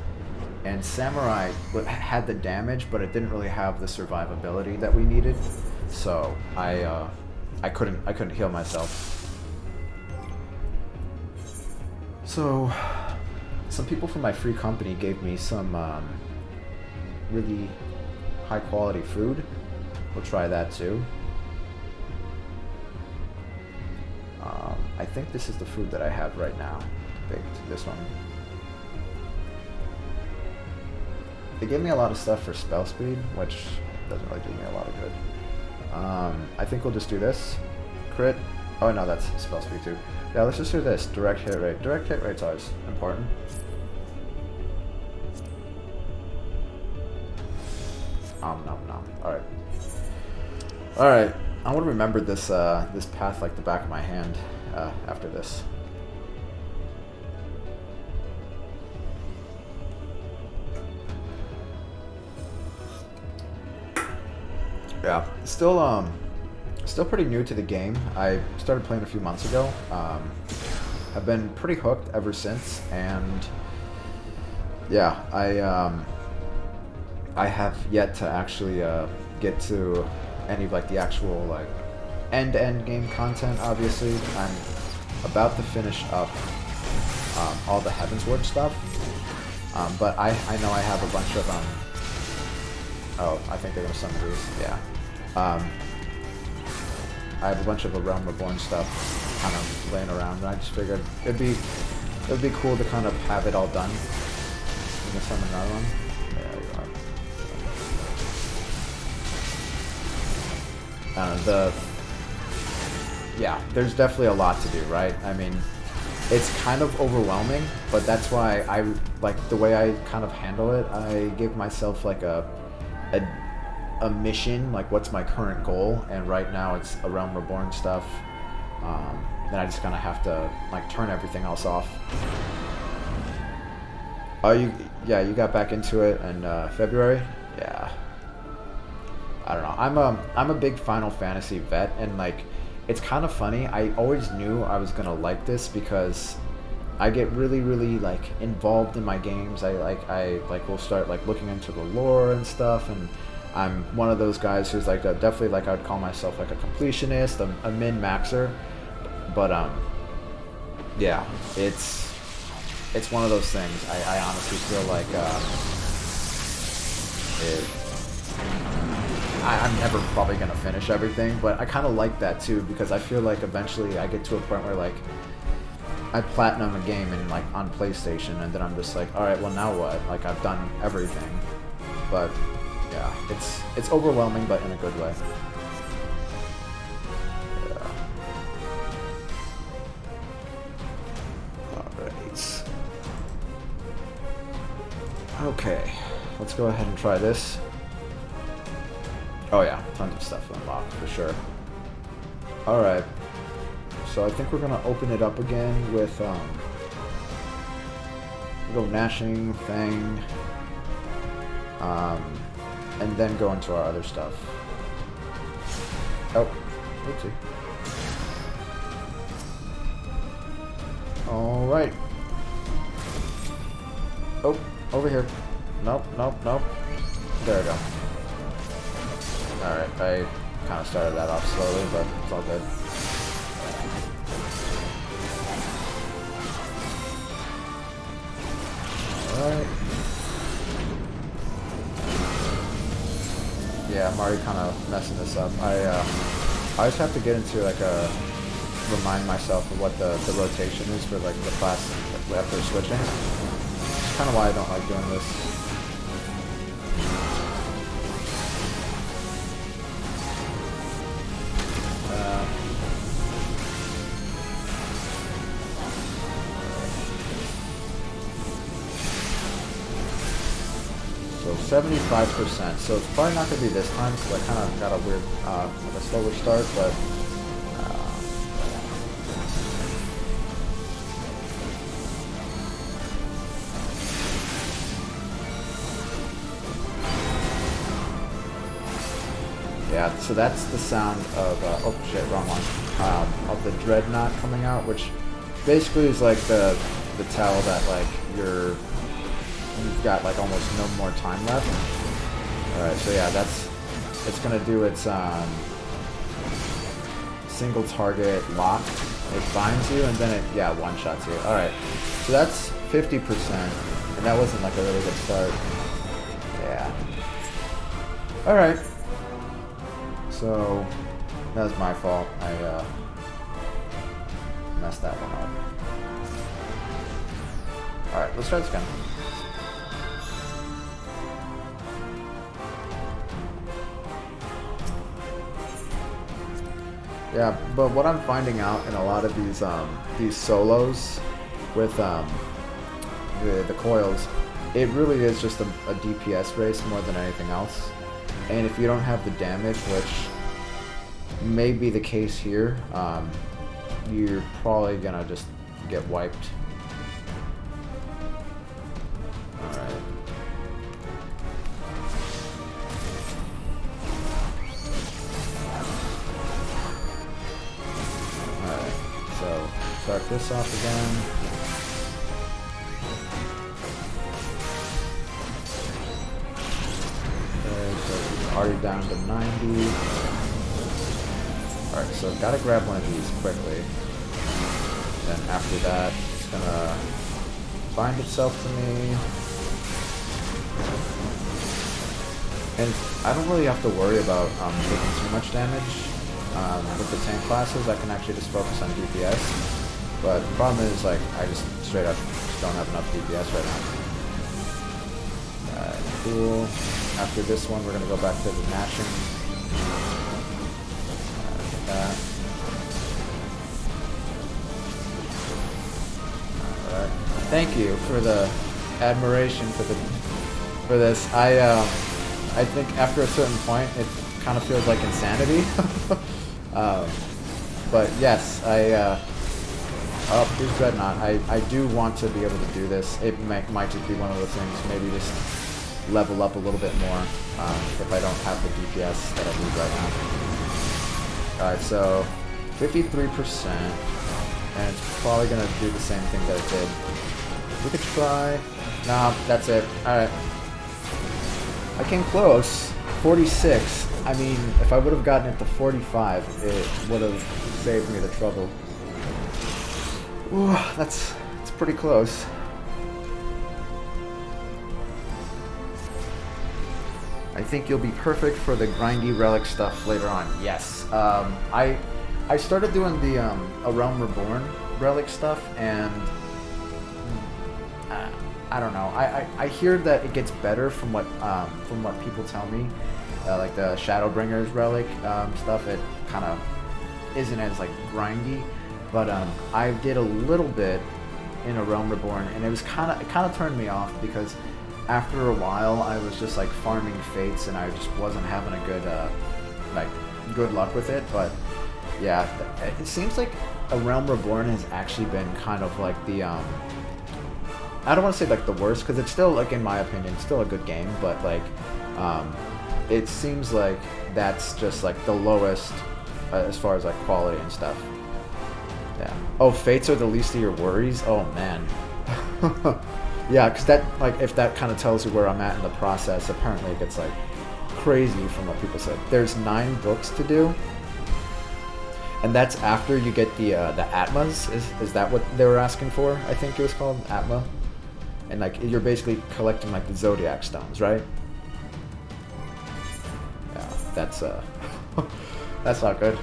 and Samurai had the damage, but it didn't really have the survivability that we needed. So I couldn't heal myself. So some people from my free company gave me some really high quality food. We'll try that too. I think this is the food that I have right now baked, this one. They gave me a lot of stuff for spell speed, which doesn't really do me a lot of good. I think we'll just do this. Crit. Oh no, that's spell speed too. Yeah, let's just do this. Direct hit rate. Direct hit rate's always important. Nom nom. Alright. Alright. I want to remember this this path like the back of my hand after this. Yeah, still pretty new to the game. I started playing a few months ago. I've been pretty hooked ever since, and yeah, I have yet to actually get to any of like the actual like end-to-end game content. Obviously, I'm about to finish up all the Heavensward stuff. But I know I have a bunch of oh, I think they're gonna summon these. Yeah. I have a bunch of a Realm Reborn stuff kind of laying around, and I just figured it'd be cool to kind of have it all done. I'm gonna summon another one. There you are. Yeah, there's definitely a lot to do, right? I mean, it's kind of overwhelming, but that's why I like the way I kind of handle it. I give myself like a mission, like what's my current goal, and right now it's a Realm Reborn stuff. Then I just kind of have to like turn everything else off. Oh, you got back into it in February? Yeah. I don't know. I'm a big Final Fantasy vet, and like it's kind of funny. I always knew I was gonna like this because I get really like involved in my games. I will start like looking into the lore and stuff, and I'm one of those guys who's like definitely like I would call myself like a completionist, a min-maxer. But yeah, it's one of those things. I honestly feel like I'm never probably gonna finish everything, but I kind of like that too because I feel like eventually I get to a point where like I platinum a game and like on PlayStation, and then I'm just like, all right, well now what? Like I've done everything, but yeah, it's overwhelming, but in a good way. Yeah. All right. Okay, let's go ahead and try this. Oh yeah, tons of stuff unlocked for sure. Alright, so I think we're gonna open it up again with go Gnashing, Fang, and then go into our other stuff. Oh, oopsie. Alright. Oh, over here. Nope. There we go. Alright, I kind of started that off slowly, but it's all good. Alright. Yeah, I'm already kind of messing this up. I just have to get into like remind myself of what the rotation is for like the class after switching. That's kind of why I don't like doing this. So 75%, so it's probably not going to be this time because I kind of got a weird, like a slower start, but yeah, so that's the sound of, oh shit, wrong one, of the Dreadnought coming out, which basically is like the tell that like you've got like almost no more time left. Alright, so yeah, it's gonna do its single target lock. It binds you and then it one-shots you. Alright, so that's 50%, and that wasn't like a really good start. Yeah. Alright. So that was my fault. I messed that one up. Alright, let's try this again. Yeah, but what I'm finding out in a lot of these solos with the Coils, it really is just a DPS race more than anything else. And if you don't have the damage, which may be the case here, you're probably gonna just get wiped. Alright. Alright, so start this off again. Already down to 90. Alright, so gotta grab one of these quickly. Then after that, it's gonna bind itself to me. And I don't really have to worry about taking too much damage. With the tank classes, I can actually just focus on DPS. But the problem is, like, I just straight up don't have enough DPS right now. Cool. After this one, we're going to go back to the mashing. That. Alright. Thank you for the admiration for this. I think after a certain point, it kind of feels like insanity. But yes, oh, here's Dreadnought. I do want to be able to do this. It might just be one of those things, maybe just level up a little bit more if I don't have the DPS that I need right now. Alright, so 53%, and it's probably going to do the same thing that it did. We could try... Nah, that's it. Alright. I came close. 46. I mean, if I would have gotten it to 45, it would have saved me the trouble. Ooh, that's pretty close. I think you'll be perfect for the grindy relic stuff later on. Yes. I started doing the A Realm Reborn relic stuff, and I don't know. I hear that it gets better from what people tell me. Like the Shadowbringer's relic stuff, it kind of isn't as like grindy. But I did a little bit in A Realm Reborn, and it kind of turned me off because after a while I was just like farming fates, and I just wasn't having a good good luck with it. But yeah, it seems like A Realm Reborn has actually been kind of like the I don't want to say like the worst, because it's still, like, in my opinion, still a good game, but like it seems like that's just like the lowest as far as like quality and stuff. Yeah. Oh, fates are the least of your worries? Oh man. Yeah, because that, like, if that kind of tells you where I'm at in the process, apparently it gets like crazy from what people said. There's 9 books to do, and that's after you get the Atmas. Is that what they were asking for? I think it was called Atma. And like you're basically collecting like the Zodiac stones, right? Yeah, that's that's not good.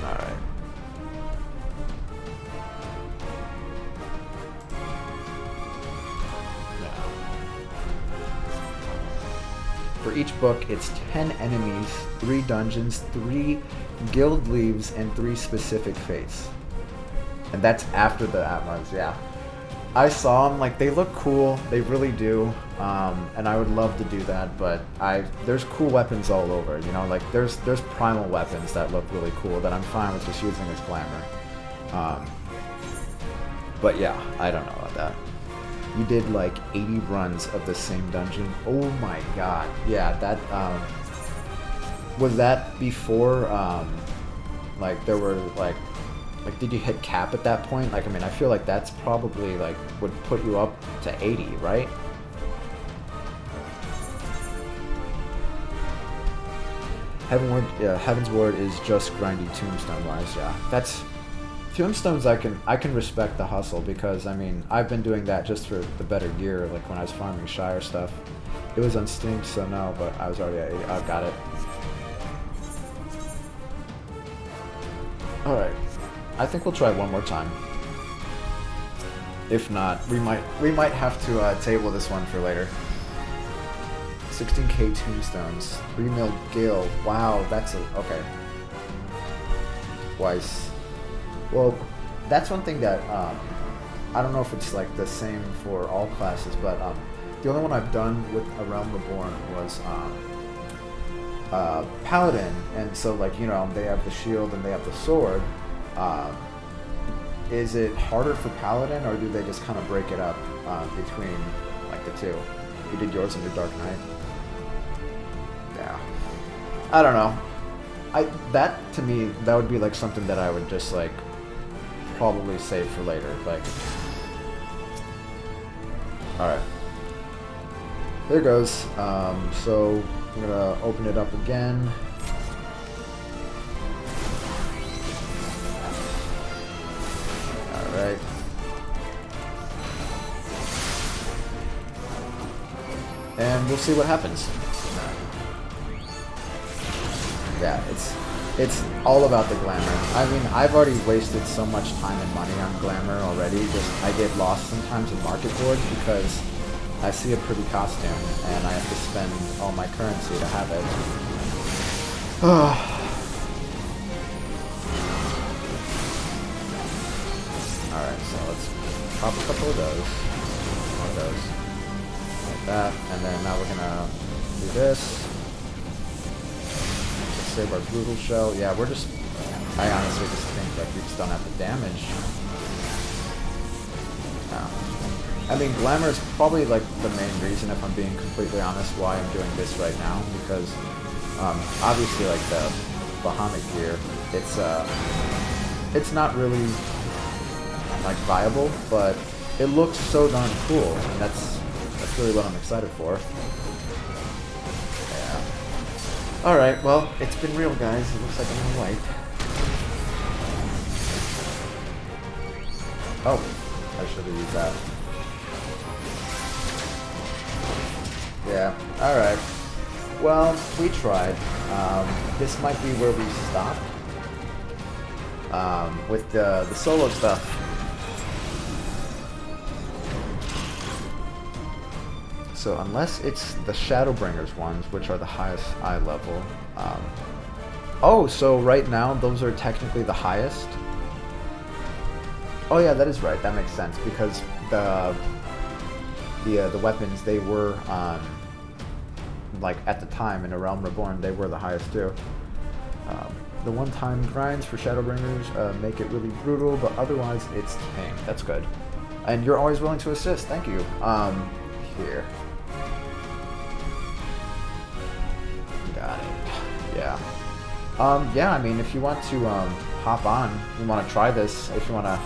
All right. Yeah. For each book, it's 10 enemies, 3 dungeons, 3 guild leaves, and 3 specific fates. And that's after the Atmas, yeah. I saw them, like, they look cool, they really do, and I would love to do that, but there's cool weapons all over, you know, like, there's primal weapons that look really cool that I'm fine with just using as glamour. But yeah, I don't know about that. You did, like, 80 runs of the same dungeon? Oh my god, yeah, that, was that before, like, there were, like, did you hit cap at that point? Like, I mean, I feel like that's probably, like, would put you up to 80, right? Heavensward is just grindy tombstone-wise, yeah. That's... Tombstones, I can respect the hustle, because, I mean, I've been doing that just for the better gear, like when I was farming Shire stuff. It was Unsynched, so no, but I was already at 80. I got it. Alright. I think we'll try one more time. If not, we might have to table this one for later. 16k tombstones, 3 mil gil. Wow, that's okay. Twice. Well, that's one thing that I don't know if it's like the same for all classes, but the only one I've done with A Realm Reborn was Paladin, and so, like, you know, they have the shield and they have the sword. Is it harder for Paladin, or do they just kind of break it up between, like, the two? You did yours in your Dark Knight? Yeah. I don't know. That, to me, that would be, like, something that I would just, like, probably save for later. Like, alright. There goes. So, I'm gonna open it up again. Alright. we'll see what happens. Yeah, it's all about the glamour. I mean, I've already wasted so much time and money on glamour already. Just I get lost sometimes in market boards because I see a pretty costume and I have to spend all my currency to have it. Alright, so let's pop a couple of those. One of those. Like that. And then now we're gonna do this. Let's save our brutal shell. Yeah, we're just... I honestly just think that we just don't have the damage. No. I mean, glamour is probably like the main reason, if I'm being completely honest, why I'm doing this right now. Because obviously, like the Bahamut gear, it's not really like viable, but it looks so darn cool, and that's really what I'm excited for. Yeah. All right. Well, it's been real, guys. It looks like I'm gonna wipe. Oh, I should have used that. Yeah. All right. Well, we tried. This might be where we stop with the solo stuff. So unless it's the Shadowbringers ones, which are the highest eye level. Oh, so right now those are technically the highest? Oh yeah, that is right. That makes sense because the weapons, they were like at the time in A Realm Reborn, they were the highest too. The one-time grinds for Shadowbringers make it really brutal, but otherwise it's tame. That's good. And you're always willing to assist. Thank you. Here. Got it. Yeah. Yeah, I mean, if you want to hop on, you want to try this, if you want to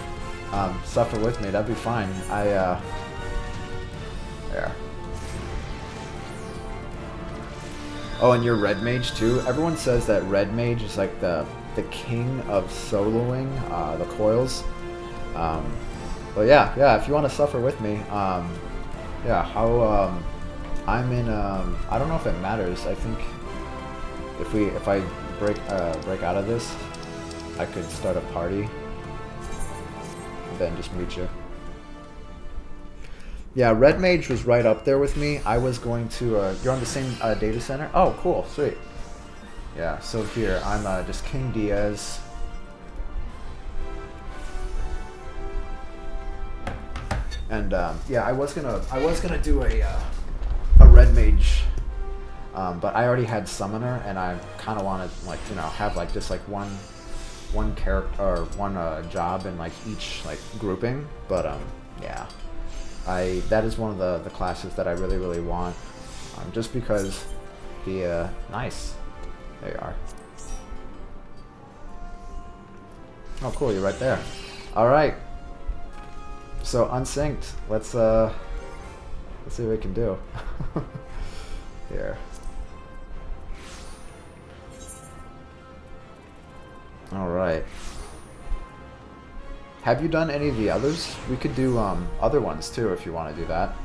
suffer with me, that'd be fine. There. Oh, and you're Red Mage too? Everyone says that Red Mage is like the king of soloing the Coils. But yeah, if you want to suffer with me, yeah, how I'm in I don't know if it matters. I think if I break out of this, I could start a party and then just meet you. Yeah, Red Mage was right up there with me. I was going to you're on the same data center? Oh, cool, sweet. Yeah, so here I'm just King Diaz. And yeah, I was gonna do a Red Mage, but I already had Summoner, and I kind of wanted, like, you know, have like just like one character or one job in like each like grouping. But yeah, that is one of the classes that I really want, just because the nice. There you are. Oh, cool, you're right there. All right. So Unsynched, let's see what we can do. Here. All right. Have you done any of the others? We could do other ones too if you want to do that.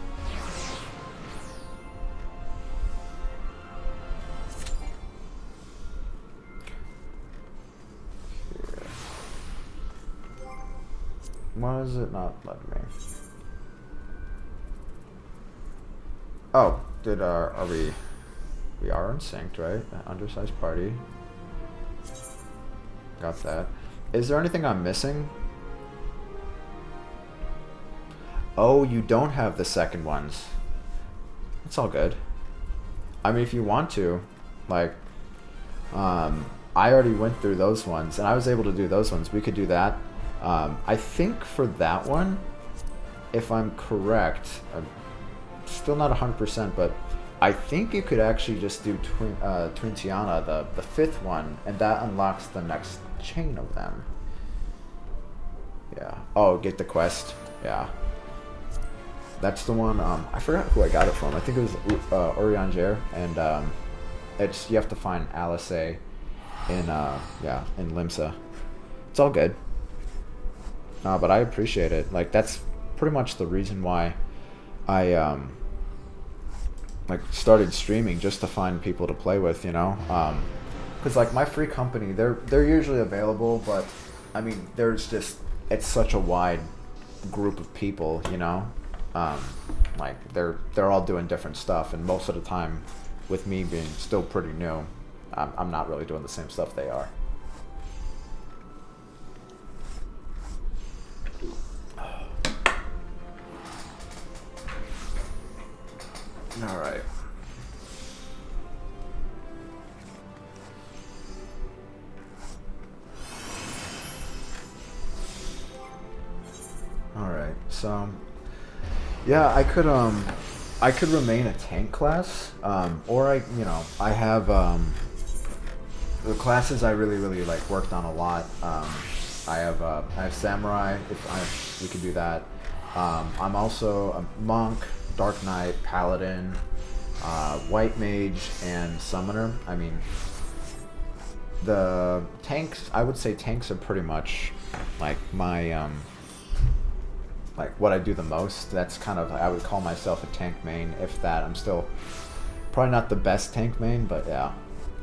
Why is it not letting me? Oh, are we are Unsynched, right? Undersized party. Got that. Is there anything I'm missing? Oh, you don't have the second ones. It's all good. I mean, if you want to, like, I already went through those ones, and I was able to do those ones. We could do that. I think for that one, if I'm correct, I'm still not 100%, but I think you could actually just do Twintiana, the fifth one, and that unlocks the next chain of them. Yeah. Oh, get the quest. Yeah. That's the one. I forgot who I got it from. I think it was Orianger, and you have to find Alice in Limsa. It's all good. But I appreciate it. Like, that's pretty much the reason why I like started streaming just to find people to play with, you know. Because like my free company, they're usually available, but I mean, there's just, it's such a wide group of people, you know. Like they're all doing different stuff, and most of the time, with me being still pretty new, I'm not really doing the same stuff they are. All right. All right. So, yeah, I could remain a tank class, or I have the classes I really like worked on a lot. I have samurai. We could do that. I'm also a monk, dark knight, paladin, white mage, and summoner. I mean, the tanks. I would say tanks are pretty much like my like what I do the most. That's kind of, I would call myself a tank main, if that. I'm still probably not the best tank main, but yeah,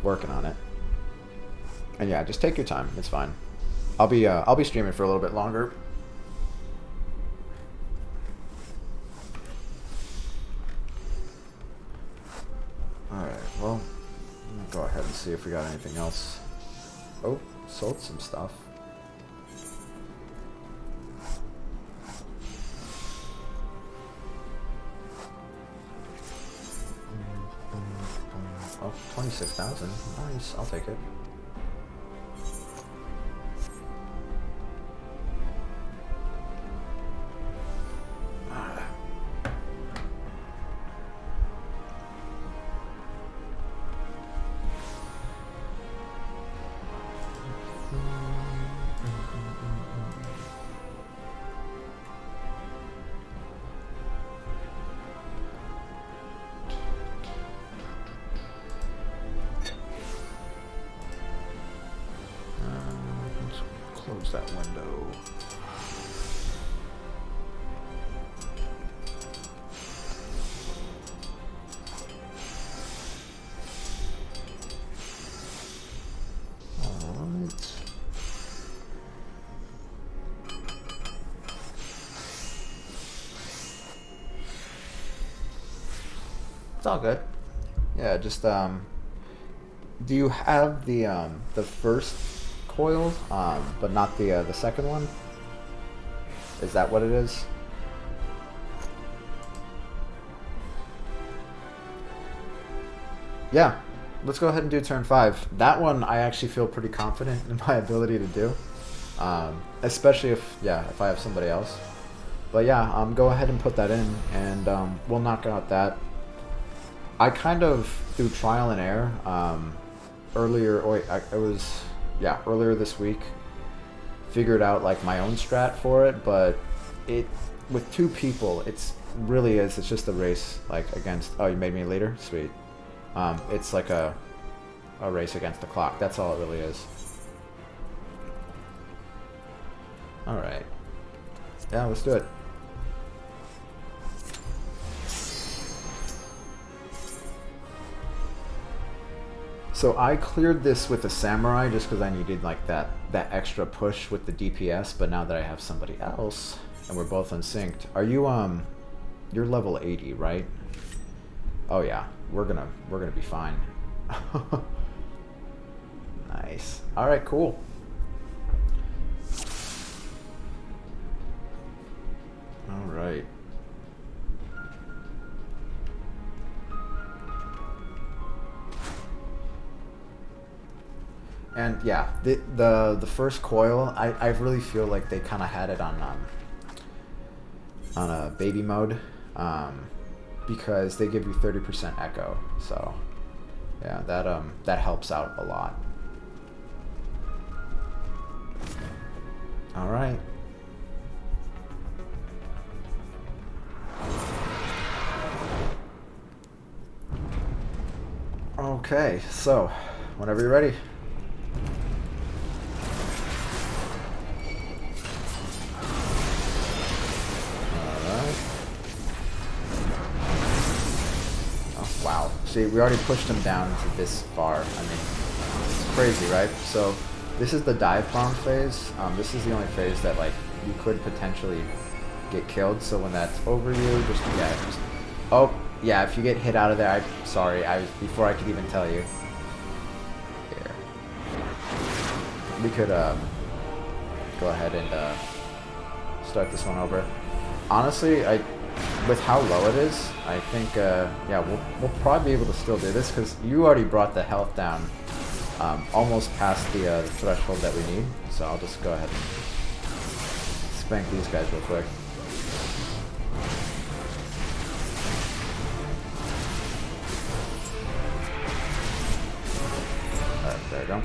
working on it. And yeah, just take your time. It's fine. I'll be streaming for a little bit longer. All right. Well, go ahead and see if we got anything else. Oh, sold some stuff. Oh, 26,000. Nice. I'll take it. Close that window. All right. It's all good. Yeah, just do you have the first coil, but not the second one? Is that what it is? Yeah, let's go ahead and do turn 5. That one I actually feel pretty confident in my ability to do, especially if I have somebody else. But yeah, go ahead and put that in, and we'll knock out that. I kind of, through trial and error, earlier this week, figured out like my own strat for it, but with 2 people, it's just a race like against. Oh, you made me later? Sweet. It's like a race against the clock. That's all it really is. All right. Yeah, let's do it. So I cleared this with a samurai just because I needed like that extra push with the DPS, but now that I have somebody else and we're both unsynced, are you you're level 80, right? Oh yeah, we're gonna be fine. Nice. All right, cool. All right. And yeah, the first coil, I really feel like they kind of had it on a baby mode, because they give you 30% echo. So yeah, that helps out a lot. All right. Okay, so whenever you're ready. see, we already pushed him down to this far. I mean, it's crazy, right? So this is the dive bomb phase. This is the only phase that like you could potentially get killed. So when that's over you, just oh yeah, if you get hit out of there, I'm sorry. Before I could even tell you. Here, we could go ahead and start this one over. Honestly, with how low it is, I think yeah, we'll probably be able to still do this because you already brought the health down almost past the threshold that we need. So I'll just go ahead and spank these guys real quick. Alright, there we go.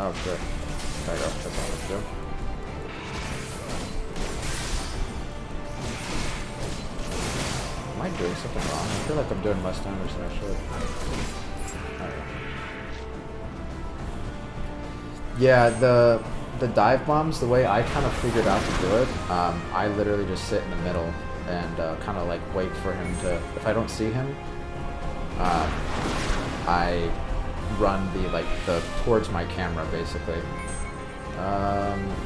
Oh shit. There we go. That's all let's do. Am I doing something wrong? I feel like I'm doing less damage than I should. Alright. Yeah, the dive bombs, the way I kind of figured out to do it, I literally just sit in the middle and kind of like wait for him to, if I don't see him, I run towards my camera basically.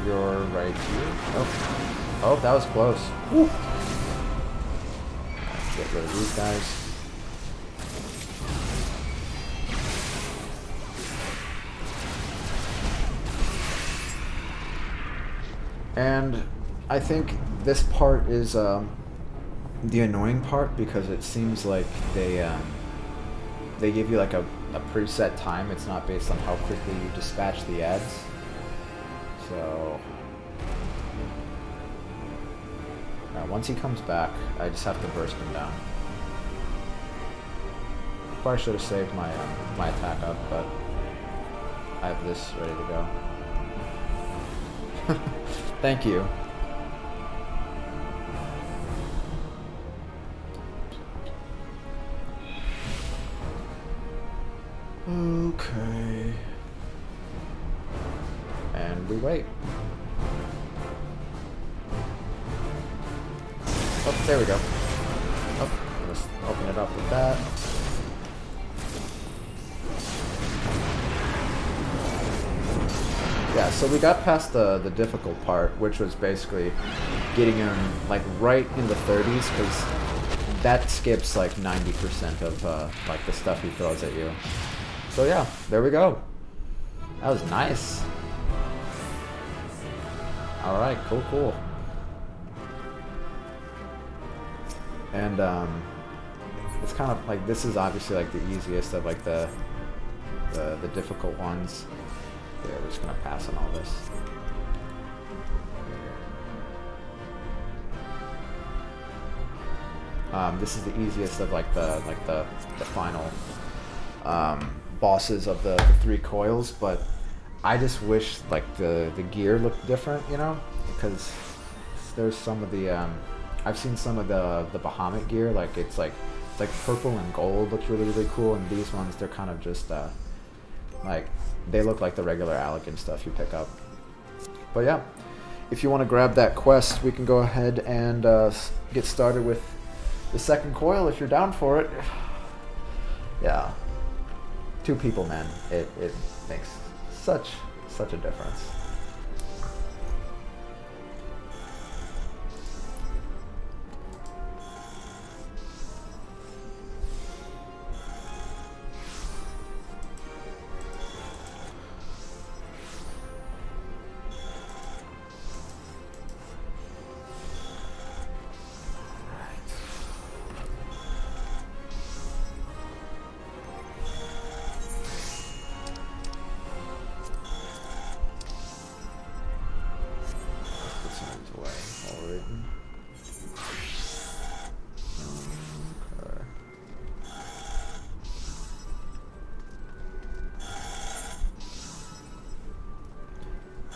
You're right here. Oh, that was close. Woo. Get rid of these guys. And I think this part is the annoying part because it seems like they give you like a preset time. It's not based on how quickly you dispatch the ads. So once he comes back, I just have to burst him down. Probably should have saved my my attack up, but I have this ready to go. Thank you. Okay. And we wait. Oh, there we go. Oh, let's open it up with that. Yeah, so we got past the difficult part, which was basically getting him like right in the 30s, because that skips like 90% of like the stuff he throws at you. So yeah, there we go. That was nice. All right, cool. And it's kind of like, this is obviously like the easiest of like the difficult ones. Yeah, we're just gonna pass on all this. This is the easiest of like the final bosses of the 3 coils, but I just wish like the gear looked different, you know, because there's some of the I've seen some of the Bahamut gear, like it's like purple and gold, looks really cool, and these ones, they're kind of just like, they look like the regular Allegan stuff you pick up. But yeah, if you want to grab that quest, we can go ahead and get started with the second coil if you're down for it. Yeah, 2 people, man, it makes such a difference.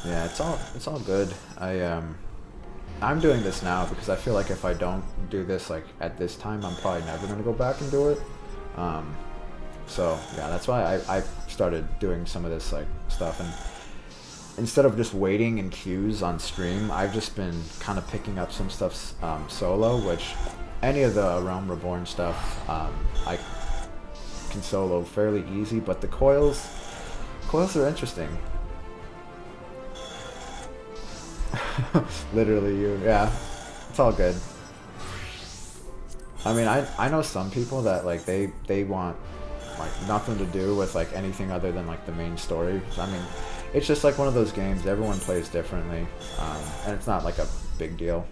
Yeah, it's all good. I'm doing this now because I feel like if I don't do this like at this time, I'm probably never gonna go back and do it. So yeah, that's why I started doing some of this like stuff. And instead of just waiting in queues on stream, I've just been kind of picking up some stuff solo, which any of the Realm Reborn stuff I can solo fairly easy, but the coils are interesting. Literally you, yeah. It's all good. I mean, I know some people that like they want like nothing to do with like anything other than like the main story. I mean, it's just like one of those games. Everyone plays differently, and it's not like a big deal.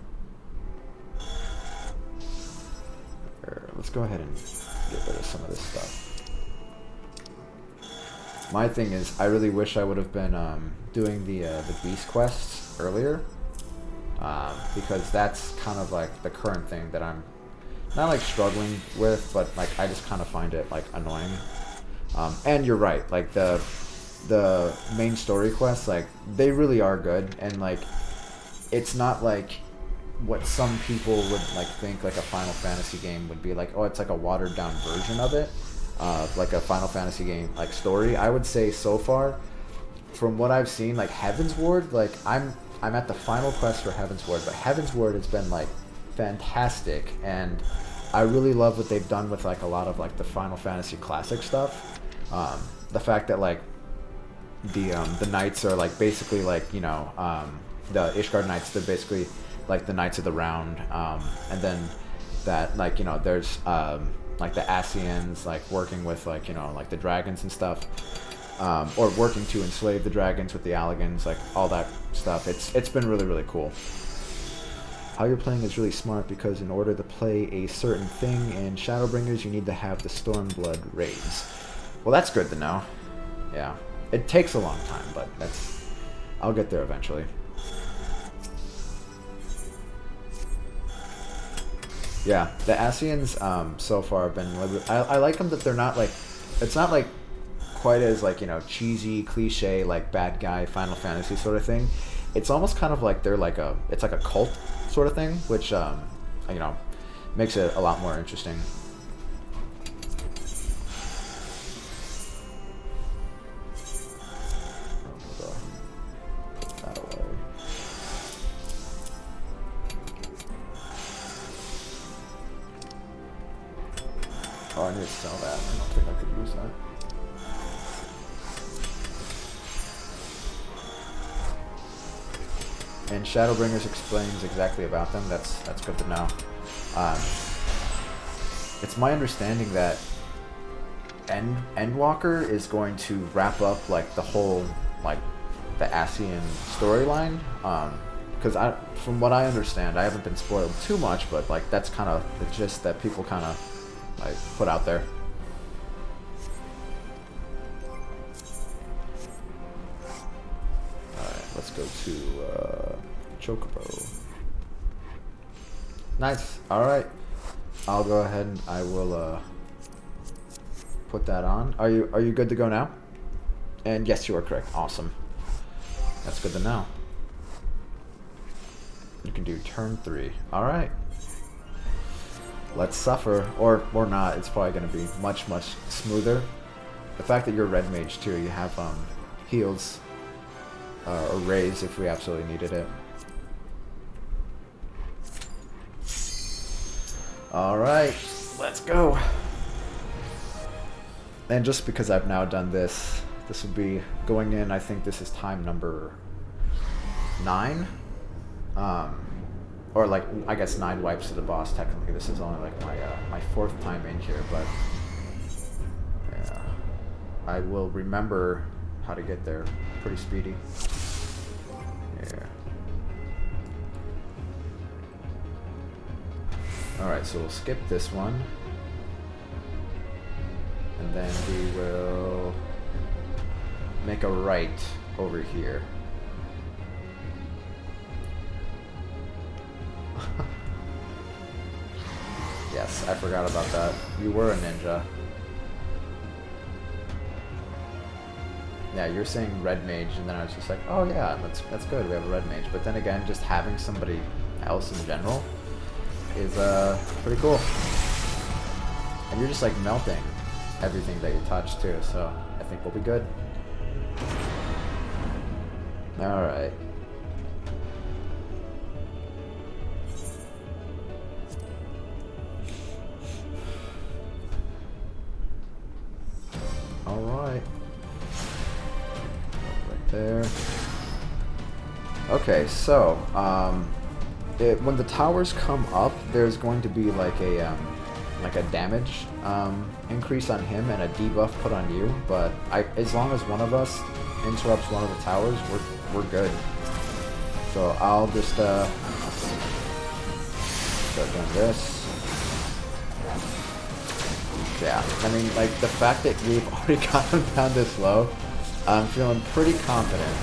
Let's go ahead and get rid of some of this stuff. My thing is, I really wish I would have been doing the beast quests earlier, because that's kind of like the current thing that I'm not like struggling with, but like I just kind of find it like annoying. And you're right, like the main story quests, like they really are good, and like it's not like what some people would like think like a Final Fantasy game would be like. Oh, it's like a watered down version of it, like a Final Fantasy game like story. I would say so far, from what I've seen, like Heavensward, like I'm at the final quest for Heavensward, but Heavensward has been like fantastic, and I really love what they've done with like a lot of like the Final Fantasy classic stuff. The fact that like the knights are like basically like, you know, the Ishgard knights, they're basically like the knights of the round, and then that like, you know, there's like the Asians like working with like, you know, like the dragons and stuff, or working to enslave the dragons with the Alligans, like all that stuff. It's been really, really cool. How you're playing is really smart, because in order to play a certain thing in Shadowbringers, you need to have the Stormblood raids. Well, that's good to know. Yeah. It takes a long time, but I'll get there eventually. Yeah, the Asians so far have been, I like them that they're not like, it's not like quite as like, you know, cheesy, cliche, like bad guy Final Fantasy sort of thing. It's almost kind of like they're like it's like a cult sort of thing, which, you know, makes it a lot more interesting. Put that away. Oh, I need to sell that. I don't think I could use that. And Shadowbringers explains exactly about them. That's good to know. It's my understanding that Endwalker is going to wrap up like the whole like the Asian storyline. Because from what I understand, I haven't been spoiled too much, but like that's kind of the gist that people kind of like put out there. Let's go to Chocobo. Nice. Alright. I'll go ahead and I will put that on. Are you good to go now? And yes, you are correct. Awesome. That's good to know. You can do turn 3. Alright. Let's suffer. Or not. It's probably going to be much, much smoother. The fact that you're red mage too, you have heals. Or raise if we absolutely needed it. Alright, let's go. And just because I've now done this, this will be going in, I think this is time number 9. Or like, I guess 9 wipes to the boss. Technically this is only like my 4th time in here, but yeah. I will remember how to get there pretty speedy. Yeah. Alright, so we'll skip this one. And then we will make a right over here. Yes, I forgot about that. You were a ninja. Yeah, you're saying red mage, and then I was just like, oh yeah, that's good, we have a red mage. But then again, just having somebody else in general is pretty cool. And you're just like melting everything that you touch too, so I think we'll be good. Alright. Alright. Right there. Okay, so, when the towers come up, there's going to be like a damage increase on him and a debuff put on you, but as long as one of us interrupts one of the towers, we're good. So I'll just start doing this. Yeah, I mean, like, the fact that we've already gotten down this low, I'm feeling pretty confident.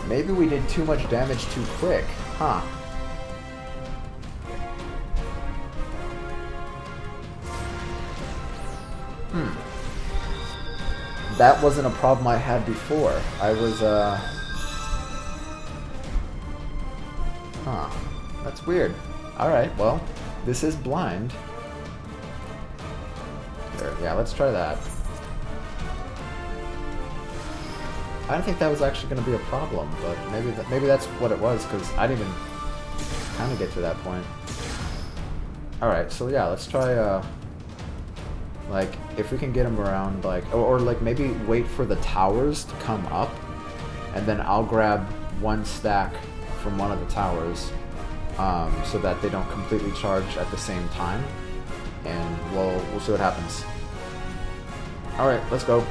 Maybe we did too much damage too quick, huh? That wasn't a problem I had before. I was, Huh. That's weird. Alright, well, this is blind. There, yeah, let's try that. I didn't think that was actually going to be a problem, but maybe that's what it was, because I didn't even kind of get to that point. Alright, so yeah, let's try, like, if we can get him around, like, or like, maybe wait for the towers to come up, and then I'll grab one stack from one of the towers, so that they don't completely charge at the same time, and we'll see what happens. Alright, let's go.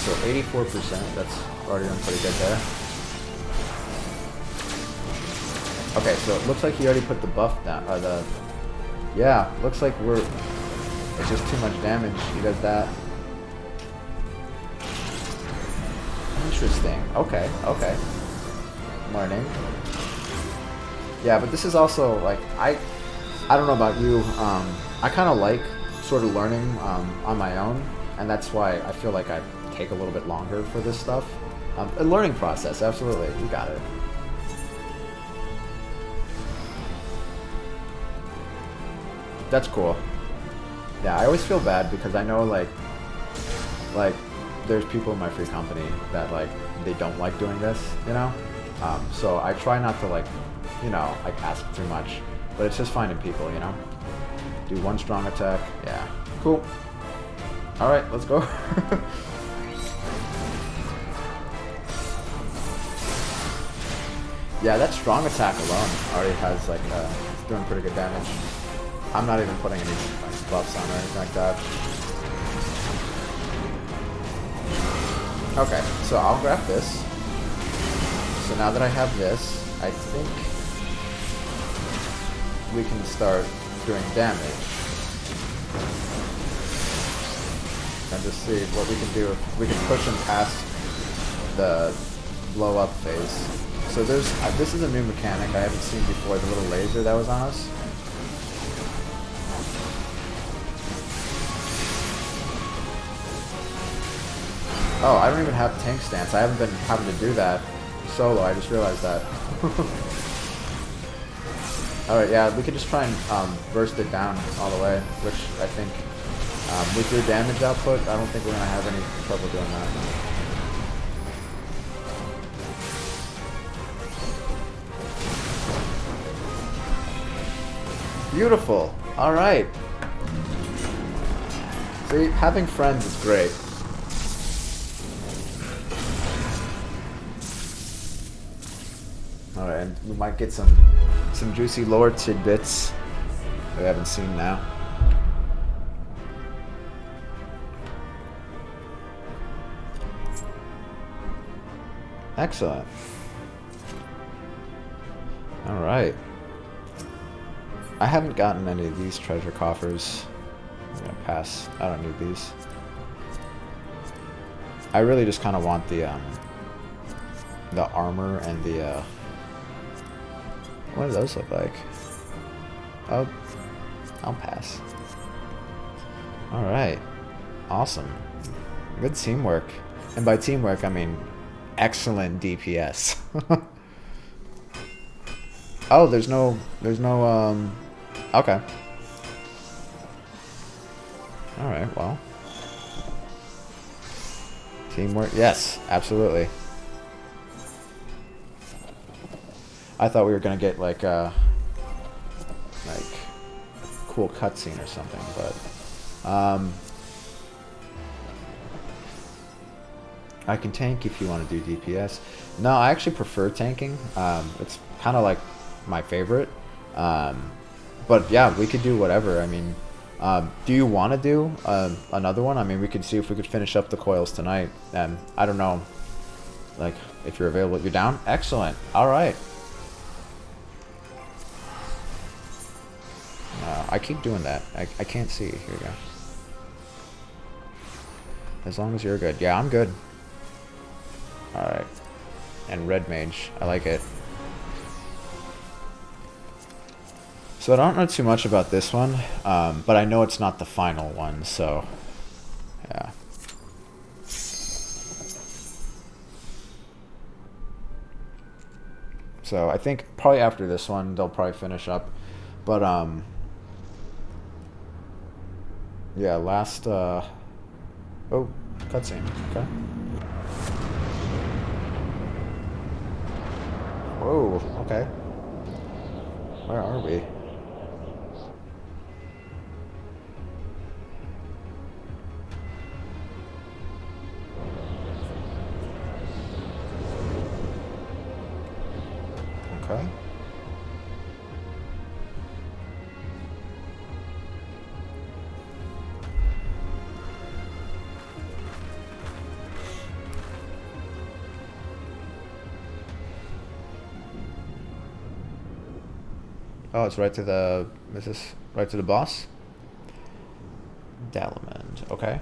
So 84%, that's already done pretty good there. Okay, so it looks like he already put the buff down, yeah, looks like it's just too much damage. He does that. Interesting. Okay. Learning. Yeah, but this is also, like, I don't know about you, I kind of like sort of learning on my own, and that's why I feel like I take a little bit longer for this stuff. A learning process, absolutely. You got it. That's cool. Yeah, I always feel bad because I know, like there's people in my free company that, like, they don't like doing this, you know? So I try not to, like, you know, like, ask too much. But it's just finding people, you know? Do one strong attack. Yeah. Cool. Alright, let's go. Yeah, that strong attack alone already has, like, it's doing pretty good damage. I'm not even putting any, like, buffs on or anything like that. Okay, so I'll grab this. So now that I have this, I think we can start doing damage. And just see what we can do if we can push him past the blow up phase. So there's this is a new mechanic I haven't seen before, the little laser that was on us. Oh, I don't even have tank stance. I haven't been having to do that solo. I just realized that. Alright, yeah, we could just try and burst it down all the way, which I think, with your damage output, I don't think we're going to have any trouble doing that. Beautiful! Alright! See, having friends is great. Alright, and we might get some juicy lore tidbits that we haven't seen now. Excellent. Alright. I haven't gotten any of these treasure coffers. I'm gonna pass. I don't need these. I really just kind of want the armor and the what do those look like? Oh, I'll pass. Alright. Awesome. Good teamwork. And by teamwork, I mean excellent DPS. Oh, there's no Okay. Alright, well. Teamwork. Yes, absolutely. I thought we were gonna get like cool cutscene or something, but I can tank if you want to do DPS. No, I actually prefer tanking. It's kind of like my favorite. But yeah, we could do whatever. I mean, do you want to do another one? I mean, we could see if we could finish up the Coils tonight. And I don't know, like, if you're available. You're down? Excellent. All right. I keep doing that. I can't see. Here we go. As long as you're good. Yeah, I'm good. Alright. And red mage. I like it. So I don't know too much about this one, but I know it's not the final one, so yeah. So I think probably after this one they'll probably finish up. But yeah, last oh, cutscene. Okay. Whoa, okay. Where are we? Okay. Oh, it's right to the... Is this right to the boss? Dalamond. Okay.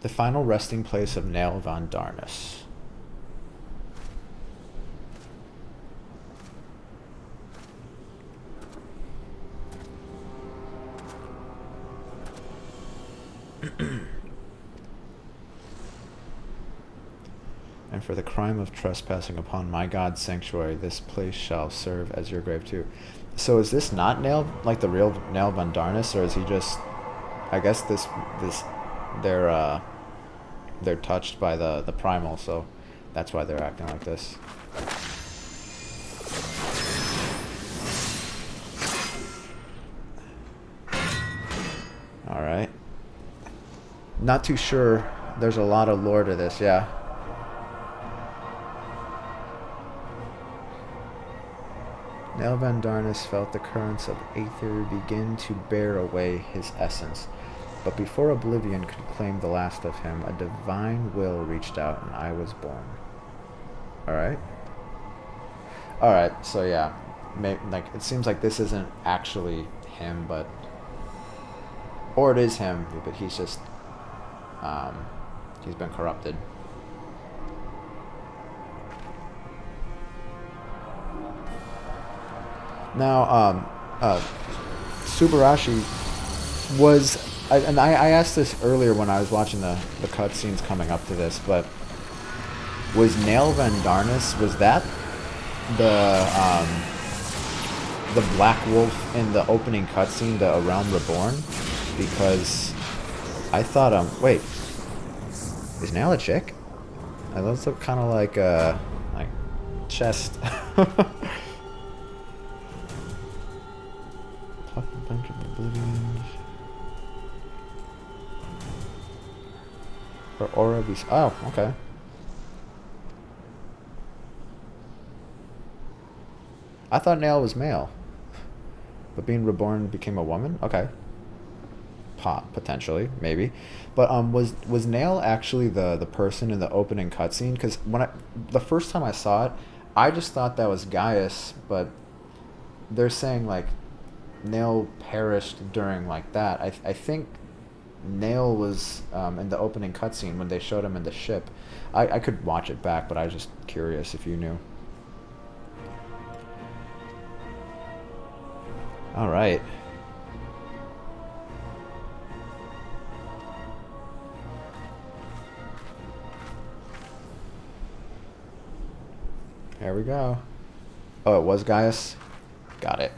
The final resting place of Nail von Darnus. And for the crime of trespassing upon my God's sanctuary, this place shall serve as your grave too. So is this not Nail, like the real Nail von Darnus, or is he just? I guess they're touched by the primal, so that's why they're acting like this. All right. Not too sure. There's a lot of lore to this, yeah. Nail von Darnus felt the currents of Aether begin to bear away his essence. But before oblivion could claim the last of him, a divine will reached out and I was born. Alright. Alright, so yeah. Like, it seems like this isn't actually him, but... Or it is him, but he's just... he's been corrupted. Now, Subarashi was... I asked this earlier when I was watching the cutscenes coming up to this, but... Was Nail von Darnus, was that the Black Wolf in the opening cutscene, the A Realm Reborn? Because I thought, wait, is Nail a chick? Those look kind of like chest. Bunch of oblivions. Or aura be... Oh, okay. I thought Nail was male, but being reborn became a woman. Okay, potentially, maybe. But was Nail actually the person in the opening cutscene? Because the first time I saw it, I just thought that was Gaius, but they're saying like Nail perished during like that. I think Nail was in the opening cutscene when they showed him in the ship. I could watch it back, but I was just curious if you knew. All right. Here we go. Oh, it was Gaius? Got it.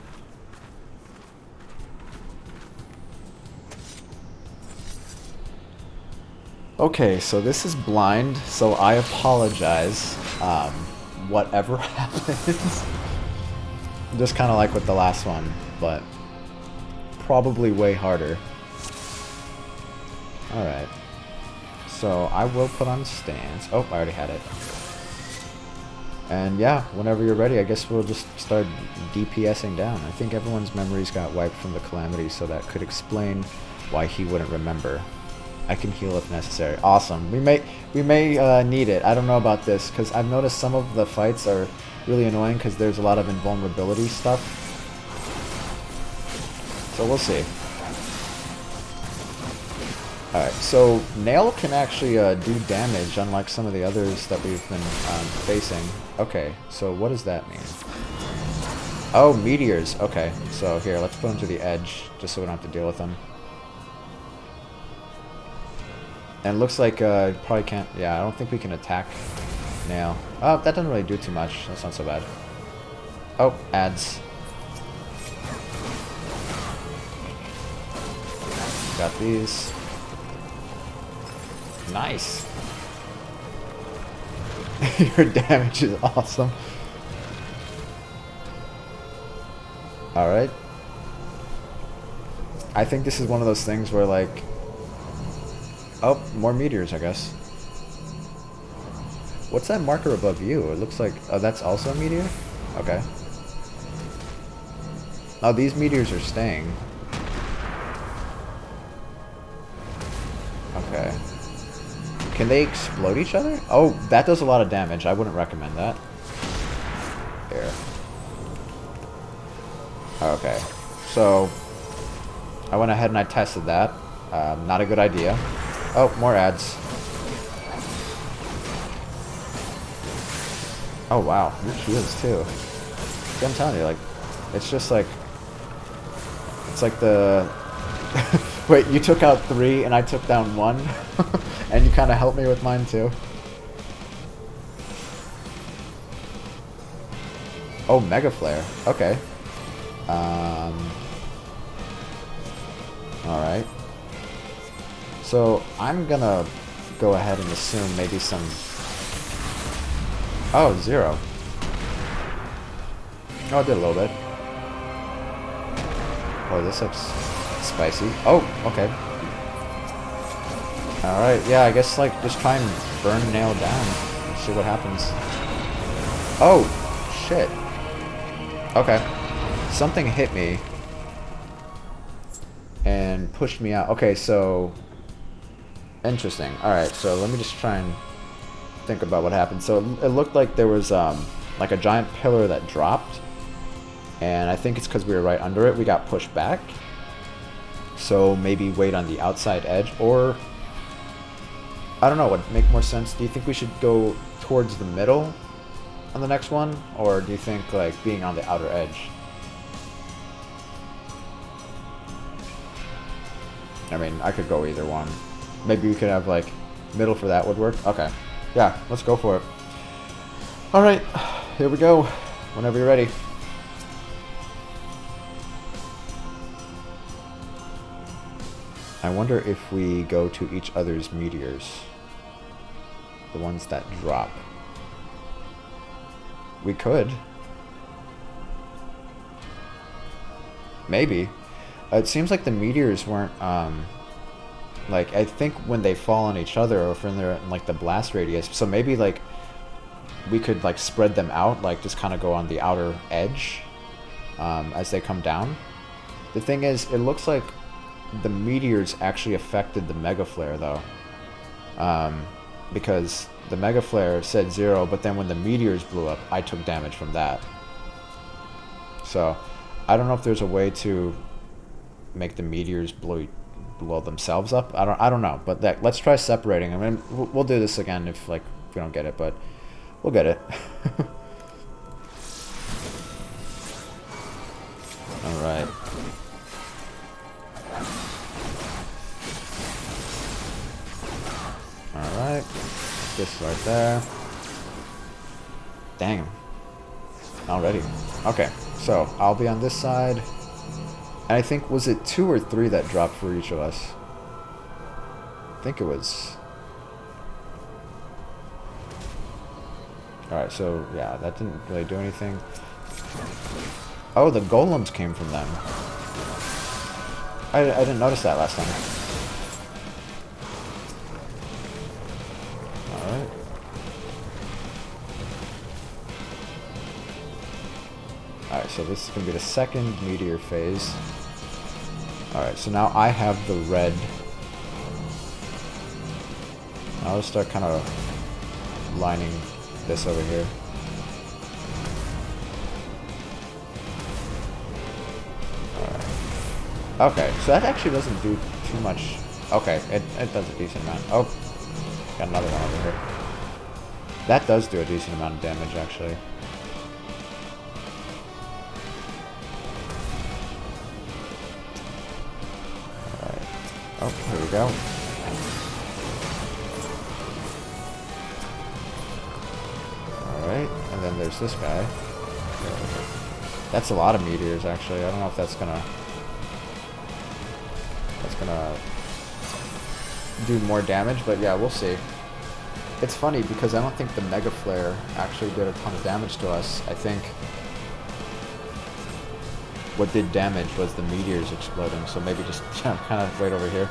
Okay, so this is blind, so I apologize. Whatever happens. Just kind of like with the last one, but probably way harder. Alright. So I will put on stance. Oh, I already had it. And yeah, whenever you're ready, I guess we'll just start DPSing down. I think everyone's memories got wiped from the calamity, so that could explain why he wouldn't remember. I can heal if necessary. Awesome. We may need it. I don't know about this, because I've noticed some of the fights are really annoying because there's a lot of invulnerability stuff. So we'll see. Alright, so Nail can actually do damage, unlike some of the others that we've been facing. Okay, so what does that mean? Oh, meteors. Okay, so here, let's put them to the edge, just so we don't have to deal with them. And it looks like probably can't... Yeah, I don't think we can attack Nail. Oh, that doesn't really do too much. That's not so bad. Oh, ads. Got these. Nice. Your damage is awesome. Alright. I think this is one of those things where, like... Oh, more meteors, I guess. What's that marker above you? It looks like... Oh, that's also a meteor? Okay. Oh, these meteors are staying. Okay. Can they explode each other? Oh, that does a lot of damage. I wouldn't recommend that. Here. Okay. So, I went ahead and I tested that. Not a good idea. Oh, more ads. Oh, wow. Your shields, too. See, I'm telling you, like, it's just like... It's like the... Wait, you took out 3 and I took down 1? And you kind of helped me with mine, too. Oh, Mega Flare. Okay. Alright. So, I'm gonna go ahead and assume maybe some... Oh, 0. Oh, it did a little bit. Oh, this looks spicy. Oh, okay. Alright, yeah, I guess, like, just try and burn Nail down and see what happens. Oh, shit. Okay. Something hit me and pushed me out. Okay, so... Interesting. Alright, so let me just try and think about what happened. So it looked like there was, like a giant pillar that dropped. And I think it's because we were right under it. We got pushed back. So maybe wait on the outside edge, or... I don't know, would make more sense. Do you think we should go towards the middle on the next one? Or do you think, like, being on the outer edge? I mean, I could go either one. Maybe we could have, like, middle for that would work? Okay. Yeah, let's go for it. Alright, here we go. Whenever you're ready. I wonder if we go to each other's meteors. The ones that drop. We could. Maybe. It seems like the meteors weren't, like, I think when they fall on each other, or if they're in, like, the blast radius, so maybe, like, we could, like, spread them out, like, just kind of go on the outer edge, as they come down. The thing is, it looks like the meteors actually affected the Mega Flare, though. Because the Mega Flare said 0, but then when the meteors blew up, I took damage from that. So, I don't know if there's a way to make the meteors blow themselves up. I don't know, but let's try separating. I mean, we'll do this again if, like, we don't get it, but we'll get it. All right. Alright, this right there. Dang. Already. Okay. So I'll be on this side. And I think, was it 2 or 3 that dropped for each of us? I think it was. Alright, so yeah, that didn't really do anything. Oh, the golems came from them. I didn't notice that last time. Alright. Alright, so this is going to be the second meteor phase. Alright, so now I have the red. I'll just start kind of lining this over here. Alright. Okay, so that actually doesn't do too much. Okay, it does a decent amount. Oh, got another one over here. That does do a decent amount of damage, actually. Alright. Oh, here we go. Alright, and then there's this guy. That's a lot of meteors, actually. I don't know if that's gonna do more damage, but yeah, we'll see. It's funny because I don't think the Mega Flare actually did a ton of damage to us. I think what did damage was the meteors exploding, so maybe just kind of wait over here.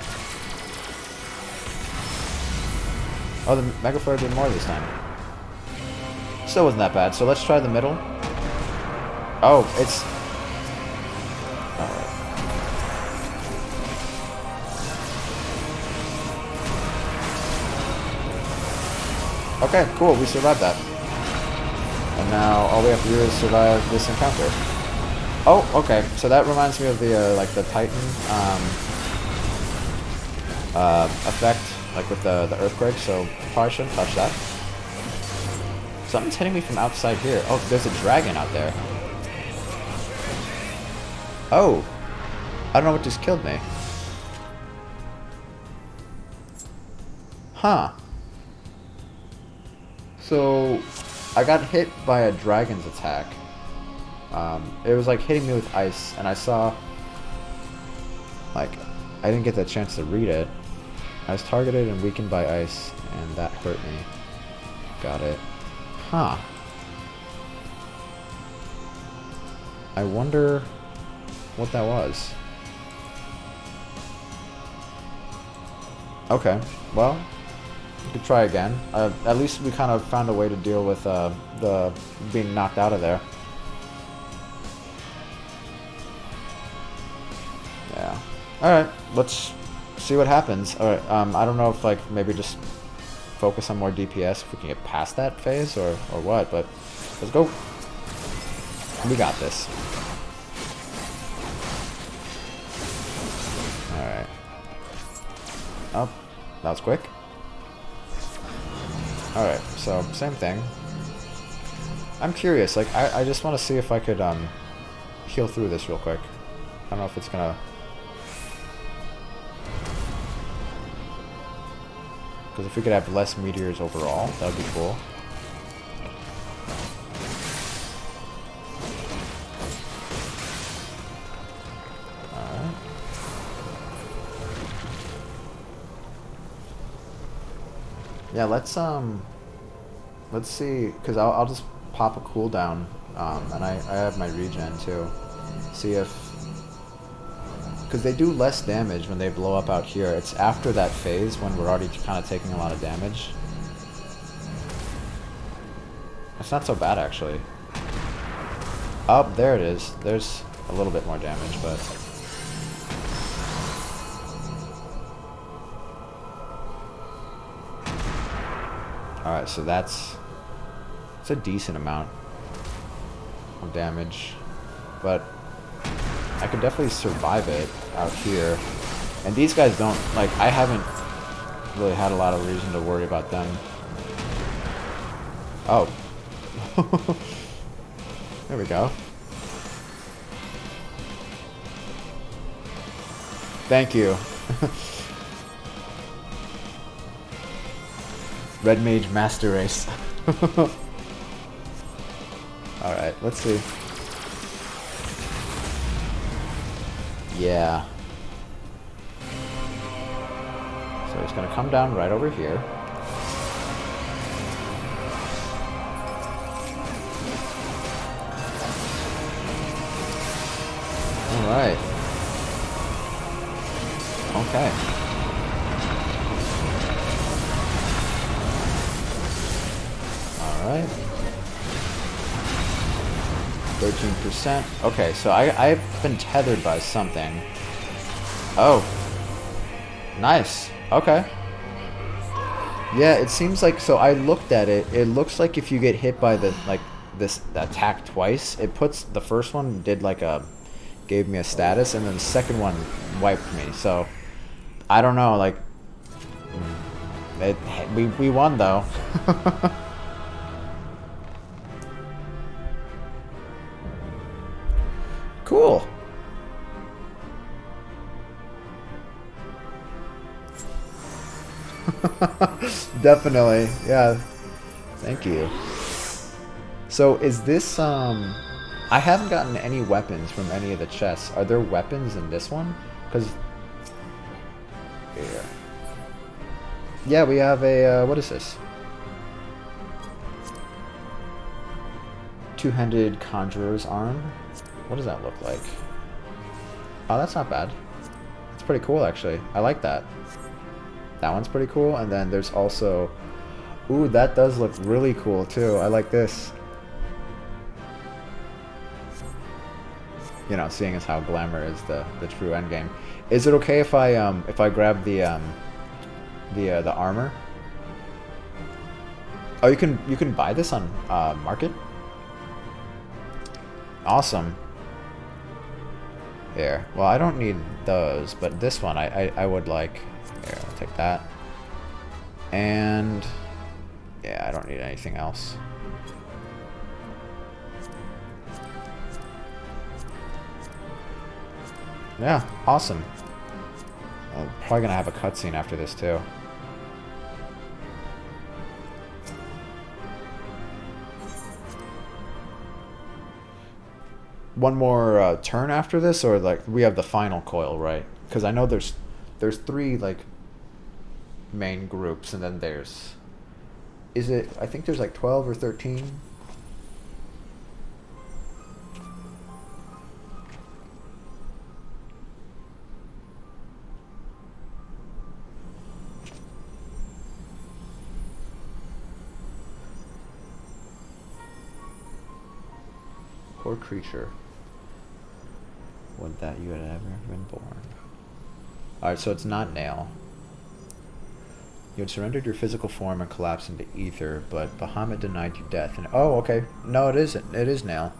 Oh, the Mega Flare did more this time. Still wasn't that bad, so let's try the middle. Oh, it's... Okay, cool, we survived that. And now all we have to do is survive this encounter. Oh, okay, so that reminds me of the, like, the Titan, effect, like with the earthquake, so probably shouldn't touch that. Something's hitting me from outside here. Oh, there's a dragon out there. Oh, I don't know what just killed me. Huh. So, I got hit by a dragon's attack. It was like hitting me with ice, and I saw, like, I didn't get the chance to read it. I was targeted and weakened by ice, and that hurt me. Got it. Huh. I wonder what that was. Okay, well, we could try again. At least we kind of found a way to deal with the being knocked out of there. Yeah. Alright, let's see what happens. Alright, I don't know if, like, maybe just focus on more DPS if we can get past that phase or what, but let's go. We got this. Alright. Oh, that was quick. Alright, so same thing. I'm curious, like, I just want to see if I could heal through this real quick. I don't know if it's gonna... Because if we could have less meteors overall, that would be cool. Alright. Yeah, let's see, because I'll just pop a cooldown, and I have my regen too. See if... Because they do less damage when they blow up out here. It's after that phase when we're already kind of taking a lot of damage. It's not so bad, actually. Oh, there it is. There's a little bit more damage, but... Alright, so that's... It's a decent amount of damage, but I could definitely survive it out here. And these guys don't, like, I haven't really had a lot of reason to worry about them. Oh. There we go. Thank you. Red Mage Master Race. Alright, let's see. Yeah. So he's gonna come down right over here. Alright. Okay. Alright. 13%. Okay, so I've been tethered by something. Oh. Nice. Okay. Yeah, it seems like, so I looked at it. It looks like if you get hit by the, like, this attack twice, it puts, the first one did like a, gave me a status, and then the second one wiped me. So, I don't know, like, we won though. Cool. Definitely, yeah. Thank you. So is this, I haven't gotten any weapons from any of the chests. Are there weapons in this one? Because, yeah, we have a, what is this? Two-handed conjurer's arm. What does that look like? Oh, that's not bad. It's pretty cool, actually. I like that. That one's pretty cool. And then there's also... Ooh, that does look really cool, too. I like this. You know, seeing as how glamour is the true endgame. Is it okay if I grab the armor? Oh, you can buy this on market? Awesome. Here. Well, I don't need those, but this one I would like. Here, I'll take that. And yeah, I don't need anything else. Yeah, awesome. I'm probably gonna have a cutscene after this too. One more turn after this, or like we have the final coil, right? Because I know there's three like main groups, and then there's, is it? I think there's like 12 or 13. Poor creature. Would that you had ever been born. Alright, so it's not Nail. You had surrendered your physical form and collapsed into ether, but Bahamut denied you death. And oh, okay. No, it isn't. It is Nail.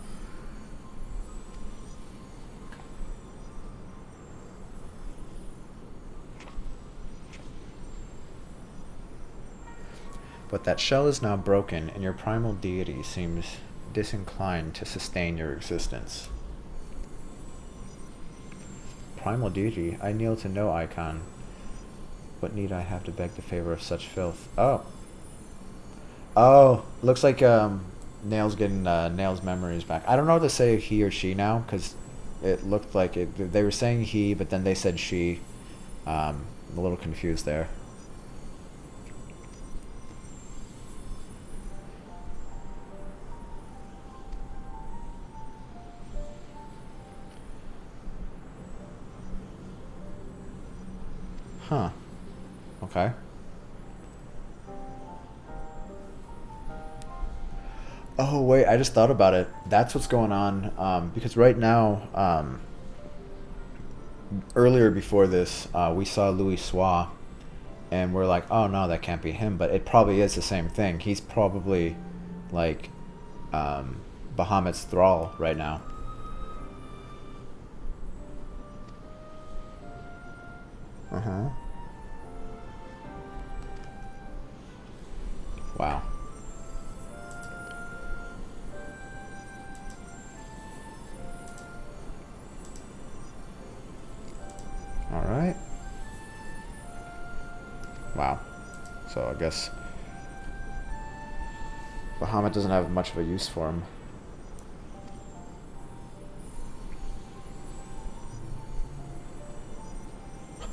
But that shell is now broken, and your primal deity seems disinclined to sustain your existence. Primal deity? I kneel to no icon. What need I have to beg the favor of such filth? Oh. Oh, looks like Nail's getting Nail's memories back. I don't know what to say he or she now, because it looked like it. They were saying he, but then they said she. I'm a little confused there. Huh. Okay. Oh, wait, I just thought about it. That's what's going on. Because right now, earlier before this, we saw Louis Soir, and we're like, oh no, that can't be him, but it probably is the same thing. He's probably, like, Bahamut's thrall right now. Uh-huh. Wow. Alright. Wow. So I guess Bahamut doesn't have much of a use for him.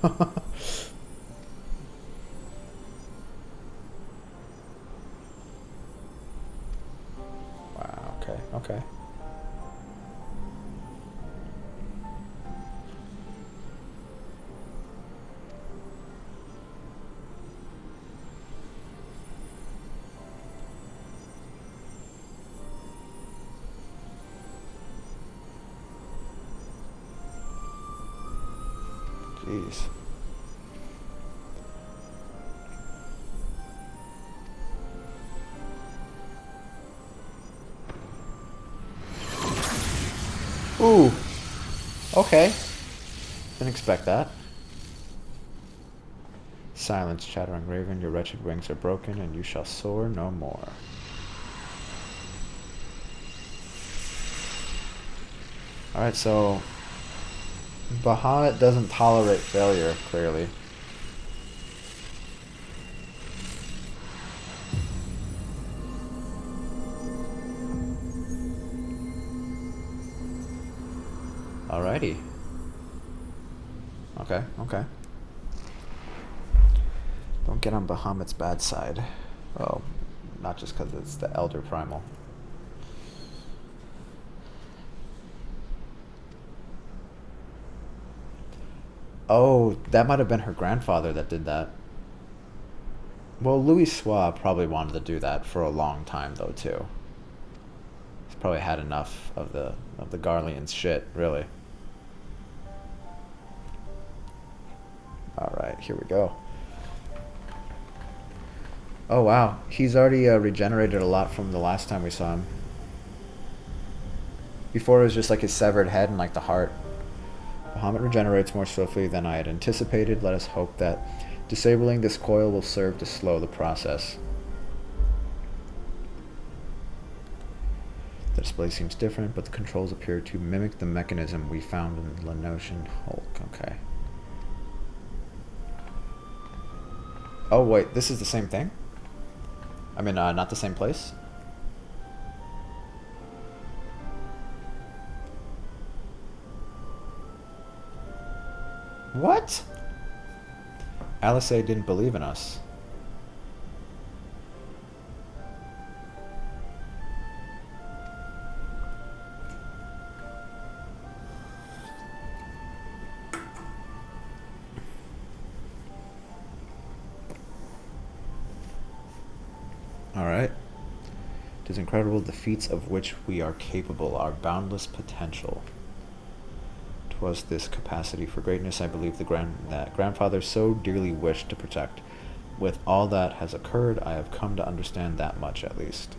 Wow, okay, okay. Jeez. Ooh. Okay. Didn't expect that. Silence, chattering raven, your wretched wings are broken, and you shall soar no more. Alright, so Bahamut doesn't tolerate failure, clearly. Alrighty. Okay, okay. Don't get on Bahamut's bad side. Well, not just because it's the Elder Primal. Oh, that might have been her grandfather that did that. Well, Louis Soir probably wanted to do that for a long time, though, too. He's probably had enough of the Garlean's shit, really. Alright, here we go. Oh, wow. He's already regenerated a lot from the last time we saw him. Before it was just like his severed head and like the heart. Bahamut regenerates more swiftly than I had anticipated. Let us hope that disabling this coil will serve to slow the process. The display seems different, but the controls appear to mimic the mechanism we found in the Lenosian Hulk. Okay. Oh, wait. This is the same thing? I mean, not the same place? What? Alice didn't believe in us. Alright. It is incredible the feats of which we are capable, our boundless potential. 'Twas this capacity for greatness I believe that grandfather so dearly wished to protect. With all that has occurred, I have come to understand that much at least.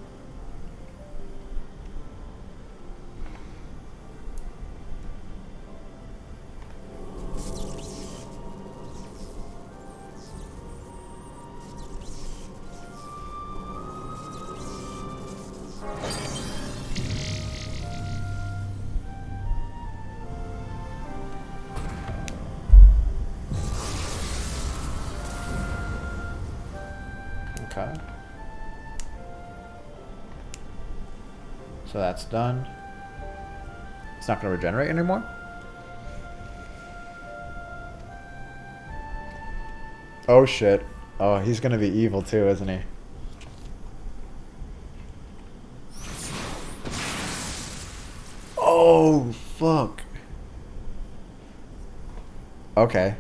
Okay. So that's done. It's not going to regenerate anymore? Oh shit. Oh, he's going to be evil too, isn't he? Oh, fuck. Okay.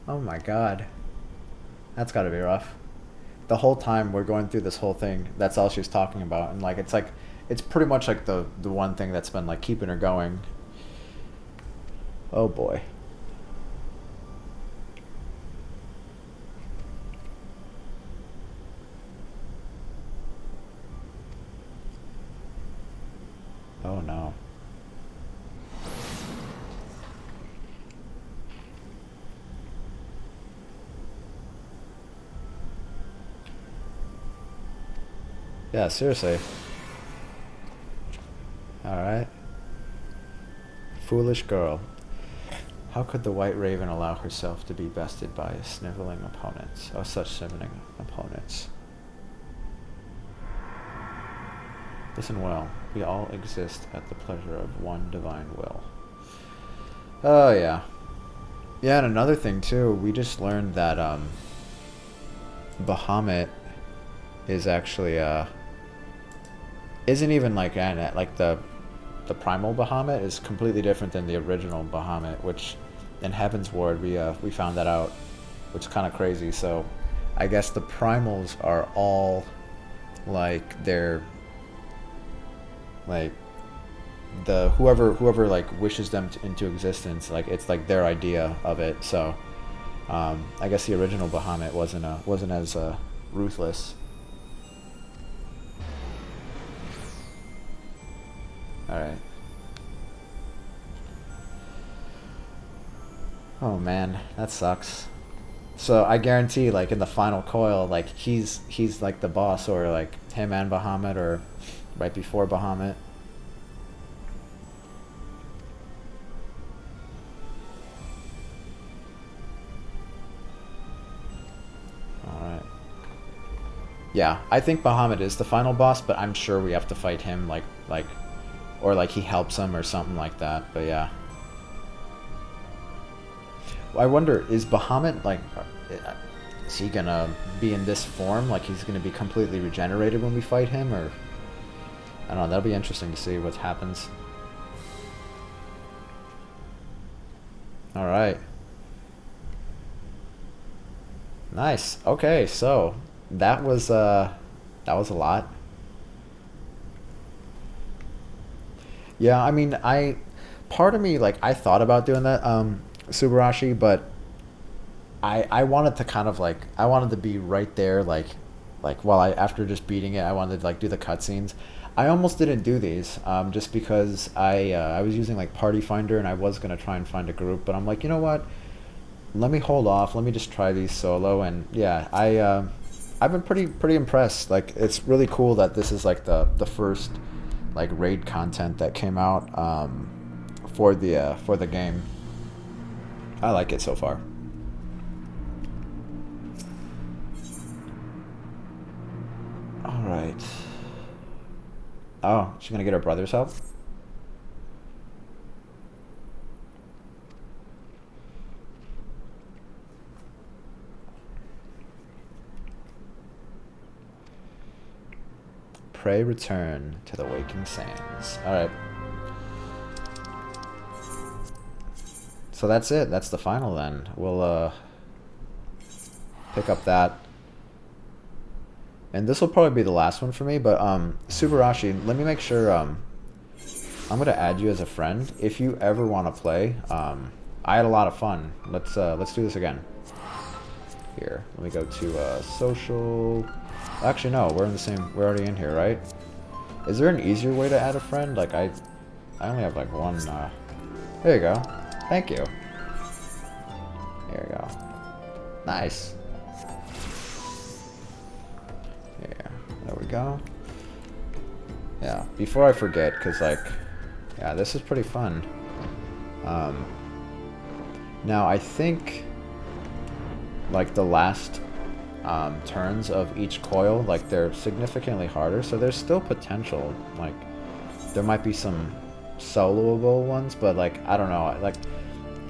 Oh my god. That's gotta be rough. The whole time we're going through this whole thing, that's all she's talking about. And like, it's pretty much like the one thing that's been like keeping her going. Oh boy. Oh no. Yeah, seriously. Alright. Foolish girl. How could the White Raven allow herself to be bested by sniveling opponents? Oh, such sniveling opponents. Listen well. We all exist at the pleasure of one divine will. Oh, yeah. Yeah, and another thing, too, we just learned that, Bahamut is actually, isn't even like the primal Bahamut is completely different than the original Bahamut, which in Heavensward we found that out, which is kind of crazy. So I guess the primals are all like they're like the whoever like wishes them into existence, like it's like their idea of it. So I guess the original Bahamut wasn't as ruthless. All right. Oh man, that sucks. So I guarantee, like in the final coil, like he's like the boss, or like him and Bahamut, or right before Bahamut. All right. Yeah, I think Bahamut is the final boss, but I'm sure we have to fight him, or like he helps him or something like that. But yeah. I wonder, is Bahamut like, is he gonna be in this form? Like he's gonna be completely regenerated when we fight him, or I don't know. That'll be interesting to see what happens. All right. Nice. Okay, so that was a lot. Yeah, I mean, part of me, like I thought about doing that, Subarashi, but I wanted to kind of like I wanted to be right there, like while I after just beating it, I wanted to like do the cutscenes. I almost didn't do these, just because I was using like Party Finder, and I was gonna try and find a group, but I'm like, you know what? Let me hold off. Let me just try these solo, and yeah, I've been pretty impressed. Like it's really cool that this is like the first like raid content that came out, for the game. I like it so far. All right. Oh, she's gonna get her brother's help. Pray return to the waking sands. All right. So that's it. That's the final then. We'll pick up that. And this will probably be the last one for me, but Subarashi, let me make sure I'm gonna add you as a friend. If you ever want to play, I had a lot of fun. Let's do this again. Here, let me go to social. Actually, no, we're in the same. We're already in here, right? Is there an easier way to add a friend? Like I only have like one. There you go. Thank you. There you go. Nice. Yeah, there we go. Yeah, before I forget, because like, yeah, this is pretty fun. Now I think like the last turns of each coil, like they're significantly harder, so there's still potential. Like there might be some soloable ones, but like I don't know, like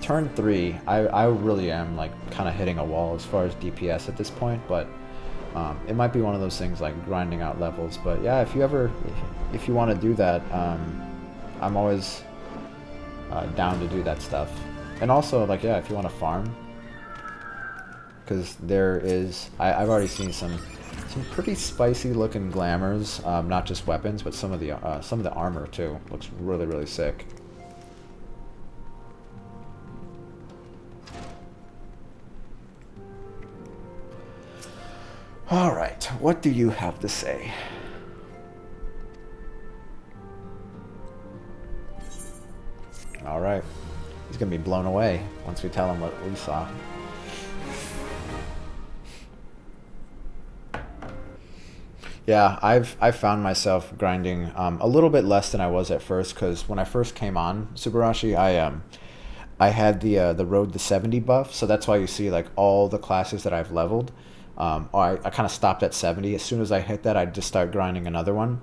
turn 3 I really am like kind of hitting a wall as far as DPS at this point, but it might be one of those things like grinding out levels. But yeah, if you want to do that, I'm always down to do that stuff. And also, like, yeah, if you want to farm, because there is I've already seen some pretty spicy looking glamours, not just weapons, but some of the armor too looks really sick. All right, what do you have to say? All right, he's gonna be blown away once we tell him what we saw. Yeah, I've found myself grinding a little bit less than I was at first, because when I first came on Subarashi, I had the road to 70 buff, so that's why you see like all the classes that I've leveled. I kind of stopped at 70. As soon as I hit that, I'd just start grinding another one.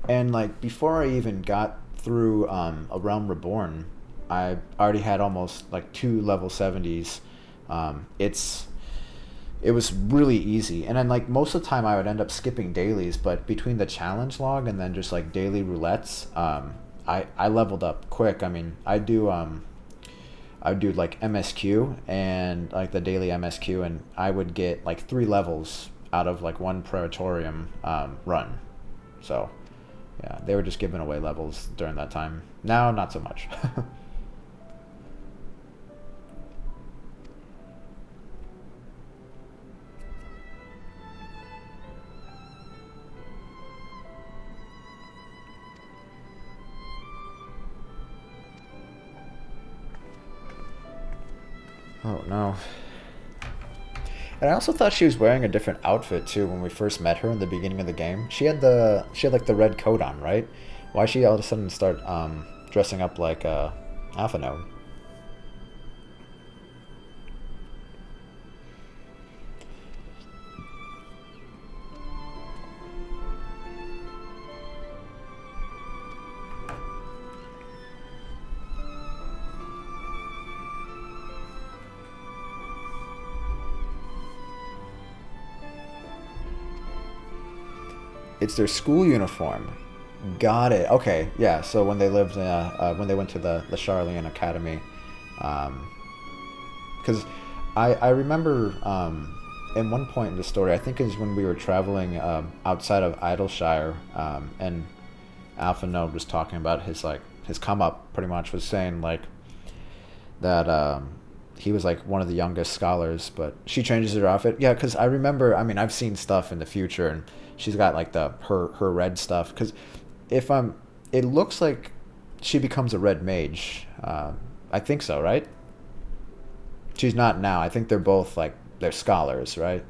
And like before I even got through A Realm Reborn, I already had almost like two level 70s. It's it was really easy, and then like most of the time I would end up skipping dailies, but between the challenge log and then just like daily roulettes, I leveled up quick. I mean, I would do like MSQ and like the daily MSQ, and I would get like 3 levels out of like one Praetorium run. So yeah, they were just giving away levels during that time. Now, not so much. Oh no. And I also thought she was wearing a different outfit too when we first met her in the beginning of the game. She had like the red coat on, right? Why she all of a sudden start dressing up like Alpha Node? It's their school uniform. Got it. Okay, yeah. So when they lived, when they went to the Charlian Academy, because I remember in one point in the story, I think is when we were traveling outside of Idleshire, and Alpha Node was talking about his come up, pretty much was saying like that he was like one of the youngest scholars, but she changes her outfit. Yeah, because I remember. I mean, I've seen stuff in the future, and she's got like the her red stuff. Because if I'm, it looks like she becomes a red mage. I think so, right? She's not now. I think they're both like they're scholars, right?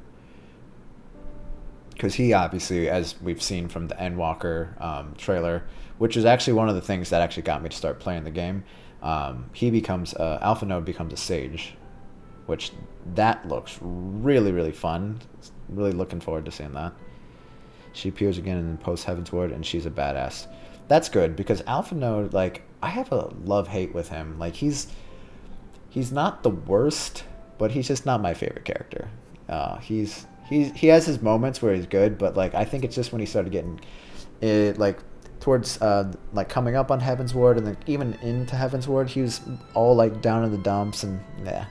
Because he obviously, as we've seen from the Endwalker trailer, which is actually one of the things that actually got me to start playing the game. He becomes Alpha Node becomes a sage, which that looks really really fun. Really looking forward to seeing that. She appears again in post Heavensward, and she's a badass. That's good because Alpha Node, like I have a love hate with him. Like he's not the worst, but he's just not my favorite character. He has his moments where he's good, but like I think it's just when he started getting it like towards like coming up on Heavensward and then even into Heavensward, he was all like down in the dumps and yeah.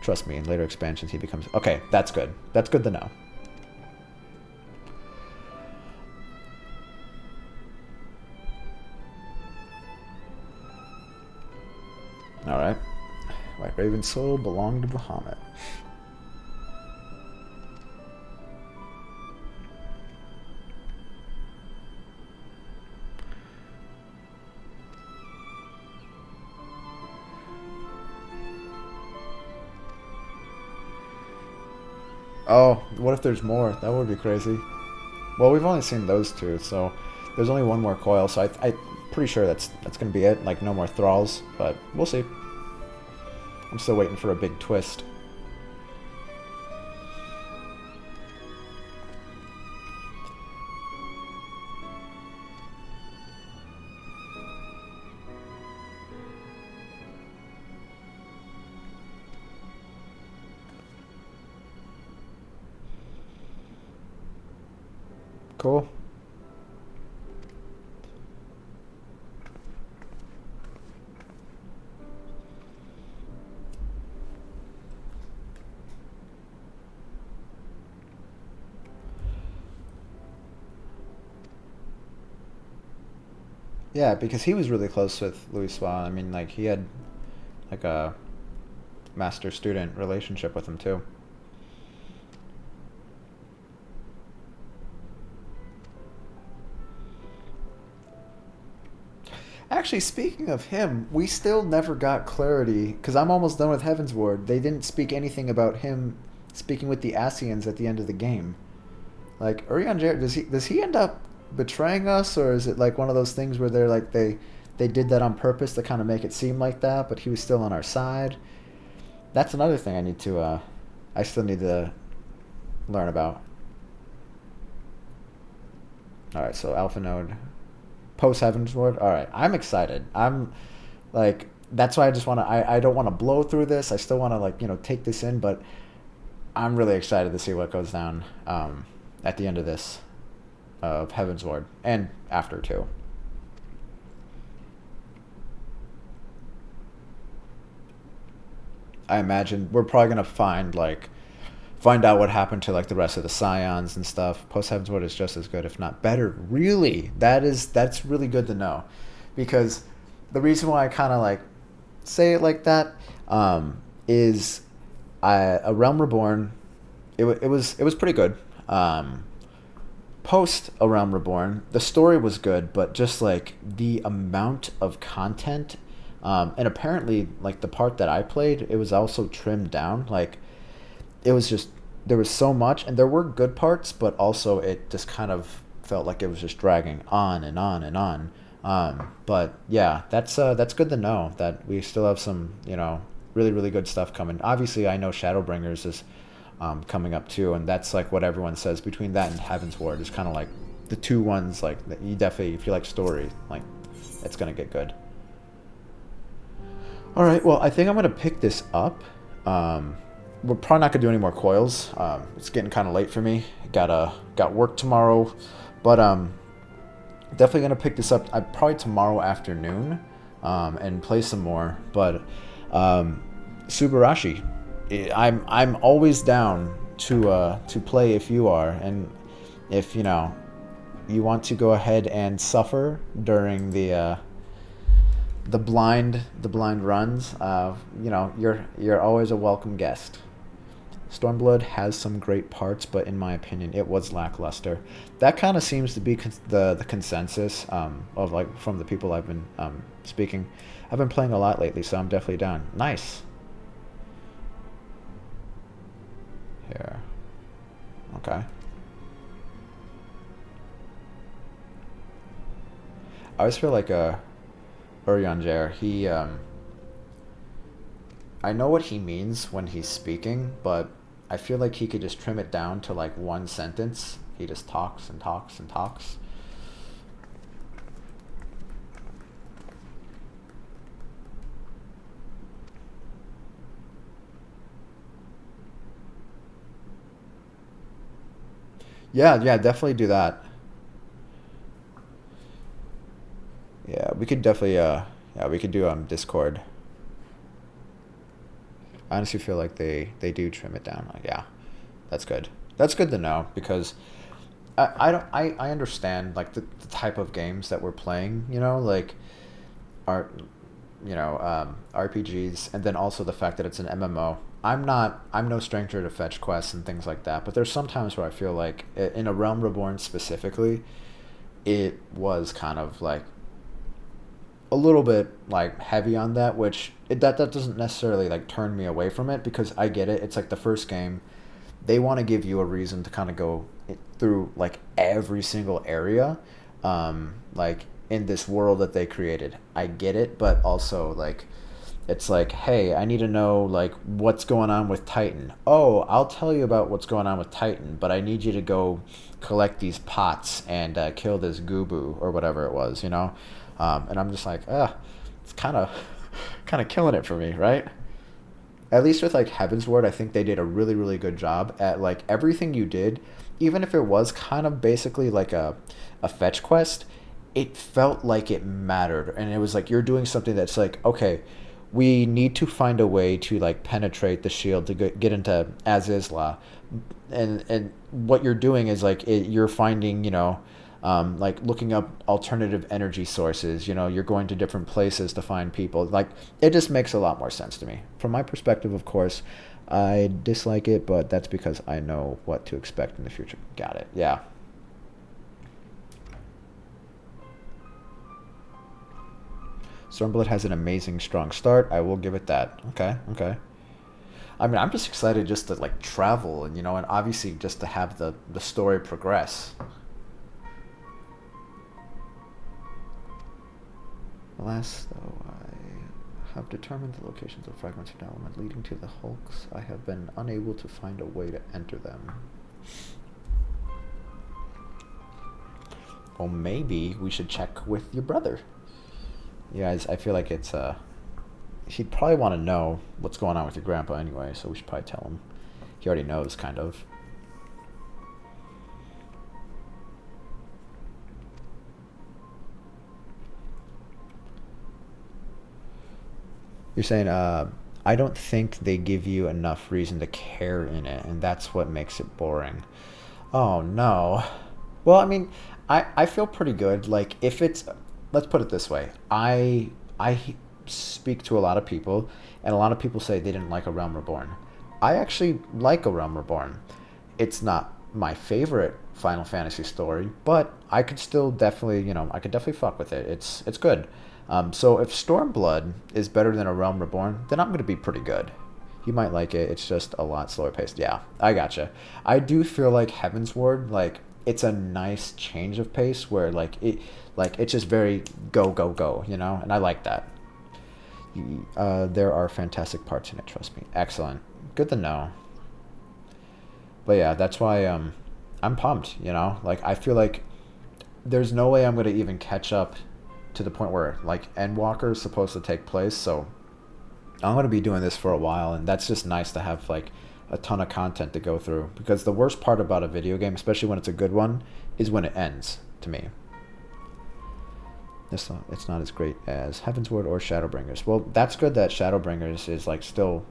Trust me, in later expansions he becomes okay. That's good. That's good to know. All right. White Raven soul belonged to Bahamut. Oh, what if there's more? That would be crazy. Well, we've only seen those two, so there's only one more coil. So I'm pretty sure that's gonna be it. Like no more thralls, but we'll see. I'm still waiting for a big twist. Cool. Yeah, because he was really close with Louis Swan. I mean, like he had like a master-student relationship with him too. Actually, speaking of him, we still never got clarity because I'm almost done with Heavensward. They didn't speak anything about him speaking with the Asians at the end of the game. Like Urian Jarrett, does he end up betraying us, or is it like one of those things where they're like they did that on purpose to kind of make it seem like that, but he was still on our side? That's another thing I still need to learn about. All right, so Alpha Node Post Heavensward. All right, I'm excited. I'm like that's why I just want to. I don't want to blow through this. I still want to like take this in, but I'm really excited to see what goes down at the end of this of Heavensward and after too. I imagine we're probably gonna find out what happened to like the rest of the Scions and stuff. Post Heavensward is just as good, if not better. Really, that's really good to know, because the reason why I kind of like say it like that is a Realm Reborn. It was pretty good. Post A Realm Reborn, the story was good, but just like the amount of content, and apparently like the part that I played, it was also trimmed down. Like it was just there was so much, and there were good parts, but also it just kind of felt like it was just dragging on and on and on. But yeah, that's good to know that we still have some really really good stuff coming. Obviously, I know Shadowbringers is coming up too, and that's like what everyone says between that and Heavensward is kind of like the two ones like that you definitely, if you like story, like it's gonna get good. All right, well I think I'm gonna pick this up. We're probably not gonna do any more coils. It's getting kind of late for me. Got work tomorrow, but definitely gonna pick this up. Probably tomorrow afternoon, and play some more. But Subarashi, I'm always down to play if you are, and if you want to go ahead and suffer during the blind runs. You're always a welcome guest. Stormblood has some great parts, but in my opinion, it was lackluster. That kind of seems to be the consensus of like from the people I've been speaking. I've been playing a lot lately, so I'm definitely down. Nice. Here. Okay. I always feel like Urianger, I know what he means when he's speaking, but I feel like he could just trim it down to like one sentence. He just talks and talks and talks. Yeah, definitely do that. Yeah, we could definitely yeah, we could do Discord. I honestly feel like they do trim it down. Like, yeah, that's good. That's good to know, because I don't I understand like the type of games that we're playing. Like our RPGs, and then also the fact that it's an MMO. I'm no stranger to fetch quests and things like that, but there's some times where I feel like in a Realm Reborn specifically, it was kind of like a little bit like heavy on that, which that doesn't necessarily like turn me away from it, because I get it. It's like the first game, they want to give you a reason to kind of go through like every single area, like in this world that they created. I get it, but also like it's like, hey, I need to know like what's going on with Titan. Oh, I'll tell you about what's going on with Titan, but I need you to go collect these pots and kill this Gubu or whatever it was. And I'm just like, it's kind of killing it for me, right? At least with like Heavensward, I think they did a really really good job at like everything you did, even if it was kind of basically like a fetch quest. It felt like it mattered, and it was like you're doing something that's like, okay, we need to find a way to like penetrate the shield to get into Azizla, and what you're doing is like you're finding like looking up alternative energy sources. You're going to different places to find people. Like it just makes a lot more sense to me. From my perspective, of course, I dislike it, but that's because I know what to expect in the future. Got it. Yeah. Stormblood has an amazing strong start. I will give it that. Okay. I mean, I'm just excited just to like travel and obviously just to have the story progress. Alas, though, I have determined the locations of fragments of element leading to the hulks. I have been unable to find a way to enter them. Well, maybe we should check with your brother. You guys, I feel like it's he'd probably want to know what's going on with your grandpa anyway, so we should probably tell him. He already knows, kind of. You're saying, I don't think they give you enough reason to care in it, and that's what makes it boring. Oh no. Well, I mean, I feel pretty good. Like if it's, let's put it this way. I speak to a lot of people, and a lot of people say they didn't like A Realm Reborn. I actually like A Realm Reborn. It's not my favorite Final Fantasy story, but I could still definitely, I could definitely fuck with it. It's good. So if Stormblood is better than A Realm Reborn, then I'm gonna be pretty good. You might like it. It's just a lot slower paced. Yeah, I gotcha. I do feel like Heavensward, like it's a nice change of pace where like it's just very go go go, and I like that. There are fantastic parts in it. Trust me. Excellent. Good to know. But yeah, that's why I'm pumped. Like I feel like there's no way I'm gonna even catch up to the point where like Endwalker is supposed to take place. So I'm going to be doing this for a while, and that's just nice to have like a ton of content to go through, because the worst part about a video game, especially when it's a good one, is when it ends, to me. It's not as great as Heavensward or Shadowbringers. Well, that's good that Shadowbringers is like still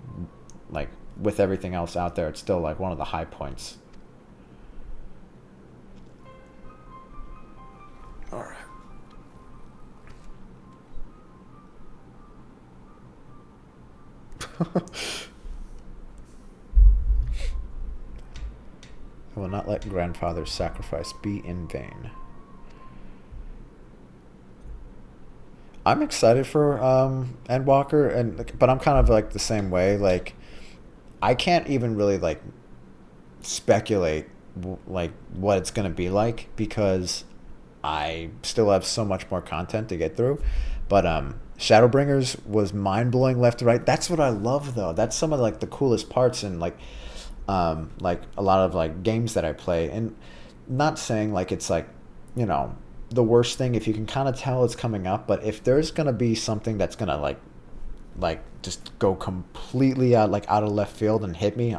like with everything else out there, it's still like one of the high points. All right. I will not let grandfather's sacrifice be in vain. I'm excited for Endwalker, but I'm kind of like the same way. Like, I can't even really like speculate like what it's gonna be like, because I still have so much more content to get through. But Shadowbringers was mind blowing left to right. That's what I love though. That's some of like the coolest parts in like a lot of like games that I play. And not saying like it's like, the worst thing if you can kind of tell it's coming up, but if there's gonna be something that's gonna like just go completely out of left field and hit me,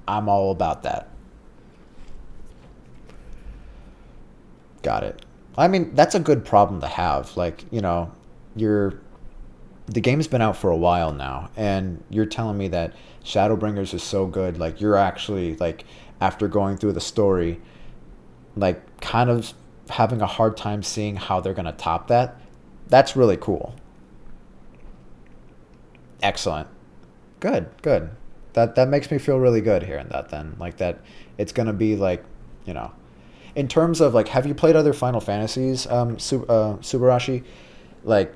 I'm all about that. Got it. I mean, that's a good problem to have. Like, you're the game's been out for a while now, and you're telling me that Shadowbringers is so good. Like, you're actually like, after going through the story, like kind of having a hard time seeing how they're gonna top that. That's really cool. Excellent. Good, good. That makes me feel really good hearing that then. Like that it's gonna be like, you know. In terms of like, have you played other Final Fantasies, Subarashi? Like,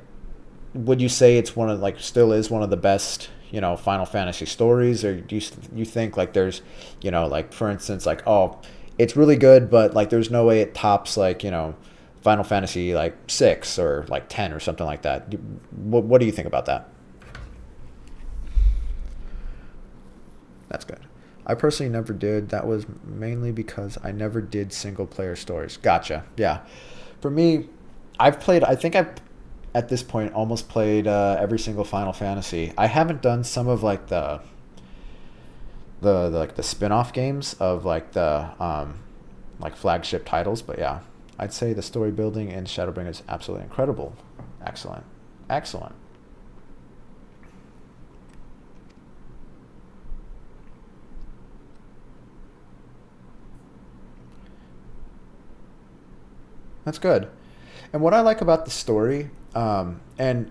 would you say it's one of like still is one of the best, Final Fantasy stories, or do you think like there's, like for instance like, oh, it's really good, but like there's no way it tops like, Final Fantasy like 6 or like 10 or something like that. What do you think about that? That's good. I personally never did. That was mainly because I never did single player stories. Gotcha. Yeah. For me, I think I've, at this point, almost played every single Final Fantasy. I haven't done some of like the spin-off games of like flagship titles, but yeah, I'd say the story building in Shadowbringers is absolutely incredible. Excellent. Excellent. That's good. And what I like about the story, and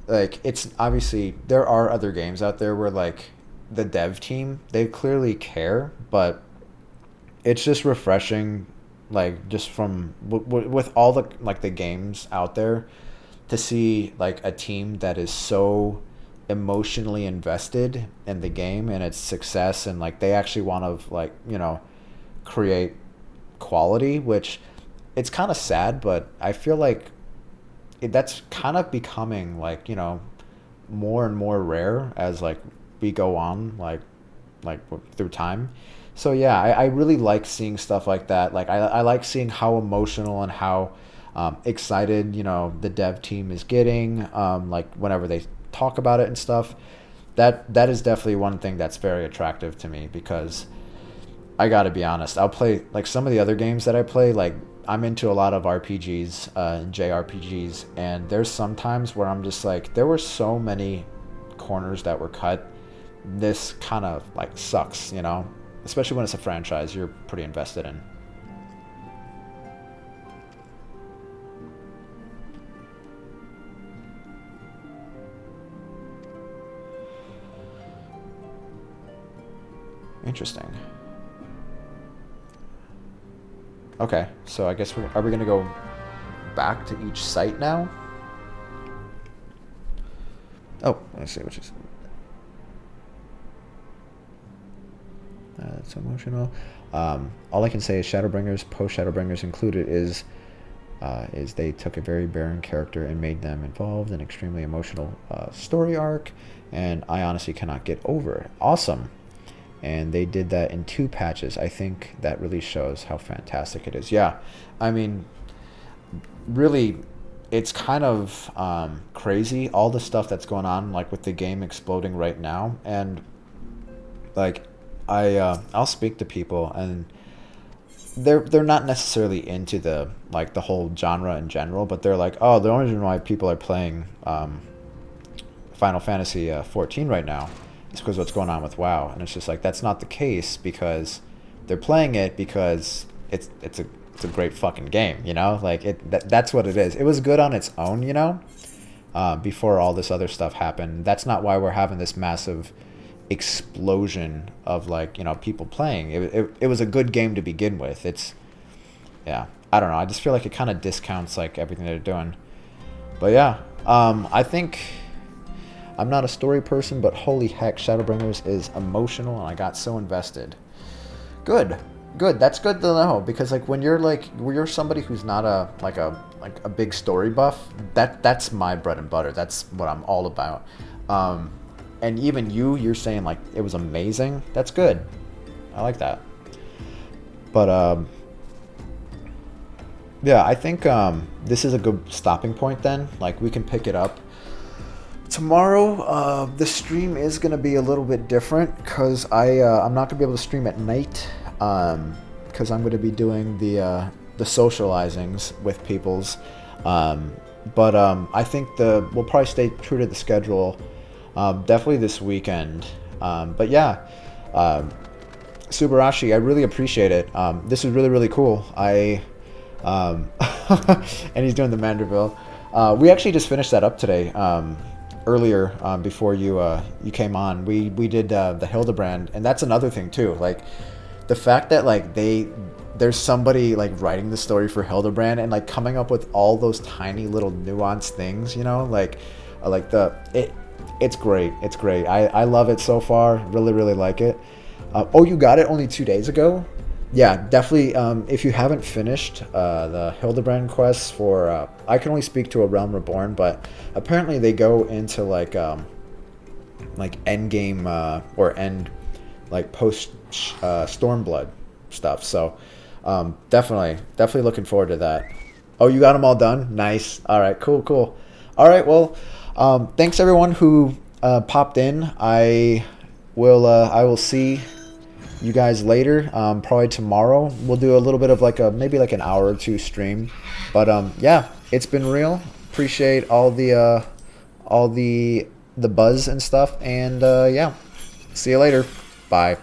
like it's obviously there are other games out there where like the dev team they clearly care, but it's just refreshing, like just from with all the like the games out there, to see like a team that is so emotionally invested in the game and its success, and like they actually want to like create quality, which it's kind of sad, but I feel like that's kind of becoming like more and more rare as like we go on like through time. So yeah, I really like seeing stuff like that. Like I like seeing how emotional and how excited, you know, the dev team is getting, like whenever they talk about it and stuff. That is definitely one thing that's very attractive to me, because I gotta be honest, I'll play like some of the other games that I play. Like I'm into a lot of RPGs, JRPGs, and there's some times where I'm just like, there were so many corners that were cut. This kind of like sucks, you know, especially when it's a franchise you're pretty invested in. Interesting. Okay, so I guess are we gonna go back to each site now? Oh, let's see which is. That's emotional. All I can say is Shadowbringers, post Shadowbringers included, is they took a very barren character and made them involved in an extremely emotional story arc, and I honestly cannot get over it. Awesome. And they did that in 2 patches. I think that really shows how fantastic it is. Yeah, I mean, really, it's kind of crazy, all the stuff that's going on, like with the game exploding right now. And like I'll speak to people, and they're not necessarily into the like the whole genre in general, but they're like, oh, the only reason why people are playing Final Fantasy 14 right now is because what's going on with WoW. And it's just like, that's not the case, because they're playing it because it's a great fucking game, you know? Like that's what it is. It was good on its own, you know, before all this other stuff happened. That's not why we're having this massive explosion of, like, you know, people playing. It was a good game to begin with. It's, yeah, I don't know. I just feel like it kind of discounts like everything they're doing. But yeah, I think I'm not a story person, but holy heck, Shadowbringers is emotional, and I got so invested. Good, good. That's good to know, because like when you're somebody who's not a big story buff, that's my bread and butter. That's what I'm all about. And even you're saying like it was amazing. That's good. I like that. But yeah, I think this is a good stopping point then. Like we can pick it up tomorrow. The stream is going to be a little bit different, because I'm not going to be able to stream at night, because I'm going to be doing the socializings with peoples. But I think we'll probably stay true to the schedule. Definitely this weekend. But yeah, Subarashi, I really appreciate it. This is really, really cool. And he's doing the Manderville. We actually just finished that up today. Earlier, before you came on, we did the Hildibrand, and that's another thing too. Like the fact that like there's somebody like writing the story for Hildibrand and like coming up with all those tiny little nuanced things, you know, like it's great. It's great. I love it so far. Really, really like it. Oh, you got it only 2 days ago? Yeah, definitely. If you haven't finished the Hildibrand quests for, I can only speak to A Realm Reborn, but apparently they go into like end game or end like post Stormblood stuff. So definitely looking forward to that. Oh, you got them all done? Nice. All right, cool. All right, well, thanks everyone who popped in. I will see you guys later. Probably tomorrow we'll do a little bit of like maybe like an hour or 2 stream. But yeah, it's been real. Appreciate all the buzz and stuff. And yeah, see you later. Bye.